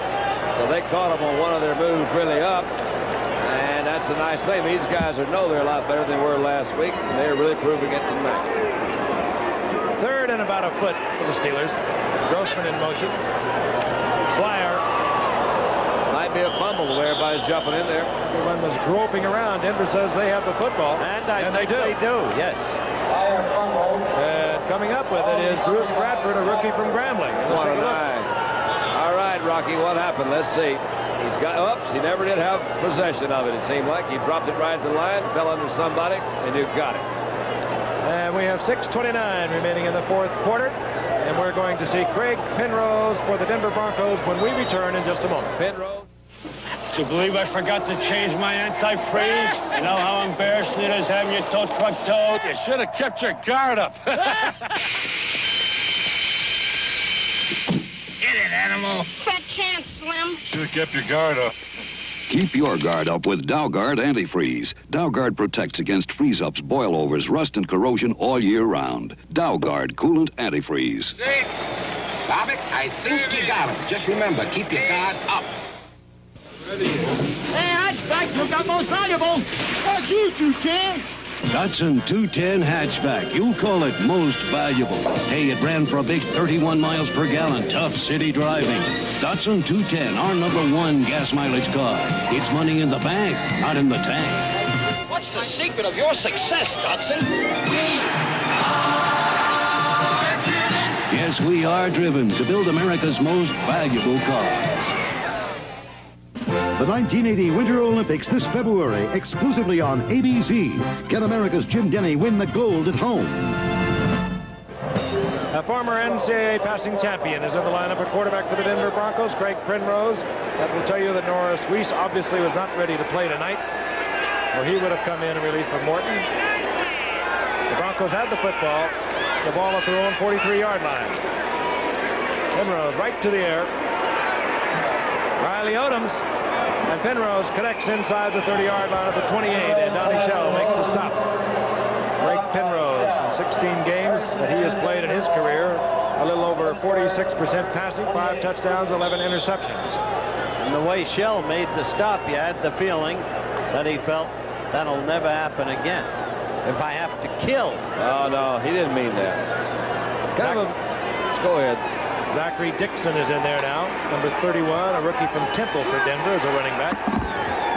So they caught them on one of their moves really up. And that's the nice thing. These guys know they're a lot better than they were last week. And they're really proving it tonight. 3rd and about a foot for the Steelers. Grossman in motion. Blair. Might be a fumble the way everybody's jumping in there. Everyone was groping around. Denver says they have the football. And I think they do, yes. And Coming up with it is Bruce Bradford, a rookie from Grambling. What a night. All right, Rocky, what happened? Let's see. He's got, oops, he never did have possession of it, it seemed like. He dropped it right at the line, fell under somebody, and you got it. And we have 6:29 remaining in the fourth quarter. And we're going to see Craig Penrose for the Denver Broncos when we return in just a moment. Penrose. Do you believe I forgot to change my antifreeze? You know how embarrassing it is having your tow truck towed? You should have kept your guard up. Get it, animal. Fat chance, Slim. Should have kept your guard up. Keep your guard up with Dowguard Antifreeze. Dowguard protects against freeze-ups, boilovers, rust, and corrosion all year round. Dowguard Coolant Antifreeze. 6. Bobbitt, I think you got him. Just remember, keep your guard up. Hey, Hatchback, you got most valuable. That's you, 210. Datsun 210 hatchback. You'll call it most valuable. Hey, it ran for a big 31 miles per gallon. Tough city driving. Datsun 210, our #1 gas mileage car. It's money in the bank, not in the tank. What's the secret of your success, Datsun? Yes, we are driven to build America's most valuable cars. The 1980 Winter Olympics this February, exclusively on ABC. Can America's Jim Denny win the gold at home? A former NCAA passing champion is in the lineup at quarterback for the Denver Broncos, Craig Penrose. That will tell you that Norris Weiss obviously was not ready to play tonight, or he would have come in relief of Morton. The Broncos had the football. The ball at their own 43-yard line. Penrose right to the air. Riley Odoms. And Penrose connects inside the 30-yard line at the 28, and Donnie Shell makes the stop. Craig Penrose, in 16 games that he has played in his career, a little over 46% passing, 5 touchdowns, 11 interceptions. And the way Shell made the stop, you had the feeling that he felt that'll never happen again. If I have to kill. Oh, no, he didn't mean that. Kind of a, go ahead. Zachary Dixon is in there now, number 31, a rookie from Temple for Denver as a running back,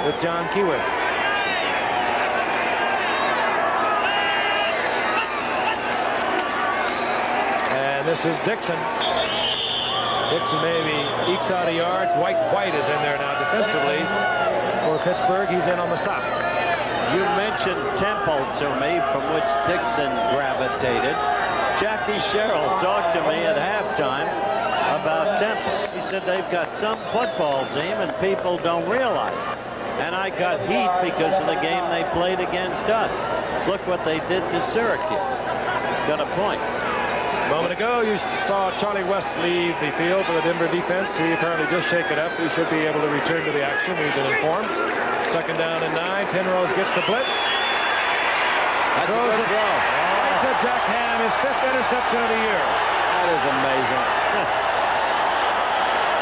with John Keywood. And this is Dixon. Dixon maybe ekes out a yard. Dwight White is in there now defensively for Pittsburgh. He's in on the stop. You mentioned Temple to me, from which Dixon gravitated. Jackie Sherrill talked to me at halftime about Temple. He said they've got some football team and people don't realize it. And I got heat because of the game they played against us. Look what they did to Syracuse. He's got a point. A moment ago, you saw Charlie West leave the field for the Denver defense. He apparently just shaken up. He should be able to return to the action. We've been informed. 2nd down and 9. Penrose gets the blitz. That's a good throw. Right to Jack Ham, his 5th interception of the year. That is amazing.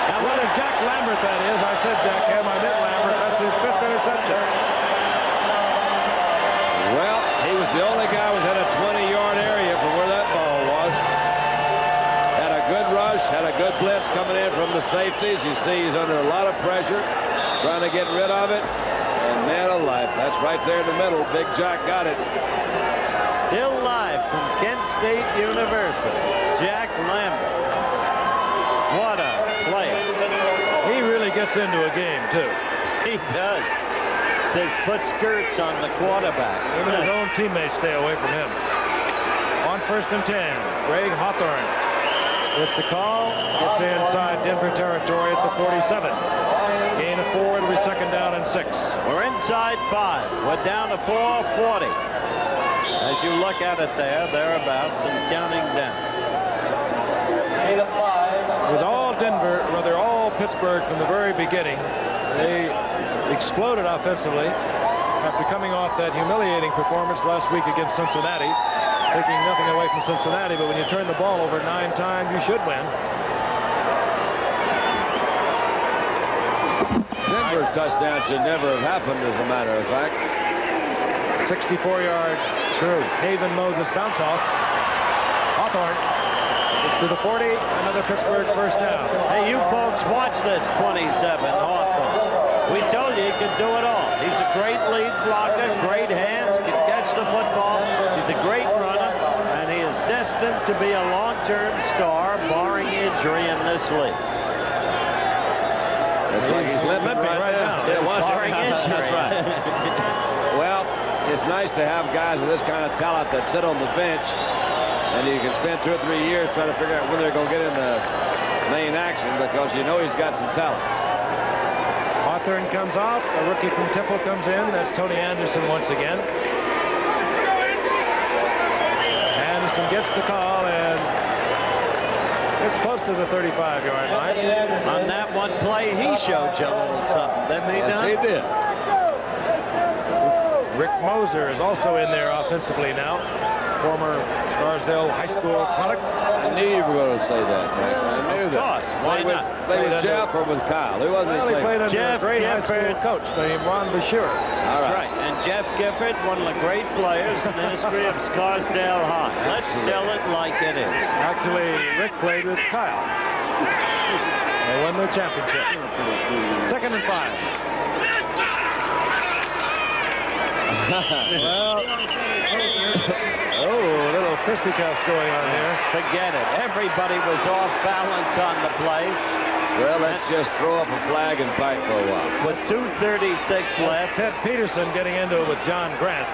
Now, what is Jack Lambert, that is? I said Jack Ham, I meant Lambert. That's his 5th interception. Well, he was the only guy within a 20-yard area from where that ball was. Had a good rush, had a good blitz coming in from the safeties. You see he's under a lot of pressure, trying to get rid of it. And man alive, that's right there in the middle. Big Jack got it. Still live from Kent State University, Jack Lambert. What a player. He really gets into a game, too. He does. Says put skirts on the quarterbacks. Even his own teammates stay away from him. On 1st and 10, Greg Hawthorne gets the call, gets inside Denver territory at the 47. Gain of 4, it'll be 2nd down and 6. We're inside 5. We're down to 4:40. As you look at it there, thereabouts, and counting down. It was all Denver, rather all Pittsburgh from the very beginning. They exploded offensively after coming off that humiliating performance last week against Cincinnati. Taking nothing away from Cincinnati, but when you turn the ball over 9 times, you should win. Denver's touchdown should never have happened, as a matter of fact. 64-yard true. Haven Moses bounce off. Hawthorne gets to the 40. Another Pittsburgh 1st down. Hey, you folks, watch this 27 Hawthorne. We told you he could do it all. He's a great lead blocker, great hands, can catch the football. He's a great runner, and he is desperate destined to be a long-term star, barring injury in this league. Looks like he's limping right now. Yeah, barring injury. That's right. Well, it's nice to have guys with this kind of talent that sit on the bench, and you can spend 2 or 3 years trying to figure out when they're going to get in the main action, because you know he's got some talent. Hawthorne comes off. A rookie from Temple comes in. That's Tony Anderson once again. Anderson gets the call, and it's close to the 35-yard line. On that one play, he showed you a little something, didn't he, Don? Yes, he did. Rick Moser is also in there offensively now. Former Scarsdale High School product. I knew you were going to say that, Jack. I knew that. Of course, why not? Play with Jeff or with Kyle? Who was Well, he played under Jeff a great high Gifford. school coach named Ron Bashir. That's right. And Jeff Gifford, one of the great players in the history of Scarsdale High. Let's tell it like it is. Actually, Rick played with Kyle. They won the championship. 2nd and 5. Well, oh, little fisticuffs going on there. Forget it. Everybody was off balance on the play. Well, let's just throw up a flag and fight for a while. With 2:36 left. Ted Peterson getting into it with John Grant.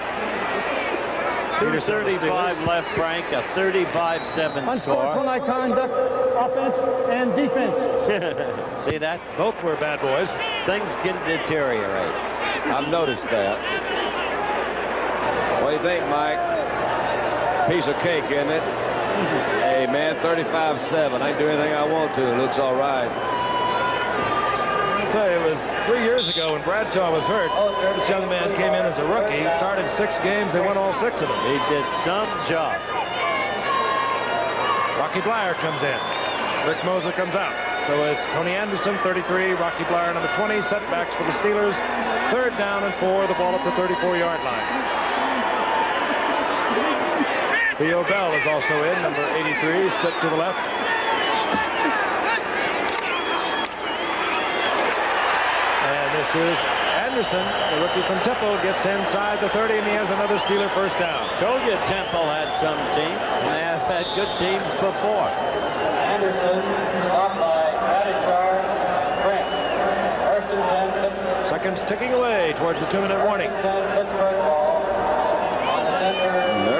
2:35 left, Frank. A 35-7 score. Unsportsmanlike conduct, offense and defense. See that? Both were bad boys. Things can deteriorate. I've noticed that. What do you think, Mike? Piece of cake, isn't it? Hey, man, 35-7. I can do anything I want to. It looks all right. I'll tell you, it was 3 years ago when Bradshaw was hurt. This young man came in as a rookie. He started 6 games. They won all 6 of them. He did some job. Rocky Blyer comes in. Rick Moser comes out. So is Tony Anderson, 33. Rocky Blyer, number 20. Setbacks for the Steelers. 3rd down and 4. The ball at the 34-yard line. Theo Bell is also in, number 83, split to the left. And this is Anderson, the rookie from Temple, gets inside the 30, and he has another Steeler first down. Told you Temple had some team, and they have had good teams before. Anderson, off by Grant. Seconds ticking away towards the 2-minute warning.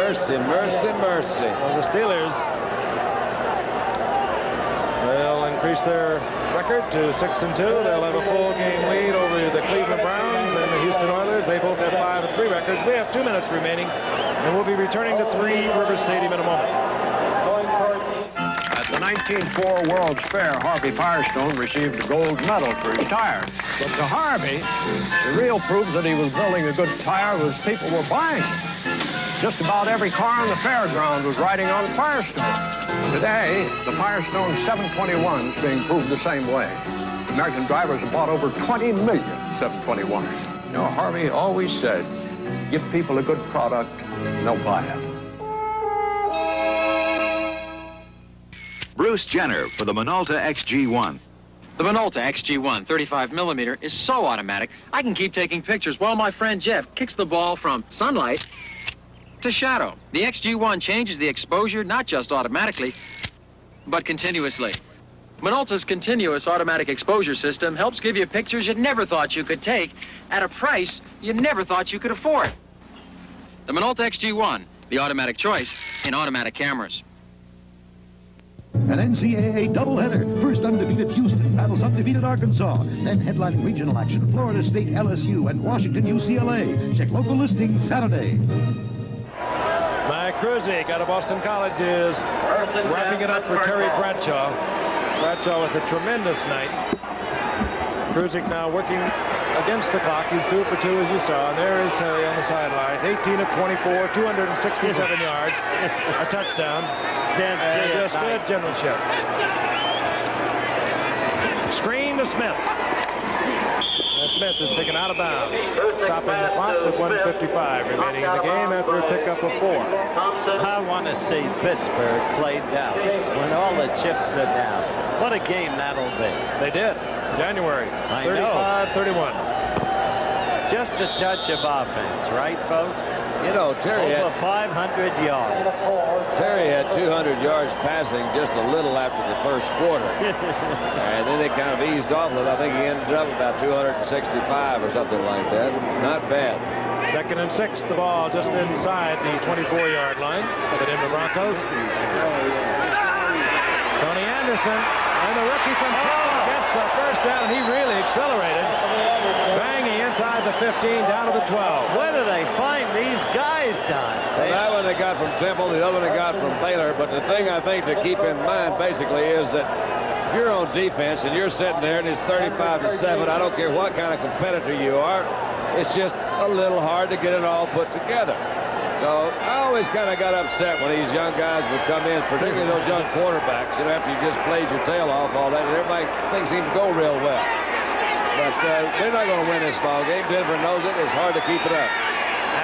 Mercy, mercy, mercy. Well, the Steelers will increase their record to 6-2. They'll have a full game lead over the Cleveland Browns and the Houston Oilers. They both have 5-3 records. We have 2 minutes remaining, and we'll be returning to 3 River Stadium in a moment. At the 1904 World's Fair, Harvey Firestone received a gold medal for his tire. But to Harvey, the real proof that he was building a good tire was people were buying it. Just about every car on the fairground was riding on Firestone. Today, the Firestone 721 is being proved the same way. American drivers have bought over 20 million 721s. You know, Harvey always said, give people a good product, and they'll buy it. Bruce Jenner for the Minolta XG1. The Minolta XG1 35mm is so automatic, I can keep taking pictures while my friend Jeff kicks the ball from sunlight to shadow. The XG1 changes the exposure not just automatically, but continuously. Minolta's continuous automatic exposure system helps give you pictures you never thought you could take at a price you never thought you could afford. The Minolta XG1, the automatic choice in automatic cameras. An NCAA doubleheader. First undefeated Houston battles undefeated Arkansas. Then headlining regional action, Florida State LSU and Washington UCLA. Check local listings Saturday. Mike Kruzek out of Boston College is wrapping it up for Terry Bradshaw. Bradshaw with a tremendous night. Kruzek now working against the clock. He's 2 for 2, as you saw. And there is Terry on the sideline. 18 of 24, 267 yards, a touchdown. Can't see and just good generalship. Screen to Smith. Smith is taken out of bounds. Stopping the clock with 1:55 remaining in the game after a pickup of 4. I want to see Pittsburgh play Dallas when all the chips are down. What a game that'll be. They did. January 35-31. Just a touch of offense, right, folks? You know, Terry over had 500 yards. Terry had 200 yards passing just a little after the first quarter. And then they kind of eased off a little. I think he ended up about 265 or something like that. Not bad. 2nd and 6, the ball just inside the 24-yard line of the Denver Broncos. Tony Anderson, and the rookie from Temple gets the first down, and he really accelerated. Banging inside the 15, down to the 12. Where do they find these guys, Don? That one they got from Temple, the other one they got from Baylor. But the thing I think to keep in mind, basically, is that if you're on defense and you're sitting there and it's 35-7, I don't care what kind of competitor you are, it's just a little hard to get it all put together. So I always kind of got upset when these young guys would come in, particularly those young quarterbacks, you know, after you just played your tail off, all that, and everybody things seem to go real well. But they're not going to win this ball game. Denver knows it. It's hard to keep it up.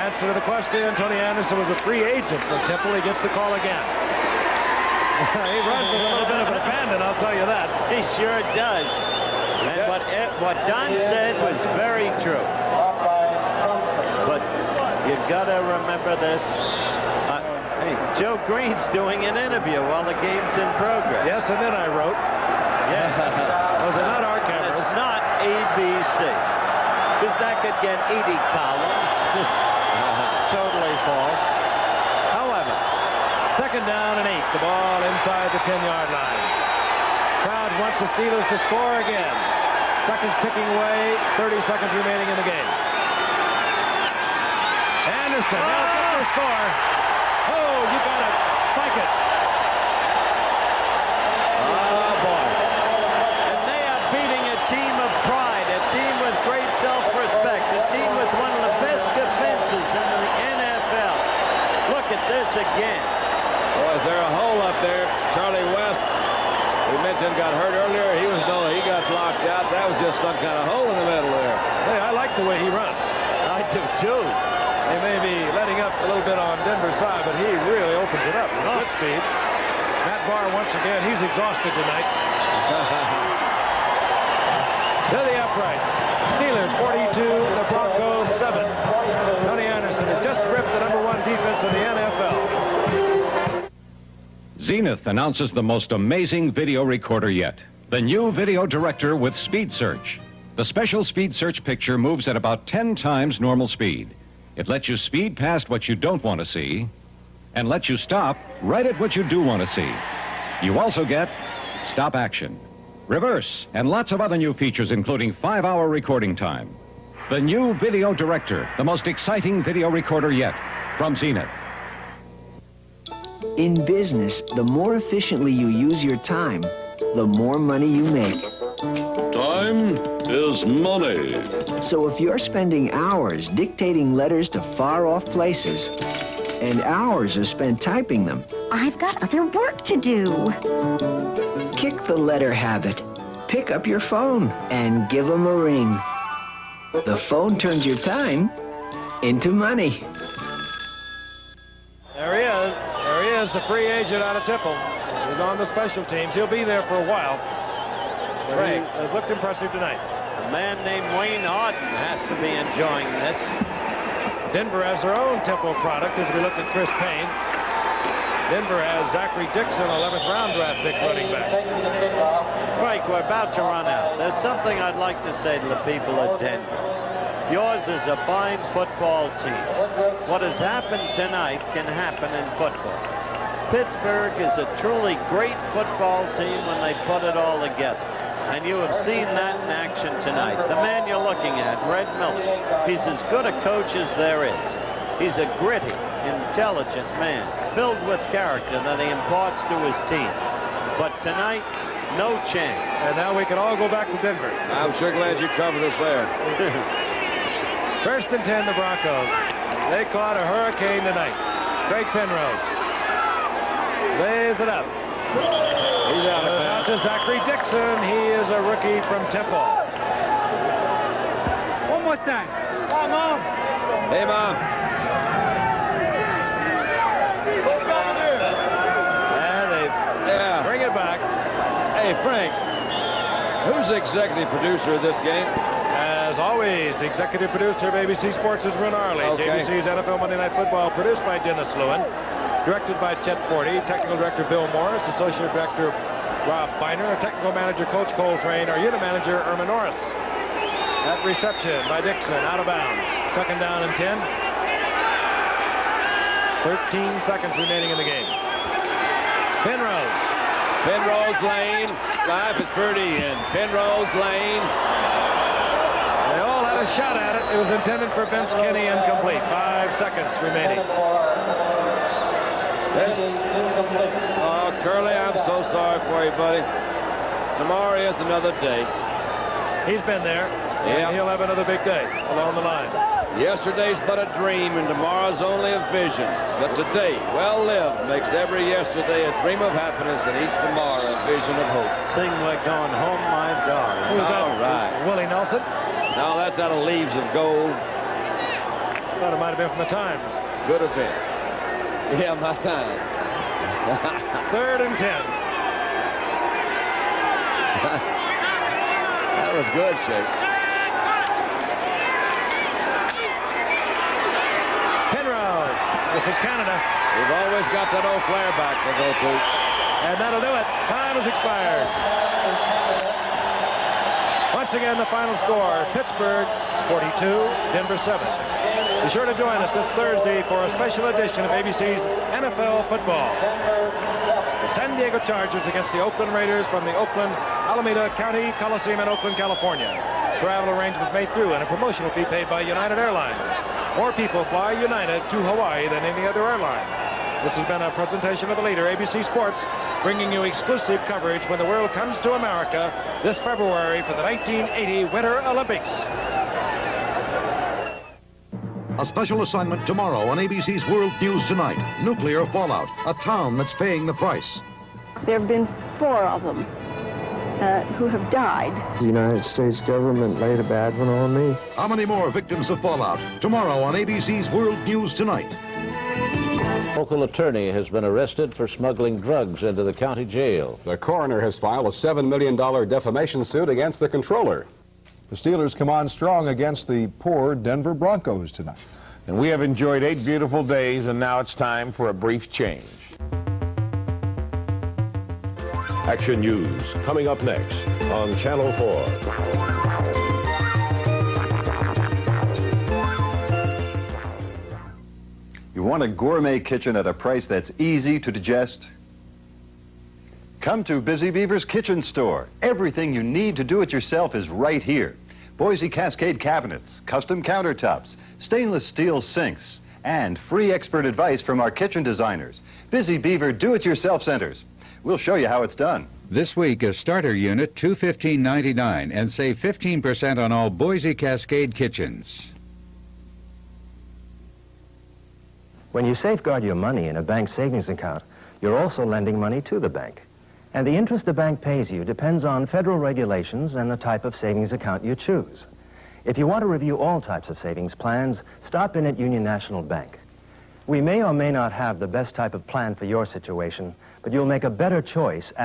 Answer to the question, Tony Anderson was a free agent from Temple. He gets the call again. He runs with a little bit of an abandon, I'll tell you that. He sure does. And what Don said was very true. But you've got to remember this. Hey, Joe Green's doing an interview while the game's in progress. Yes, and then I wrote. Yes. Those are not our cameras. It's not ABC. Because that could get Edie Collins. Totally false. However. 2nd down and 8. The ball inside the 10-yard line. Crowd wants the Steelers to score again. Seconds ticking away. 30 seconds remaining in the game. Anderson, they'll get the score. Oh, you got to spike it. Oh, boy. And they are beating a team of pride, a team with great self-respect, a team with one of the best defenses in the NFL. Look at this again. Oh, is there a hole up there? Charlie West, we mentioned, got hurt earlier. He got blocked out. That was just some kind of hole in the middle there. Hey, I like the way he runs. I do, too. They may be letting up a little bit on Denver's side, but he really opens it up with good speed. Matt Barr, once again, he's exhausted tonight. To the uprights. Steelers 42, the Broncos 7. Tony Anderson has just ripped the #1 defense in the NFL. Zenith announces the most amazing video recorder yet. The new video director with Speed Search. The special Speed Search picture moves at about 10 times normal speed. It lets you speed past what you don't want to see and lets you stop right at what you do want to see. You also get stop action, reverse, and lots of other new features, including 5-hour recording time. The new video director, the most exciting video recorder yet, from Zenith. In business, the more efficiently you use your time, the more money you make. Time is money. So if you're spending hours dictating letters to far-off places, and hours are spent typing them, I've got other work to do. Kick the letter habit. Pick up your phone and give them a ring. The phone turns your time into money. There he is. There he is, the free agent out of Temple. He's on the special teams. He'll be there for a while. But he has looked impressive tonight. A man named Wayne Harden has to be enjoying this. Denver has their own Temple product as we look at Chris Payne. Denver has Zachary Dixon, 11th round draft pick running back. Frank, we're about to run out. There's something I'd like to say to the people of Denver. Yours is a fine football team. What has happened tonight can happen in football. Pittsburgh is a truly great football team when they put it all together. And you have seen that in action tonight. The man you're looking at, Red Miller, he's as good a coach as there is. He's a gritty, intelligent man, filled with character that he imparts to his team. But tonight, no chance. And now we can all go back to Denver. I'm sure glad you covered us there. 1st and 10, the Broncos. They caught a hurricane tonight. Greg Penrose lays it up. He's out of bounds. To Zachary Dixon. He is a rookie from Temple. One more time. Hi, Mom. Hey, Mom. And they bring it back. Hey, Frank, who's the executive producer of this game? As always, the executive producer of ABC Sports is Ron Arledge. Okay. ABC's NFL Monday Night Football, produced by Dennis Lewin, directed by Chet Forty, technical director Bill Morris, associate director Rob Biner, technical manager Coach Coltrane, our unit manager Irma Norris. At reception by Dixon, out of bounds. Second down and 10. 13 seconds remaining in the game. Penrose. Penrose lane. Life is pretty in Penrose lane. They all had a shot at it. It was intended for Vince Kinney, incomplete. 5 seconds remaining. Oh, Curly, I'm so sorry for you, buddy. Tomorrow is another day. He's been there. Yeah. He'll have another big day along the line. Yesterday's but a dream, and tomorrow's only a vision. But today, well lived, makes every yesterday a dream of happiness, and each tomorrow a vision of hope. Sing We're Going Home, My Darling. Who's that? All right. Willie Nelson? No, that's out of Leaves of Gold. Thought it might have been from the Times. Could have been. Yeah, my time. 3rd and 10. That was good, Shake. Penrose. This is Canada. We've always got that old flare back to go to. And that'll do it. Time has expired. Once again, the final score, Pittsburgh 42, Denver 7. Be sure to join us this Thursday for a special edition of ABC's NFL Football. The San Diego Chargers against the Oakland Raiders from the Oakland Alameda County Coliseum in Oakland, California. Travel arrangements made through and a promotional fee paid by United Airlines. More people fly United to Hawaii than any other airline. This has been a presentation of the leader, ABC Sports, bringing you exclusive coverage when the world comes to America this February for the 1980 Winter Olympics. A special assignment tomorrow on ABC's World News Tonight. Nuclear fallout. A town that's paying the price. There have been 4 of them who have died. The United States government laid a bad one on me. How many more victims of fallout? Tomorrow on ABC's World News Tonight. Local attorney has been arrested for smuggling drugs into the county jail. The coroner has filed a $7 million defamation suit against the controller. The Steelers come on strong against the poor Denver Broncos tonight. And we have enjoyed 8 beautiful days, and now it's time for a brief change. Action News coming up next on Channel 4. You want a gourmet kitchen at a price that's easy to digest? Come to Busy Beaver's Kitchen Store. Everything you need to do it yourself is right here. Boise Cascade cabinets, custom countertops, stainless steel sinks, and free expert advice from our kitchen designers. Busy Beaver Do-It-Yourself Centers. We'll show you how it's done. This week, a starter unit, $215.99, and save 15% on all Boise Cascade kitchens. When you safeguard your money in a bank savings account, you're also lending money to the bank. And the interest the bank pays you depends on federal regulations and the type of savings account you choose. If you want to review all types of savings plans, stop in at Union National Bank. We may or may not have the best type of plan for your situation, but you'll make a better choice after